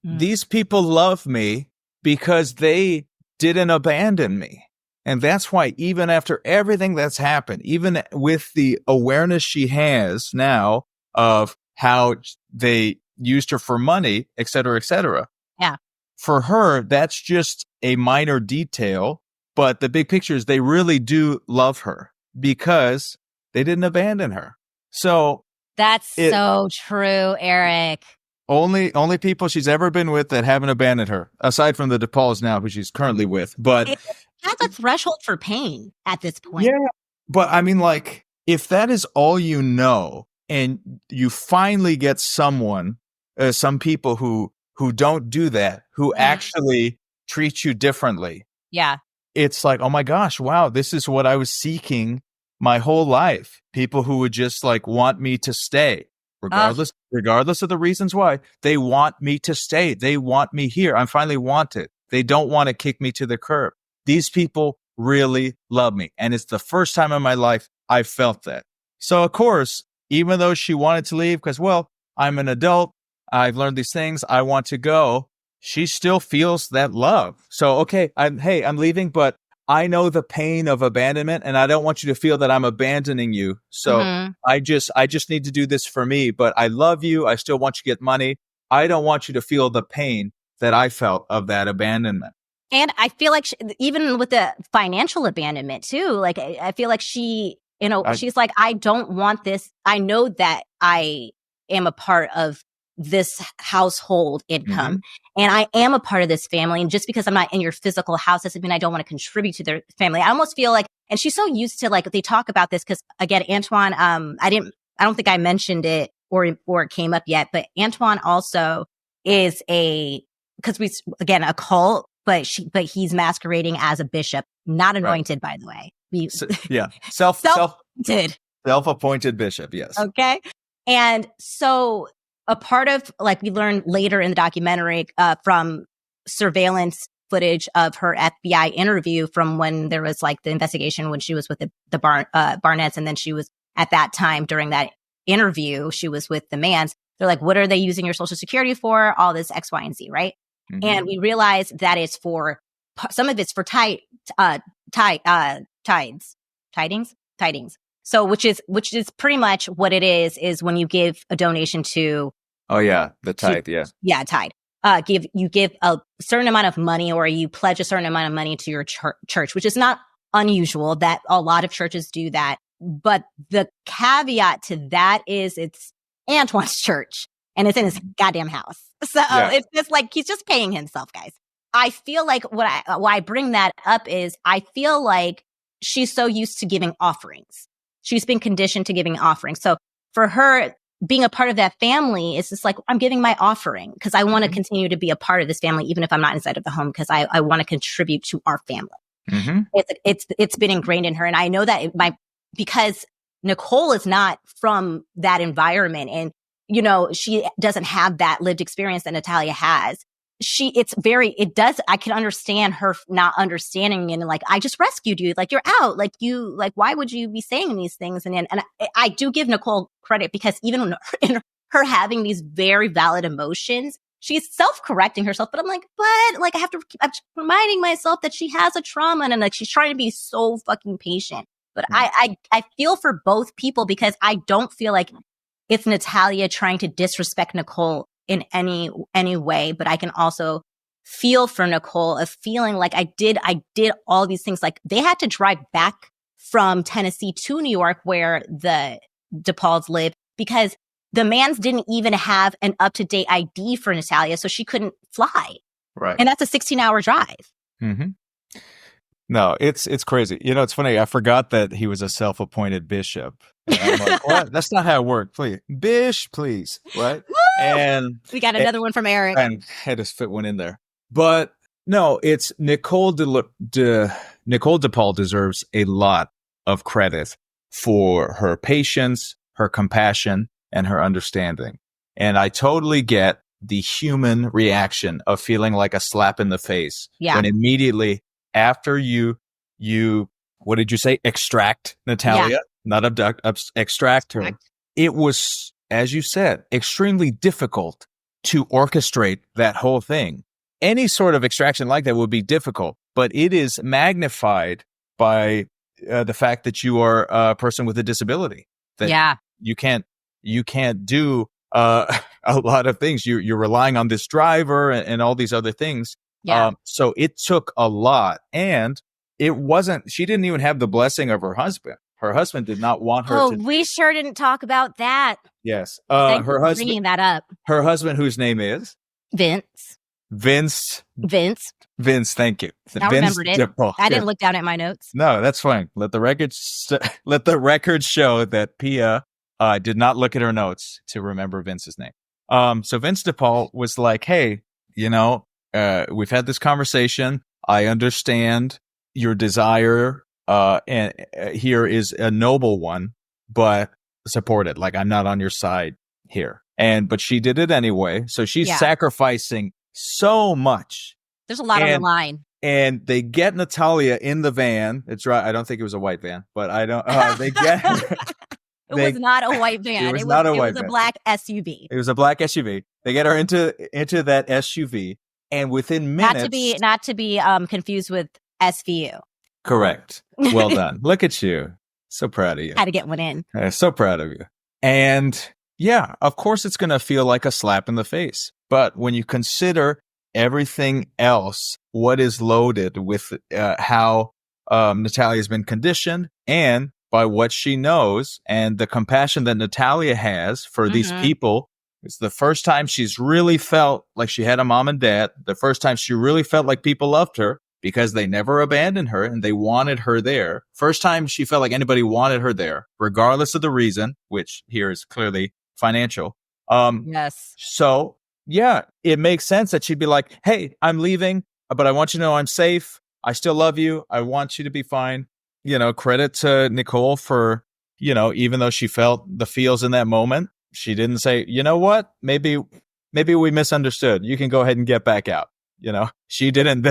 These people love me because they didn't abandon me. And that's why even after everything that's happened, even with the awareness she has now of how they used her for money, et cetera, et cetera. Yeah. For her, that's just a minor detail, but the big picture is they really do love her because they didn't abandon her. So that's so true, Eric. Only people she's ever been with that haven't abandoned her, aside from the DePauls now, who she's currently with. But that's a threshold for pain at this point. Yeah, but I mean, like, if that is all you know, and you finally get some people who don't do that, who actually treat you differently. Yeah. It's like, oh my gosh, wow, this is what I was seeking my whole life. People who would just like want me to stay, regardless of the reasons why. They want me to stay. They want me here. I'm finally wanted. They don't want to kick me to the curb. These people really love me. And it's the first time in my life I felt that. So, of course, even though she wanted to leave because, well, I'm an adult, I've learned these things, I want to go, she still feels that love. So, okay, I'm leaving, but I know the pain of abandonment, and I don't want you to feel that I'm abandoning you. So I just need to do this for me, but I love you. I still want you to get money. I don't want you to feel the pain that I felt of that abandonment. And I feel like even with the financial abandonment too, like I feel like she, she's like, I don't want this. I know that I am a part of this household income and I am a part of this family. And just because I'm not in your physical house doesn't mean I don't want to contribute to their family. I almost feel like, and she's so used to like, they talk about this because again, Antoine, I don't think I mentioned it or it came up yet, but Antoine also is a cult, but he's masquerading as a bishop, not anointed, by the way. Self-appointed bishop. Yes. Okay. And so a part of, like, we learned later in the documentary from surveillance footage of her FBI interview from when there was like the investigation when she was with the Barnetts, and then she was at that time during that interview, she was with the Manns. They're like, what are they using your social security for? All this X, Y, and Z, right? And we realized that it's for, some of it's for tidings. So which is pretty much what it is when you give a donation to. Oh yeah, the tithe. Yeah, tithe. You give a certain amount of money, or you pledge a certain amount of money to your church, which is not unusual. That a lot of churches do that. But the caveat to that is it's Antoine's church and it's in his goddamn house. So it's just like he's just paying himself, guys. I feel like why I bring that up is I feel like she's so used to giving offerings. She's been conditioned to giving offerings. So for her, being a part of that family is just like, I'm giving my offering because I want to continue to be a part of this family, even if I'm not inside of the home, because I want to contribute to our family. It's been ingrained in her. And I know that because Nicole is not from that environment and, she doesn't have that lived experience that Natalia has. I can understand her not understanding and like, I just rescued you. Like, you're out. Like, why would you be saying these things? And I do give Nicole credit because even in her having these very valid emotions, she's self-correcting herself. But I'm like, I have to keep reminding myself that she has a trauma and like, she's trying to be so fucking patient. But I feel for both people because I don't feel like it's Natalia trying to disrespect Nicole in any way, but I can also feel for Nicole of feeling like I did all these things. Like they had to drive back from Tennessee to New York where the DePauls live because the Manns didn't even have an up-to-date ID for Natalia, so she couldn't fly. Right. And that's a 16-hour drive. No, it's crazy. It's funny. I forgot that he was a self-appointed bishop. And I'm like, what? That's not how it worked. Please. Bish, please. Right? And we got another one from Eric. And had to fit one in there. But no, it's Nicole DePaul deserves a lot of credit for her patience, her compassion, and her understanding. And I totally get the human reaction of feeling like a slap in the face when immediately after you what did you say? Extract Natalia, not abduct, extract her. It was, as you said, extremely difficult to orchestrate that whole thing. Any sort of extraction like that would be difficult, but it is magnified by the fact that you are a person with a disability. That you can't do a lot of things. You're relying on this driver and all these other things. So it took a lot, and she didn't even have the blessing of her husband. Her husband did not want her to. We sure didn't talk about that. Yes. Thank you for bringing that up. Her husband, whose name is? Vince. Thank you. I remembered it. I didn't look down at my notes. No, that's fine. Let the record show that Pia did not look at her notes to remember Vince's name. So Vince DePaul was like, hey, we've had this conversation. I understand your desire and here is a noble one, but support it. Like, I'm not on your side here. But she did it anyway. So she's sacrificing so much. There's a lot on the line. And they get Natalia in the van. It's right. I don't think it was a white van, but I don't, they get, it was not a white van. It was a black SUV. It was a black SUV. They get her into that SUV. And within minutes. Not to be confused with SVU. Correct. Well done. Look at you. So proud of you. Had to get one in. So proud of you. And yeah, of course it's going to feel like a slap in the face. But when you consider everything else, what is loaded with how Natalia has been conditioned and by what she knows and the compassion that Natalia has for these people, it's the first time she's really felt like she had a mom and dad. The first time she really felt like people loved her because they never abandoned her and they wanted her there. First time she felt like anybody wanted her there, regardless of the reason, which here is clearly financial. Yes. So, yeah, it makes sense that she'd be like, hey, I'm leaving, but I want you to know I'm safe. I still love you. I want you to be fine. Credit to Nicole for, even though she felt the feels in that moment, she didn't say, you know what, maybe we misunderstood. You can go ahead and get back out. She didn't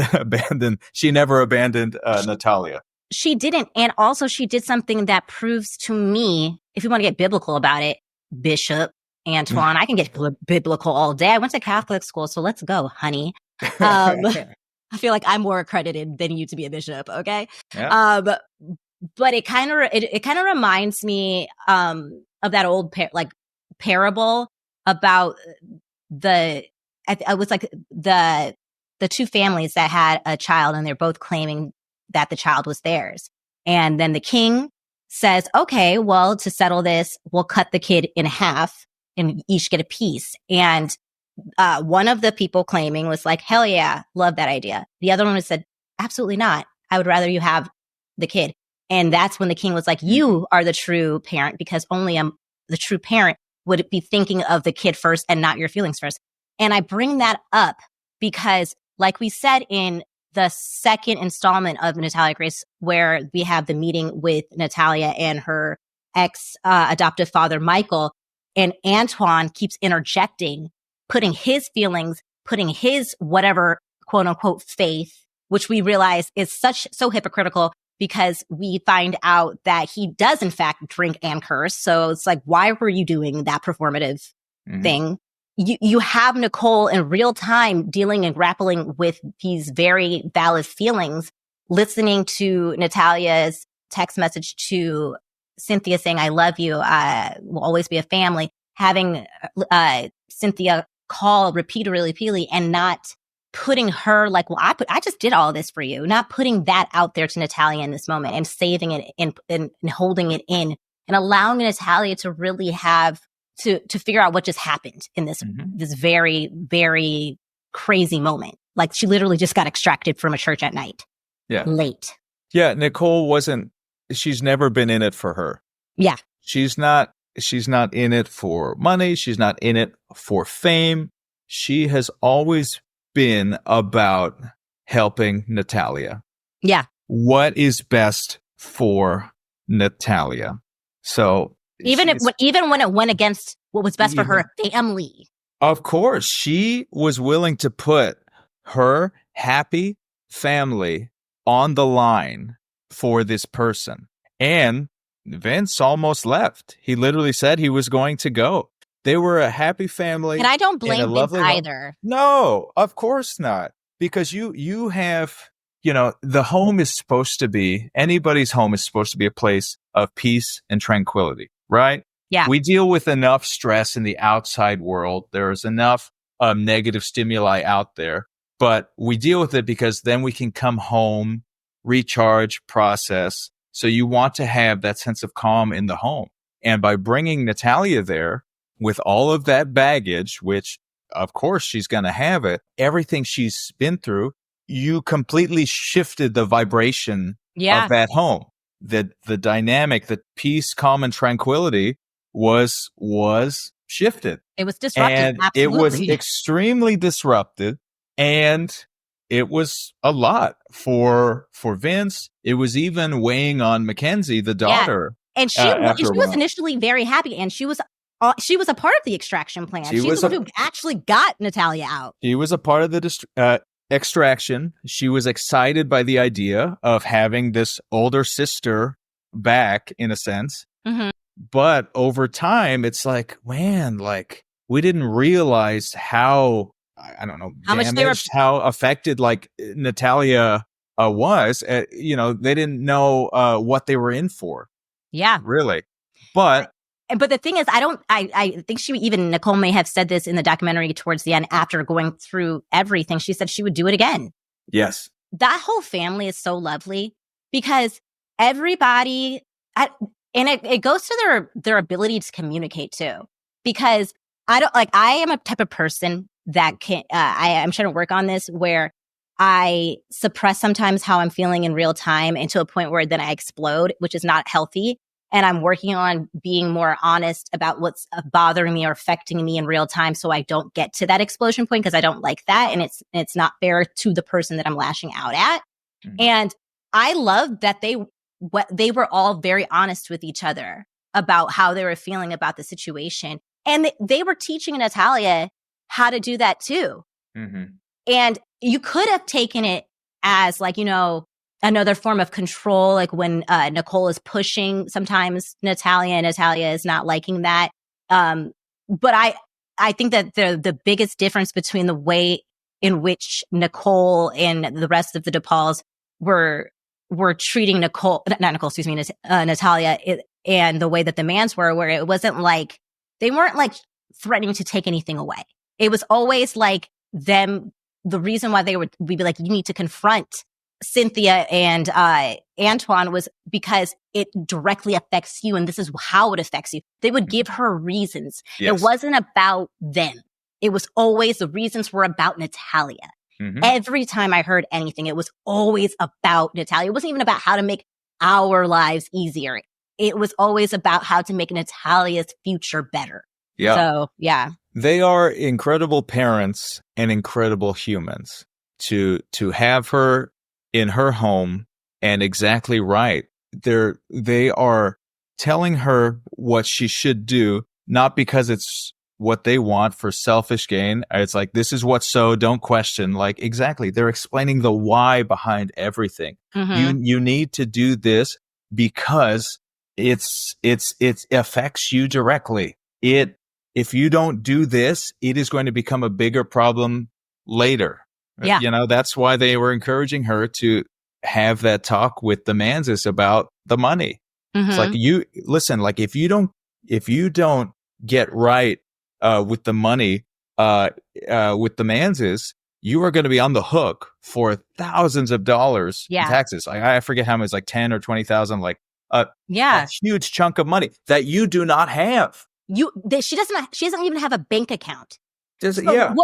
she never abandoned Natalia. She didn't. And also she did something that proves to me, if you want to get biblical about it, Bishop Antoine, I can get biblical all day. I went to Catholic school, so let's go, honey. I feel like I'm more accredited than you to be a bishop. Okay. Yeah. But it kind of reminds me, of that old parable about it was like the two families that had a child and they're both claiming that the child was theirs. And then the king says, okay, well, to settle this, we'll cut the kid in half and each get a piece. And one of the people claiming was like, hell yeah, love that idea. The other one said, absolutely not. I would rather you have the kid. And that's when the king was like, you are the true parent because only the true parent would be thinking of the kid first and not your feelings first. And I bring that up because, like we said in the second installment of Natalia Grace, where we have the meeting with Natalia and her adoptive father, Michael, and Antoine keeps interjecting, putting his feelings, putting his whatever quote unquote faith, which we realize is so hypocritical because we find out that he does in fact drink and curse. So it's like, why were you doing that performative thing? You have Nicole in real time dealing and grappling with these very valid feelings, listening to Natalia's text message to Cynthia saying, I love you. We'll always be a family. Having Cynthia call repeatedly and not putting her like, well, I just did all this for you. Not putting that out there to Natalia in this moment and saving it and holding it in and allowing Natalia to really have to figure out what just happened in this very, very crazy moment. Like she literally just got extracted from a church at night. Yeah. Late. Yeah. Nicole she's never been in it for her. Yeah. She's not in it for money. She's not in it for fame. She has always been about helping Natalia. Yeah. What is best for Natalia? So even when it went against what was best for her family. Of course, she was willing to put her happy family on the line for this person. And Vince almost left. He literally said he was going to go. They were a happy family. And I don't blame Vince either. No, of course not. Because you have, the home is supposed to be, anybody's home is supposed to be a place of peace and tranquility, right? Yeah. We deal with enough stress in the outside world. There's enough negative stimuli out there. But we deal with it because then we can come home, recharge, process. So you want to have that sense of calm in the home. And by bringing Natalia there with all of that baggage, which of course she's going to have it, everything she's been through, you completely shifted the vibration of that home. The dynamic, the peace, calm, and tranquility was shifted. It was disrupted. And absolutely. It was extremely disrupted. And it was a lot for Vince. It was even weighing on Mackenzie, the daughter. And she was initially very happy, and she was a part of the extraction plan. She's the one who actually got Natalia out. She was a part of the extraction. She was excited by the idea of having this older sister back, in a sense. Mm-hmm. But over time, it's like, man, like, we didn't realize how, I don't know, how damaged, how affected, like, Natalia was. You know, they didn't know what they were in for. Yeah. Really. But the thing is, I think Nicole may have said this in the documentary towards the end, after going through everything, she said she would do it again. Yes. That whole family is so lovely, because everybody, and it goes to their ability to communicate too. Because I am a type of person that I'm trying to work on this, where I suppress sometimes how I'm feeling in real time, and to a point where then I explode, which is not healthy. And I'm working on being more honest about what's bothering me or affecting me in real time, so I don't get to that explosion point, because I don't like that. And it's not fair to the person that I'm lashing out at. Mm-hmm. And I love that they were all very honest with each other about how they were feeling about the situation. And they were teaching Natalia how to do that too. Mm-hmm. And you could have taken it as, like, you know, another form of control, like when Nicole is pushing sometimes Natalia, and Natalia is not liking that. But I think that the biggest difference between the way in which Nicole and the rest of the DePauls were treating Natalia, and the way that the Mans were, where it wasn't like, they weren't like threatening to take anything away. It was always like them. The reason why we'd be like, you need to confront Cynthia and Antoine, was because it directly affects you, and this is how it affects you. They would give her reasons. Yes. It wasn't about them. It was always, the reasons were about Natalia. Mm-hmm. Every time I heard anything, it was always about Natalia. It wasn't even about how to make our lives easier. It was always about how to make Natalia's future better. Yeah. So, yeah. They are incredible parents and incredible humans. To have her in her home, and exactly right. They are telling her what she should do, not because it's what they want for selfish gain. It's like, this is what's so, don't question. Like, exactly. They're explaining the why behind everything. Mm-hmm. You need to do this because it affects you directly. If you don't do this, it is going to become a bigger problem later. Yeah. You know, that's why they were encouraging her to have that talk with the Manses about the money. Mm-hmm. It's like, you listen, like, if you don't get right with the money with the Manses, you are going to be on the hook for thousands of dollars in taxes. I forget how much, like 10 or 20,000, like a huge chunk of money that you do not have. She doesn't even have a bank account.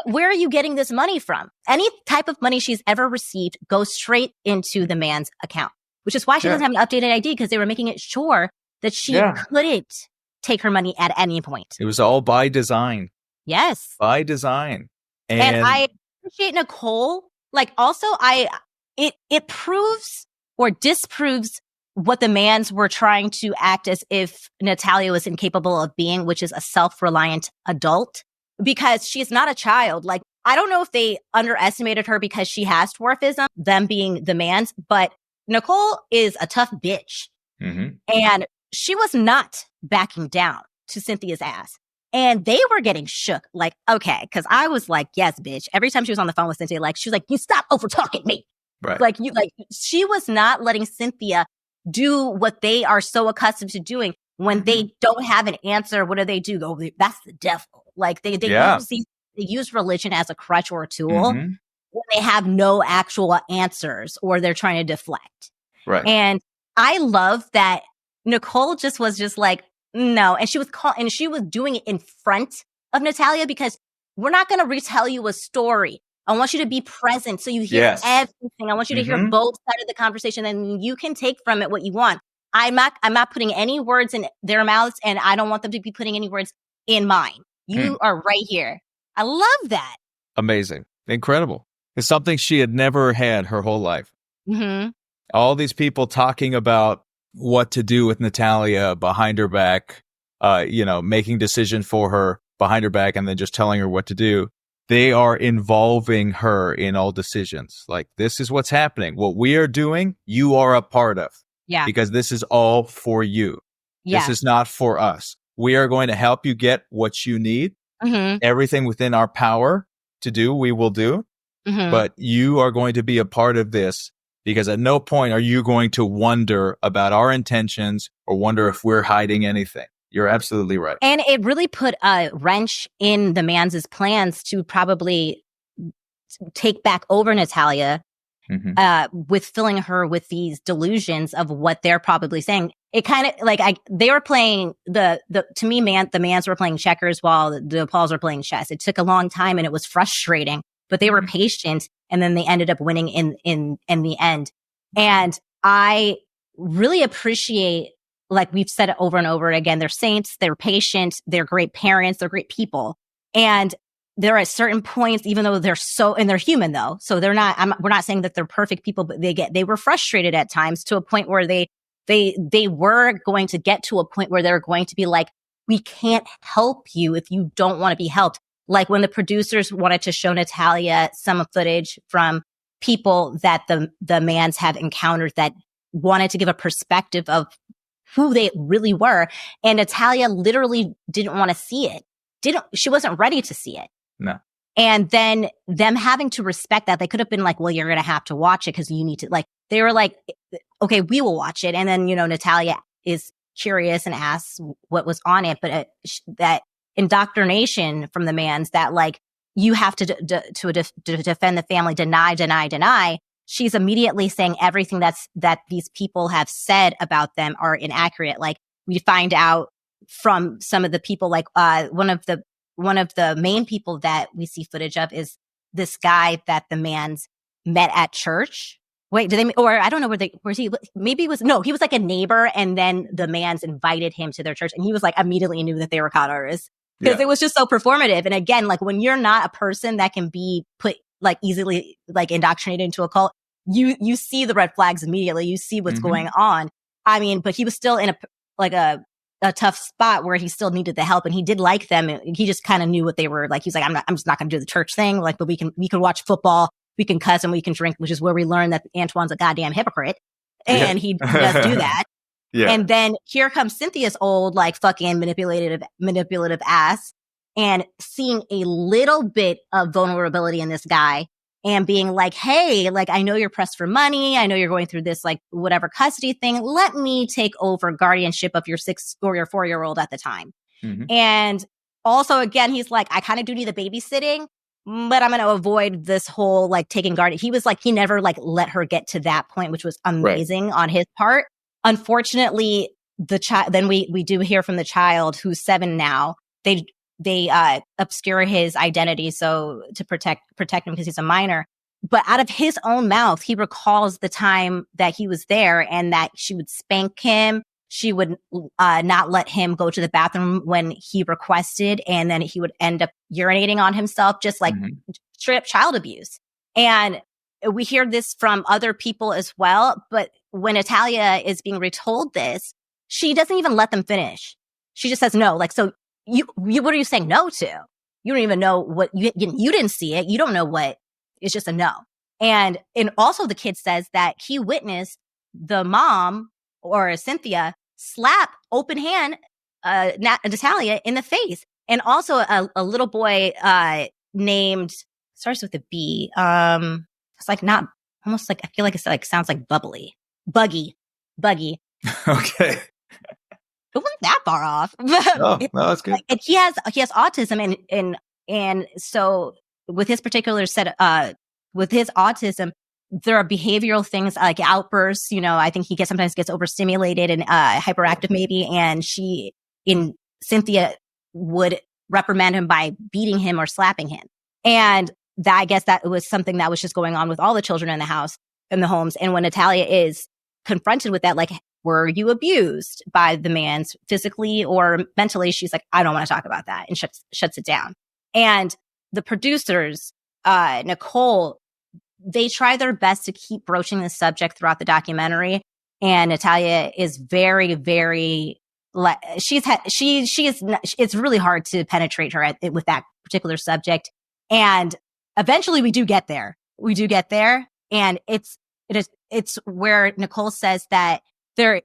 Where are you getting this money from? Any type of money she's ever received goes straight into the man's account, which is why she doesn't have an updated ID, because they were making it sure that she couldn't take her money at any point. It was all by design. Yes. By design. And I appreciate Nicole. Like, also, it proves or disproves what the Mans were trying to act as if Natalia was incapable of being, which is a self-reliant adult. Because she's not a child. Like, I don't know if they underestimated her because she has dwarfism, them being the Mans, but Nicole is a tough bitch. Mm-hmm. And she was not backing down to Cynthia's ass. And they were getting shook. Like, okay, because I was like, yes, bitch. Every time she was on the phone with Cynthia, like, she was like, you stop over talking me. Right. Like, she was not letting Cynthia do what they are so accustomed to doing. When they don't have an answer, what do? Go, that's the devil. Like, they use religion as a crutch or a tool when they have no actual answers, or they're trying to deflect. Right. And I love that Nicole was like, no. And she was doing it in front of Natalia, because we're not going to retell you a story. I want you to be present so you hear everything. I want you to hear both sides of the conversation, and you can take from it what you want. I'm not putting any words in their mouths, and I don't want them to be putting any words in mine. You are right here. I love that. Amazing. Incredible. It's something she had never had her whole life. Mm-hmm. All these people talking about what to do with Natalia behind her back, making decisions for her behind her back and then just telling her what to do. They are involving her in all decisions. Like, this is what's happening. What we are doing, you are a part of. Yeah. Because this is all for you. Yeah. This is not for us. We are going to help you get what you need. Mm-hmm. Everything within our power to do, we will do. Mm-hmm. But you are going to be a part of this, because at no point are you going to wonder about our intentions or wonder if we're hiding anything. You're absolutely right. And it really put a wrench in the man's plans to probably take back over Natalia, with filling her with these delusions of what they're probably saying. It kind of like they were playing the mans were playing checkers while the Pauls were playing chess. It took a long time and it was frustrating, but they were patient, and then they ended up winning in the end. And I really appreciate, like we've said it over and over again, they're saints, they're patient, they're great parents, they're great people. And there are certain points, even though they're human though. So we're not saying that they're perfect people, but they were frustrated at times to a point where they were going to get to a point where they're going to be like, we can't help you if you don't want to be helped. Like when the producers wanted to show Natalia some footage from people that the mans have encountered that wanted to give a perspective of who they really were. And Natalia literally didn't want to see it. She wasn't ready to see it. No. And then them having to respect that, they could have been like, well, you're going to have to watch it because you need to, like, they were like, okay, we will watch it. And then, Natalia is curious and asks what was on it. But that indoctrination from the mans that, like, you have to defend the family, deny. She's immediately saying everything that these people have said about them are inaccurate. Like, we find out from some of the people, like one of the main people that we see footage of is this guy that the mans met at church. Wait, or I don't know he was like a neighbor, and then the mans invited him to their church, and he was like immediately knew that they were Qataris because it was just so performative. And again, like when you're not a person that can be put like easily like indoctrinated into a cult, you see the red flags immediately. You see what's going on. I mean, but he was still in a tough spot where he still needed the help, and he did like them. He just kind of knew what they were like. He's like, I'm just not going to do the church thing. Like, but we can watch football, we can cuss, and we can drink, which is where we learned that Antoine's a goddamn hypocrite. And he does do that. Yeah. And then here comes Cynthia's old, like, fucking manipulative ass, and seeing a little bit of vulnerability in this guy and being like, hey, like, I know you're pressed for money. I know you're going through this, like, whatever custody thing. Let me take over guardianship of your 6 or your 4-year-old at the time. And also, again, he's like, I kind of do need the babysitting, but I'm going to avoid this whole, like, taking guardian. He was like, he never, like, let her get to that point, which was amazing on his part. Unfortunately, the child, then we do hear from the child who's 7 now. They obscure his identity so to protect him because he's a minor. But out of his own mouth, he recalls the time that he was there and that she would spank him. She would not let him go to the bathroom when he requested, and then he would end up urinating on himself, just like straight up child abuse. And we hear this from other people as well. But when Natalia is being retold this, she doesn't even let them finish. She just says no. Like, so you what are you saying no to? You don't even know what you didn't see it. You don't know what. It's just a no. And also the kid says that he witnessed the mom or Cynthia slap open hand Natalia in the face. And also a little boy named, starts with a B. It's like not almost like, I feel like it's like sounds like bubbly. Buggy. Okay. It wasn't that far off. No, that's good. And he has autism, and so with his particular with his autism, there are behavioral things like outbursts. I think he sometimes gets overstimulated and hyperactive maybe, and Cynthia would reprimand him by beating him or slapping him. And I guess that was something that was just going on with all the children in the homes. And when Natalia is confronted with that, like, were you abused by the mans physically or mentally? She's like, I don't want to talk about that, and shuts it down. And the producers, Nicole they try their best to keep broaching the subject throughout the documentary. And Natalia is very, very, it's really hard to penetrate her with that particular subject. And eventually we do get there. And it's where Nicole says that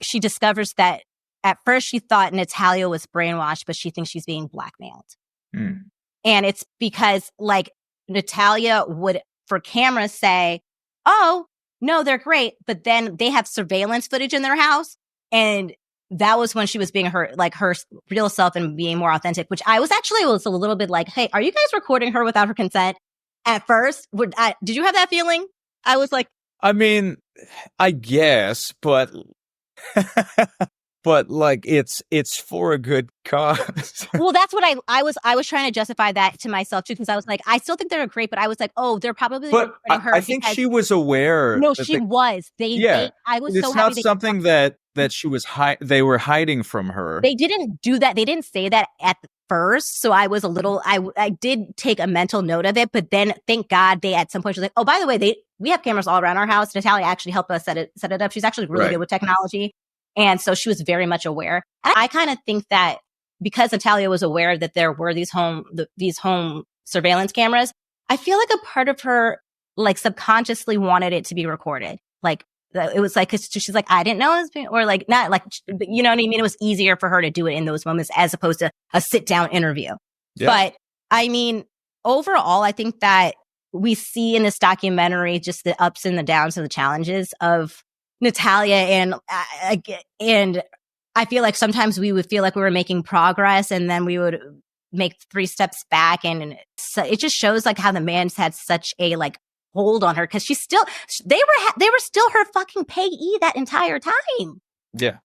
she discovers that at first she thought Natalia was brainwashed, but she thinks she's being blackmailed. And it's because like Natalia would, for cameras, say, oh, no, they're great. But then they have surveillance footage in their house. And that was when she was being her real self and being more authentic, which I was a little bit like, hey, are you guys recording her without her consent? At first, did you have that feeling? I was like, I mean, I guess, but but like it's for a good cause. Well, that's what I was trying to justify that to myself too, because I was like, I still think they're great, but I was like, oh, they're probably but recording her. I think she was aware. No, she was. I was so happy. It's not something that she was they were hiding from her. They didn't do that. They didn't say that at first. So I was a little, I did take a mental note of it, but then thank God they at some point was like, oh, by the way, we have cameras all around our house. Natalia actually helped us set it up. She's actually really good with technology. And so she was very much aware. And I kind of think that because Natalia was aware that there were these home surveillance cameras, I feel like a part of her like subconsciously wanted it to be recorded. Like it was like, 'cause she's like, I didn't know it was, or like, not like, you know what I mean? It was easier for her to do it in those moments as opposed to a sit down interview. Yeah. But I mean, overall, I think that we see in this documentary just the ups and the downs and the challenges of Natalia. And I feel like sometimes we would feel like we were making progress and then we would make 3 steps back. And so it just shows like how the man's had such a like hold on her, because they were still her fucking payee that entire time. Yeah.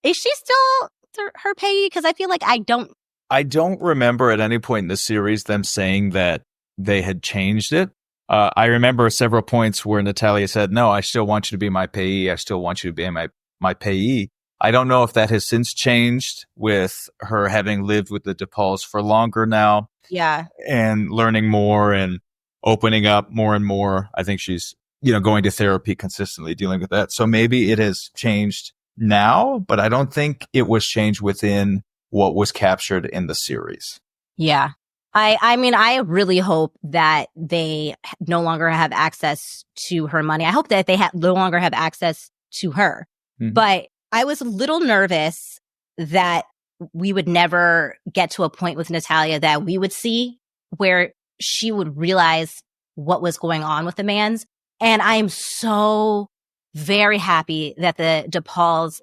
Is she still her payee? Because I feel like I don't remember at any point in the series them saying that they had changed it. I remember several points where Natalia said, no, I still want you to be my payee. I still want you to be my payee. I don't know if that has since changed with her having lived with the DePauls for longer now. Yeah. And learning more and opening up more and more. I think she's, going to therapy consistently, dealing with that. So maybe it has changed now, but I don't think it was changed within what was captured in the series. Yeah. I mean, I really hope that they no longer have access to her money. I hope that they no longer have access to her. Mm-hmm. But I was a little nervous that we would never get to a point with Natalia that we would see where she would realize what was going on with the man's. And I am so very happy that the DePauls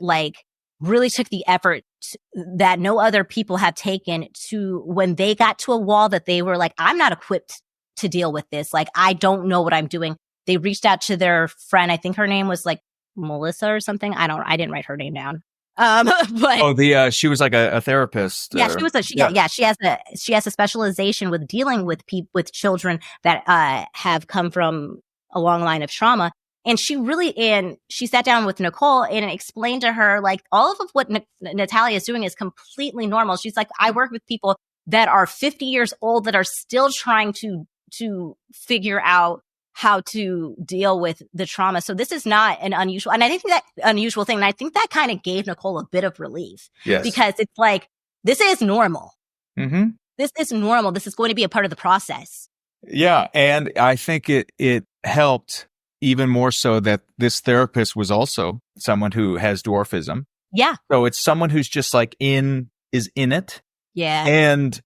really took the effort that no other people have taken to, when they got to a wall that they were like, I'm not equipped to deal with this. Like, I don't know what I'm doing. They reached out to their friend. I think her name was Melissa or something. I didn't write her name down. But she was like a therapist. Yeah, she has a specialization with dealing with children that have come from a long line of trauma. And she sat down with Nicole and explained to her, all of what Natalia is doing is completely normal. She's like, I work with people that are 50 years old that are still trying to figure out how to deal with the trauma. So this is not an unusual, and I think that unusual thing. And I think that kind of gave Nicole a bit of relief. Yes. Because it's like, this is normal. Mm-hmm. This is normal. This is going to be a part of the process. Yeah. And I think it helped even more so that this therapist was also someone who has dwarfism. Yeah. So it's someone who's just is in it. Yeah. And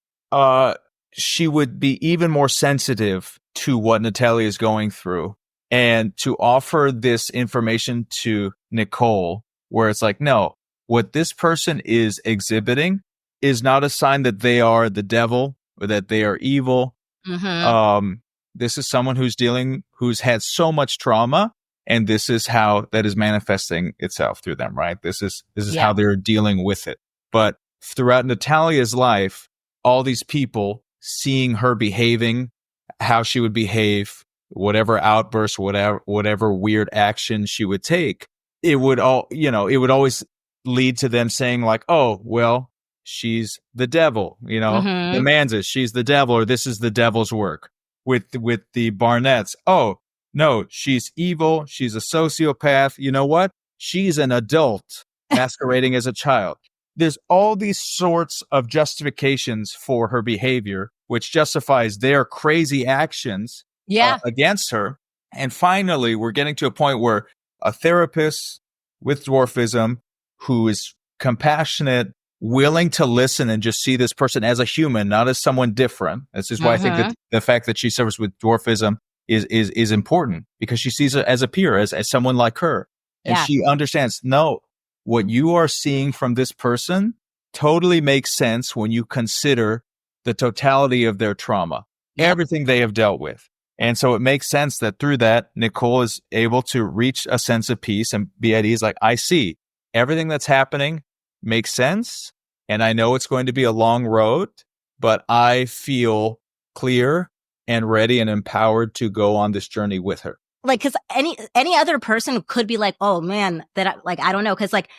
she would be even more sensitive to what Natalia is going through, and to offer this information to Nicole, where it's like, no, what this person is exhibiting is not a sign that they are the devil or that they are evil. Mm-hmm. This is someone who's had so much trauma, and this is how that is manifesting itself through them, right? This is how they're dealing with it. But throughout Natalia's life, all these people seeing her behaving, how she would behave, whatever outbursts, whatever weird action she would take, it would always lead to them saying oh, well, she's the devil, mm-hmm. The man's she's the devil, or this is the devil's work. with the Barnetts. Oh, no, she's evil. She's a sociopath. You know what? She's an adult masquerading as a child. There's all these sorts of justifications for her behavior, which justifies their crazy actions against her. And finally, we're getting to a point where a therapist with dwarfism who is compassionate, willing to listen and just see this person as a human, not as someone different. This is why I think that the fact that she suffers with dwarfism is important, because she sees it as a peer, as someone like her. And she understands, no, what you are seeing from this person totally makes sense when you consider the totality of their trauma, everything they have dealt with. And so it makes sense that through that, Nicole is able to reach a sense of peace and be at ease. Like, I see everything that's happening makes sense. And I know it's going to be a long road, but I feel clear and ready and empowered to go on this journey with her. Like, because any other person could be like, oh man, I don't know. Because like,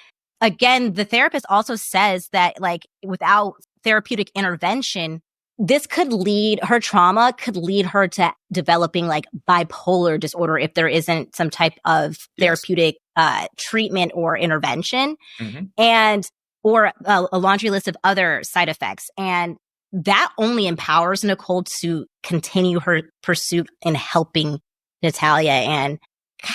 again, the therapist also says that like without therapeutic intervention, this could lead, her trauma could lead her to developing like bipolar disorder if there isn't some type of therapeutic treatment or intervention, and or a laundry list of other side effects. And that only empowers Nicole to continue her pursuit in helping Natalia. And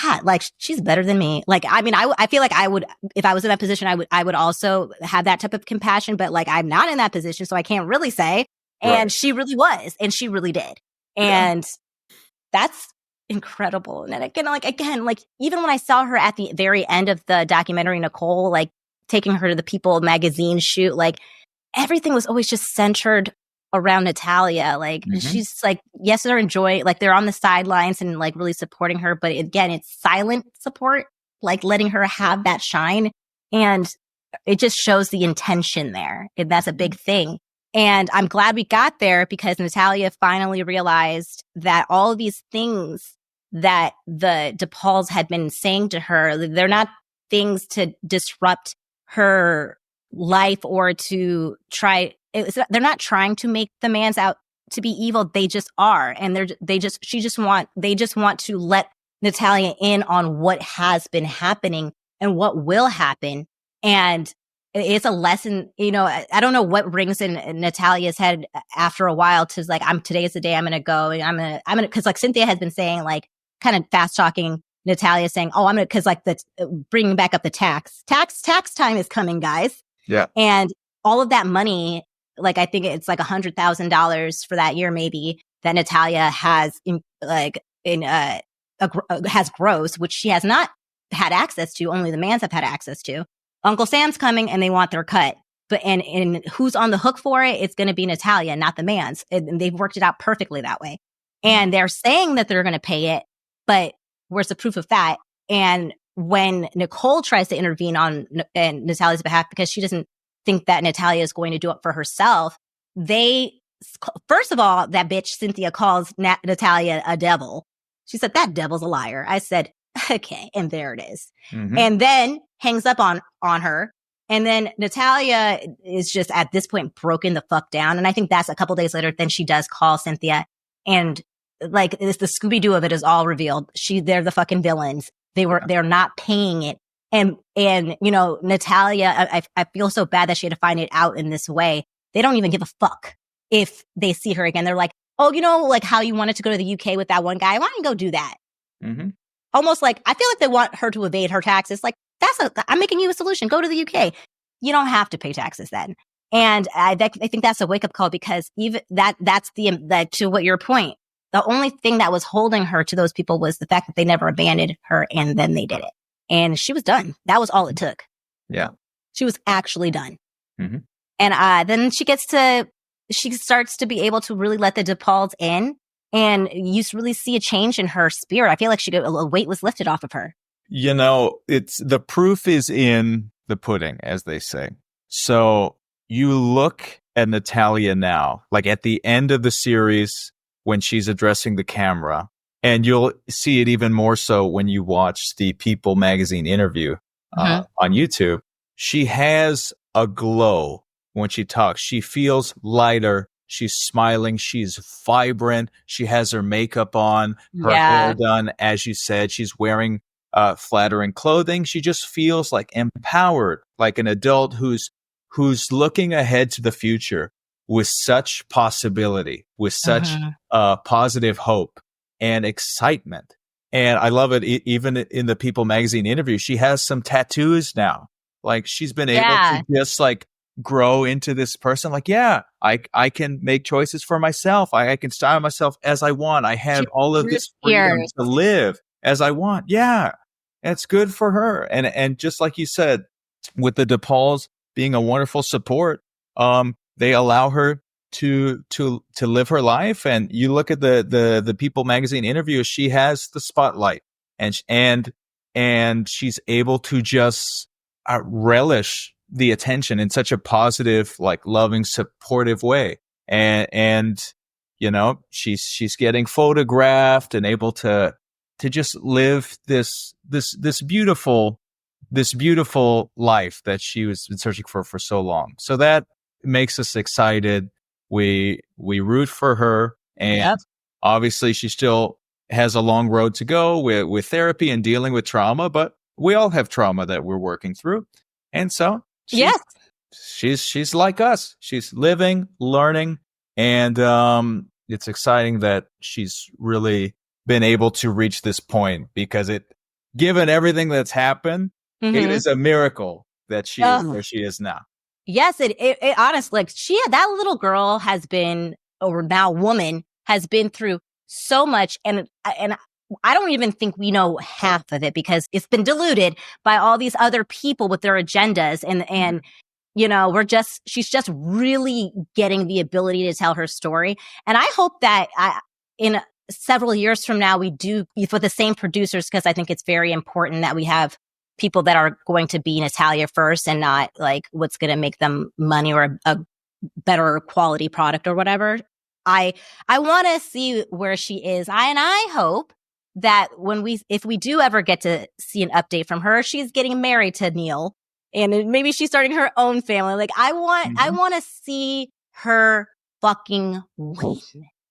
God, like, she's better than me. Like, I mean, I feel like I would, if I was in that position, I would also have that type of compassion, but like, I'm not in that position, so I can't really say. And she really was, and she really did. And that's incredible. And then again, like, even when I saw her at the very end of the documentary, Nicole, like taking her to the People magazine shoot, like everything was always just centered around Natalia. Like she's like, yes, they're enjoying, like they're on the sidelines and like really supporting her. But again, it's silent support, like letting her have that shine. And it just shows the intention there. And that's a big thing. And I'm glad we got there, because Natalia finally realized that all of these things that the DePauls had been saying to her, they're not things to disrupt her life or to try. They're not trying to make the Manns out to be evil. They just are. And they just want to let Natalia in on what has been happening and what will happen. And it's a lesson, you know. I don't know what rings in Natalia's head after a while to like, today is the day I'm going to go, and I'm going to, cause like Cynthia has been saying, like kind of fast talking Natalia, saying, oh, I'm going to, cause like bringing back up the tax time is coming, guys. Yeah. And all of that money, like, I think it's like $100,000 for that year, maybe, that Natalia has has gross, which she has not had access to. Only the Manns have had access to. Uncle Sam's coming and they want their cut. But and who's on the hook for it? It's going to be Natalia, not the Manns. And they've worked it out perfectly that way. And they're saying that they're going to pay it, but where's the proof of that? And when Nicole tries to intervene on Natalia's behalf, because she doesn't think that Natalia is going to do it for herself, first of all, that bitch Cynthia calls Natalia a devil. She said, that devil's a liar. I said, okay, and there it is. And then hangs up on her. And then Natalia is just at this point broken the fuck down. And I think that's a couple days later, then she does call Cynthia. And like, it's the Scooby-Doo of it is all revealed. They're the fucking villains. They're not paying it. And, you know, Natalia, I feel so bad that she had to find it out in this way. They don't even give a fuck if they see her again. They're like, oh, you know, like how you wanted to go to the UK with that one guy. Why don't you go do that? Almost like, I feel like they want her to evade her taxes. Like, I'm making you a solution. Go to the UK. You don't have to pay taxes then. And I think that's a wake up call, because even that's to what your point. The only thing that was holding her to those people was the fact that they never abandoned her, and then they did it. And she was done. That was all it took. Yeah. She was actually done. And then she starts to be able to really let the DePauls in, and you really see a change in her spirit. I feel like a weight was lifted off of her. You know, the proof is in the pudding, as they say. So you look at Natalia now, like at the end of the series when she's addressing the camera, and you'll see it even more so when you watch the People magazine interview on YouTube. She has a glow when she talks. She feels lighter. She's smiling. She's vibrant. She has her makeup on, her Yeah. hair done. As you said, she's wearing flattering clothing. She just feels like empowered, like an adult who's looking ahead to the future with such possibility, with such positive hope and excitement. And I love it. Even in the People magazine interview, she has some tattoos now. Like she's been able to just like grow into this person. Like, yeah, I can make choices for myself. I can style myself as I want. I have all of this freedom to live as I want. Yeah, it's good for her. And just like you said, with the DePauls being a wonderful support, they allow her to live her life. And you look at the People magazine interview, she has the spotlight, and she's able to just relish the attention in such a positive, like loving, supportive way. And you know, she's getting photographed and able to just live this beautiful life that she was been searching for so long. So that makes us excited. We root for her, and obviously she still has a long road to go with therapy and dealing with trauma, but we all have trauma that we're working through. And so she's like us. She's living, learning, and it's exciting that she's really been able to reach this point, because given everything that's happened, it is a miracle that she is where she is now. Yes, it honestly, like that little girl has been, or now woman, has been through so much, and I don't even think we know half of it, because it's been diluted by all these other people with their agendas, and you know, she's just really getting the ability to tell her story. And I hope that in several years from now, we do for the same producers, because I think it's very important that we have people that are going to be Natalia first, and not like what's going to make them money or a better quality product or whatever. I want to see where she is. I hope that if we do ever get to see an update from her, she's getting married to Neil, and maybe she's starting her own family. Like I want to see her fucking win.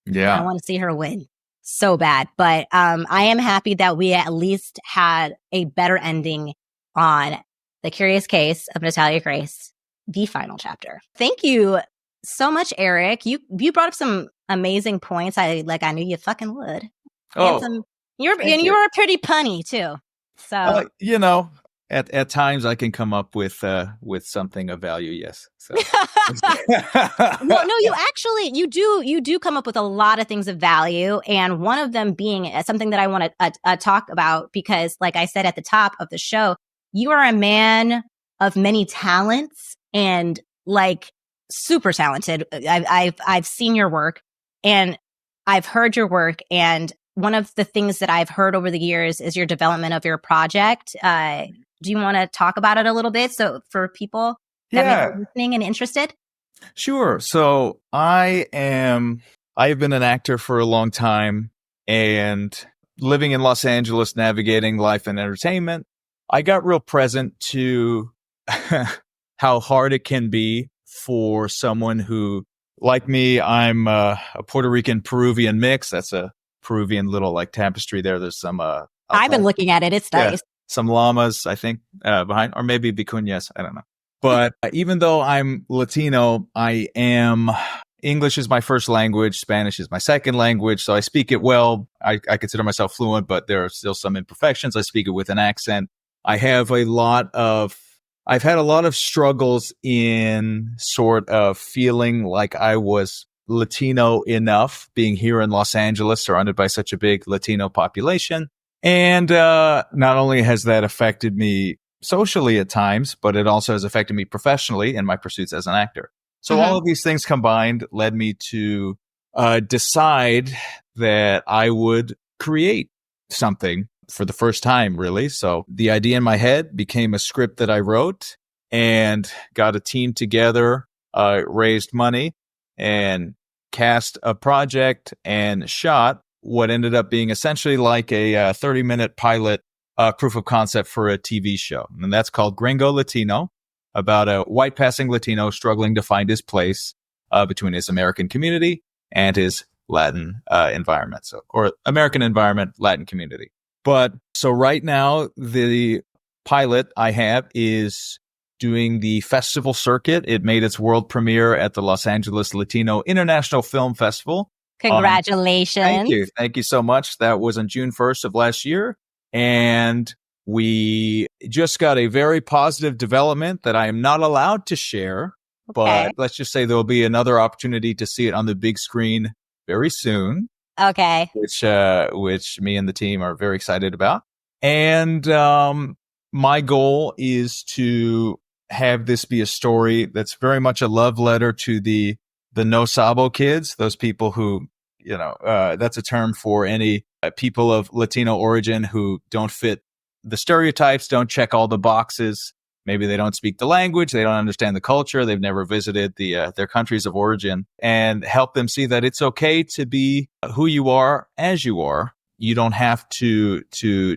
Yeah. I want to see her win so bad. But I am happy that we at least had a better ending on The Curious Case of Natalia Grace, the final chapter. Thank you so much, Eric. You brought up some amazing points. I knew you fucking would. You were pretty punny too. So you know, at times I can come up with something of value. Yes. So. No, you do come up with a lot of things of value, and one of them being something that I want to talk about, because, like I said at the top of the show, you are a man of many talents, and like super talented. I've seen your work, and I've heard your work, and one of the things that I've heard over the years is your development of your project. Do you want to talk about it a little bit, so for people that may be listening and interested? Sure. So I've been an actor for a long time, and living in Los Angeles, navigating life and entertainment, I got real present to how hard it can be for someone who, like me, I'm a Puerto Rican Peruvian mix. That's a Peruvian little like tapestry there. There's some I've been looking at it. It's nice. Some llamas, I think, behind, or maybe vicuñas. I don't know. But even though I'm Latino, English is my first language. Spanish is my second language. So I speak it well. I consider myself fluent, but there are still some imperfections. I speak it with an accent. I've had a lot of struggles in sort of feeling like I was Latino enough, being here in Los Angeles, surrounded by such a big Latino population. And not only has that affected me socially at times, but it also has affected me professionally in my pursuits as an actor. So all of these things combined led me to decide that I would create something for the first time, really. So the idea in my head became a script that I wrote, and got a team together, raised money, and cast a project, and shot what ended up being essentially like a 30-minute pilot proof of concept for a TV show. And that's called Gringo Latino, about a white passing Latino struggling to find his place between his American community and his Latin environment, or American environment, Latin community. But so right now, the pilot I have is doing the festival circuit. It made its world premiere at the Los Angeles Latino International Film Festival. Congratulations. Thank you. Thank you so much. That was on June 1st of last year. And we just got a very positive development that I am not allowed to share, but let's just say there'll be another opportunity to see it on the big screen very soon. Okay. Which me and the team are very excited about. And my goal is to have this be a story that's very much a love letter to the no sabo kids, those people who, that's a term for any people of Latino origin who don't fit the stereotypes, don't check all the boxes. Maybe they don't speak the language, they don't understand the culture, they've never visited their countries of origin, and help them see that it's okay to be who you are as you are. You don't have to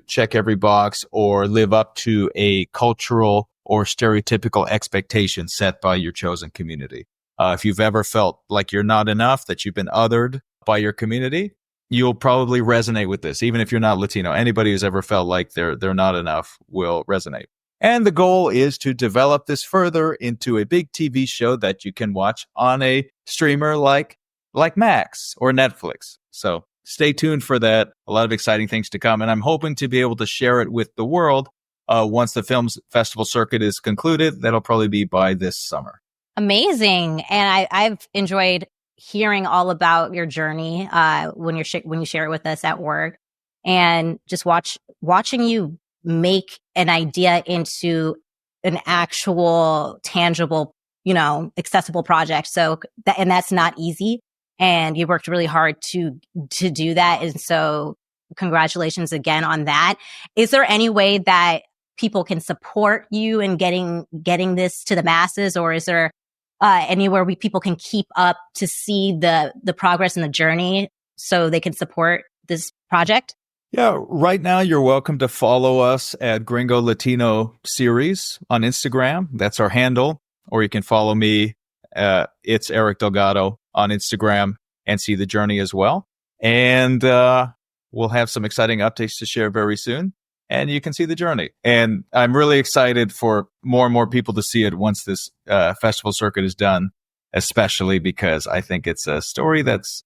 check every box or live up to a cultural or stereotypical expectation set by your chosen community. If you've ever felt like you're not enough, that you've been othered by your community, you'll probably resonate with this. Even if you're not Latino, anybody who's ever felt like they're not enough will resonate. And the goal is to develop this further into a big TV show that you can watch on a streamer like Max or Netflix. So stay tuned for that. A lot of exciting things to come. And I'm hoping to be able to share it with the world once the film's festival circuit is concluded. That'll probably be by this summer. Amazing. And I've enjoyed hearing all about your journey when you share it with us at work, and just watching you make an idea into an actual tangible, accessible project. So that's not easy. And you worked really hard to do that. And so congratulations again on that. Is there any way that people can support you in getting this to the masses, or is there anywhere people can keep up to see the progress and the journey so they can support this project? Yeah, right now you're welcome to follow us at Gringo Latino Series on Instagram. That's our handle. Or you can follow me. It's Eric Delgado on Instagram and see the journey as well. And we'll have some exciting updates to share very soon. And you can see the journey. And I'm really excited for more and more people to see it once this festival circuit is done, especially because I think it's a story that's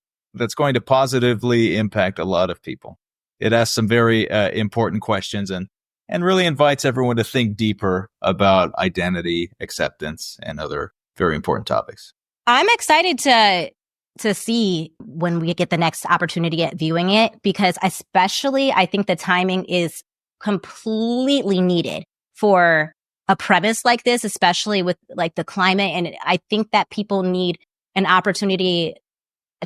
going to positively impact a lot of people. It asks some very important questions and really invites everyone to think deeper about identity, acceptance, and other very important topics. I'm excited to see when we get the next opportunity at viewing it, because especially I think the timing is completely needed for a premise like this, especially with like the climate. And I think that people need an opportunity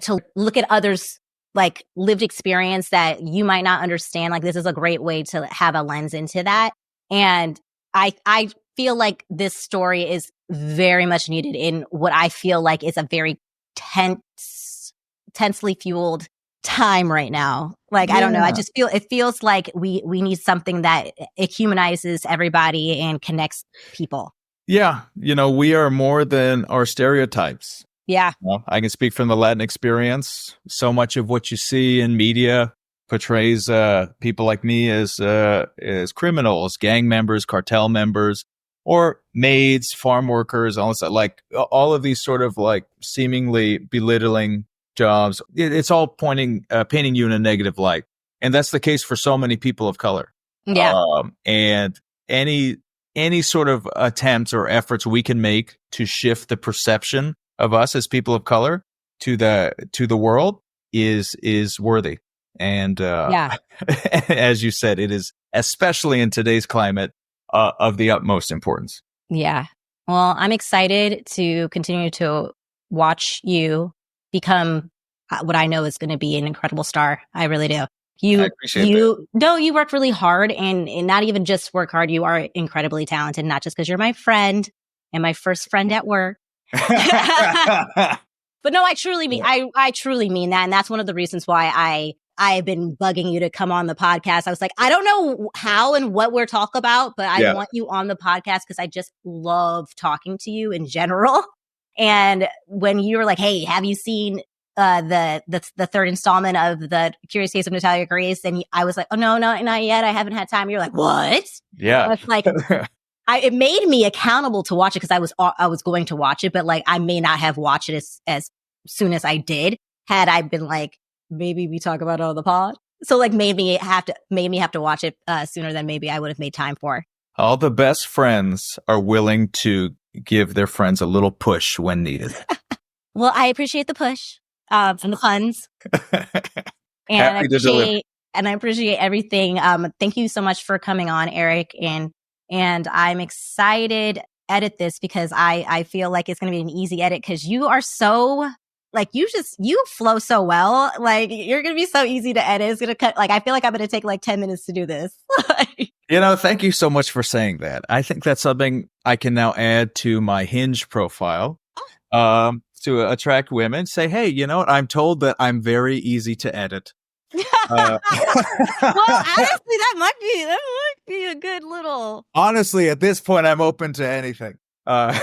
to look at others' like lived experience that you might not understand. Like, this is a great way to have a lens into that. And I feel like this story is very much needed in what I feel like is a very tensely fueled time right now. Like, I don't know. I just feel, it feels like we need something that it humanizes everybody and connects people. Yeah. We are more than our stereotypes. Yeah. Well, I can speak from the Latin experience. So much of what you see in media portrays people like me as criminals, gang members, cartel members, or maids, farm workers, all of these sort of like seemingly belittling jobs. It's all painting you in a negative light. And that's the case for so many people of color. Yeah. And any sort of attempts or efforts we can make to shift the perception of us as people of color to the world is worthy. And as you said, it is, especially in today's climate, of the utmost importance. Yeah. Well, I'm excited to continue to watch you become what I know is going to be an incredible star. I really do. I appreciate that. No, you work really hard, and not even just work hard. You are incredibly talented, not just because you're my friend and my first friend at work. But no, I truly mean, I truly mean that. And that's one of the reasons why I've been bugging you to come on the podcast. I was like, I don't know how and what we're talking about, but I want you on the podcast because I just love talking to you in general. And when you were like, hey, have you seen the third installment of the Curious Case of Natalia Grace? And I was like, oh, no, not yet. I haven't had time. You're like, what? Yeah. It's like, it made me accountable to watch it because I was going to watch it, but like I may not have watched it as soon as I did had I been like, maybe we talk about it on the pod. So like made me have to watch it sooner than maybe I would have made time for. All the best friends are willing to give their friends a little push when needed. Well, I appreciate the push and the puns. And I appreciate everything. Thank you so much for coming on, Eric. And I'm excited to edit this because I feel like it's going to be an easy edit because you are so like, you flow so well. Like you're going to be so easy to edit. It's going to cut. Like, I feel like I'm going to take like 10 minutes to do this. Thank you so much for saying that. I think that's something I can now add to my Hinge profile. To attract women, say, hey, you know what? I'm told that I'm very easy to edit. Well, honestly, that might be a good little. Honestly, at this point, I'm open to anything. But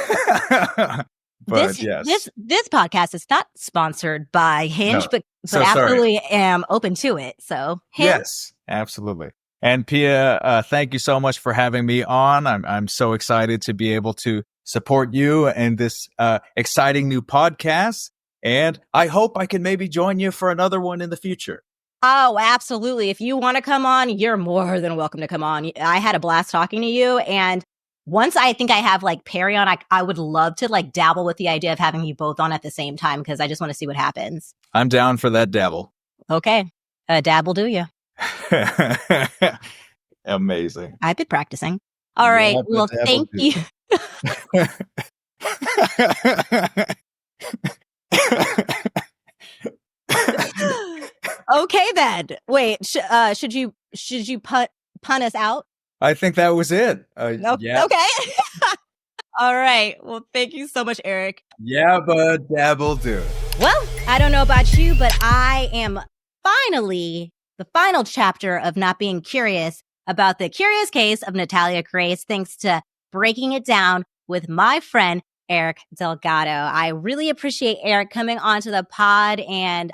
this podcast is not sponsored by Hinge, but absolutely am open to it. So Hinge. Yes, absolutely. And Pia, thank you so much for having me on. I'm so excited to be able to support you and this exciting new podcast. And I hope I can maybe join you for another one in the future. Oh, absolutely. If you want to come on, you're more than welcome to come on. I had a blast talking to you. And once I think I have like Perry on, I would love to like dabble with the idea of having you both on at the same time because I just want to see what happens. I'm down for that dabble. Okay. Dabble do you? Amazing. I've been practicing. All right. Well, thank you. Okay then. Wait, should you pun us out? I think that was it. Nope. Yeah. Okay. All right. Well, thank you so much, Eric. Yeah, but dabble do. Well, I don't know about you, but I am finally the final chapter of not being curious about the Curious Case of Natalia Grace, thanks to breaking it down with my friend, Eric Delgado. I really appreciate Eric coming onto the pod, and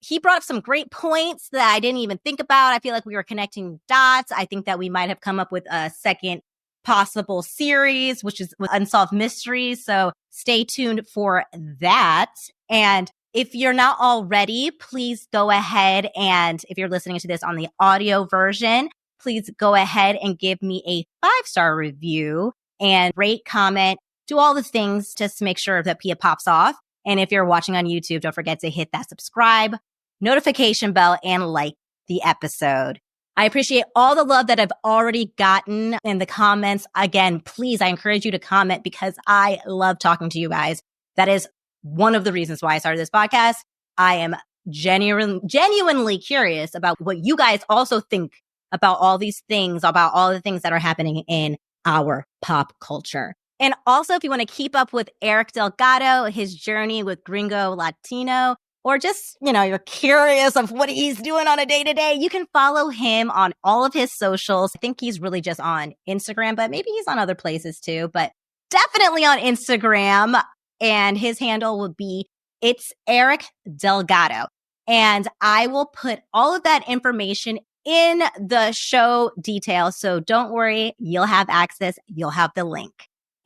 he brought up some great points that I didn't even think about. I feel like we were connecting dots. I think that we might have come up with a second possible series, which is with Unsolved Mysteries. So stay tuned for that. And if you're not already, please go ahead and if you're listening to this on the audio version, please go ahead and give me a 5-star review and rate, comment, do all the things just to make sure that PIA pops off. And if you're watching on YouTube, don't forget to hit that subscribe, notification bell, and like the episode. I appreciate all the love that I've already gotten in the comments. Again, please, I encourage you to comment because I love talking to you guys. That is one of the reasons why I started this podcast. I am genuinely curious about what you guys also think about all these things, about all the things that are happening in our pop culture. And also, if you want to keep up with Eric Delgado, his journey with Gringo Latino, or just, you're curious of what he's doing on a day-to-day, you can follow him on all of his socials. I think he's really just on Instagram, but maybe he's on other places too, but definitely on Instagram. And his handle will be, it's Eric Delgado. And I will put all of that information in the show details. So don't worry, you'll have access. You'll have the link.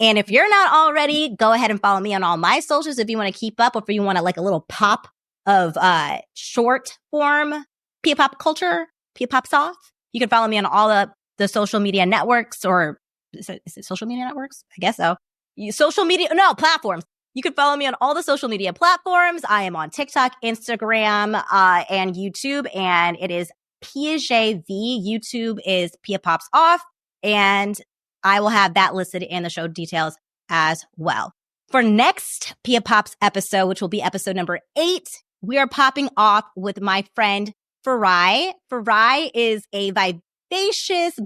And if you're not already, go ahead and follow me on all my socials if you want to keep up, or if you want to like a little pop of short form PIA pop culture, PIA pops off. You can follow me on all of the social media networks, or is it social media networks? I guess so. Platforms. You can follow me on all the social media platforms. I am on TikTok, Instagram, and YouTube, and it is PIA YouTube is PIA Pops Off, and I will have that listed in the show details as well. For next PIA Pops episode, which will be episode number 8, we are popping off with my friend Farai. Farai is a vivacious,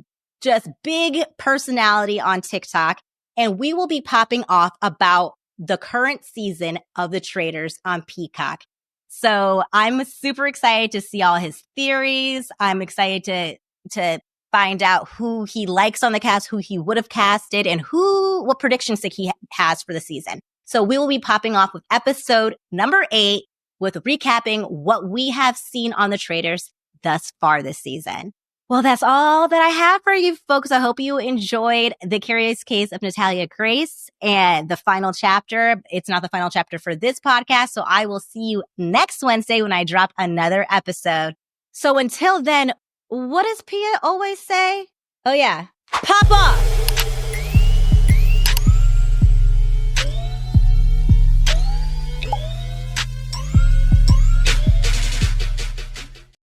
just big personality on TikTok, and we will be popping off about the current season of The Traitors on Peacock. So I'm super excited to see all his theories. I'm excited to find out who he likes on the cast, who he would have casted, and what predictions that he has for the season. So we will be popping off with episode number 8 with recapping what we have seen on the trailers thus far this season. Well, that's all that I have for you folks. I hope you enjoyed The Curious Case of Natalia Grace and the final chapter. It's not the final chapter for this podcast, so I will see you next Wednesday when I drop another episode. So until then, what does Pia always say? Oh yeah, pop off!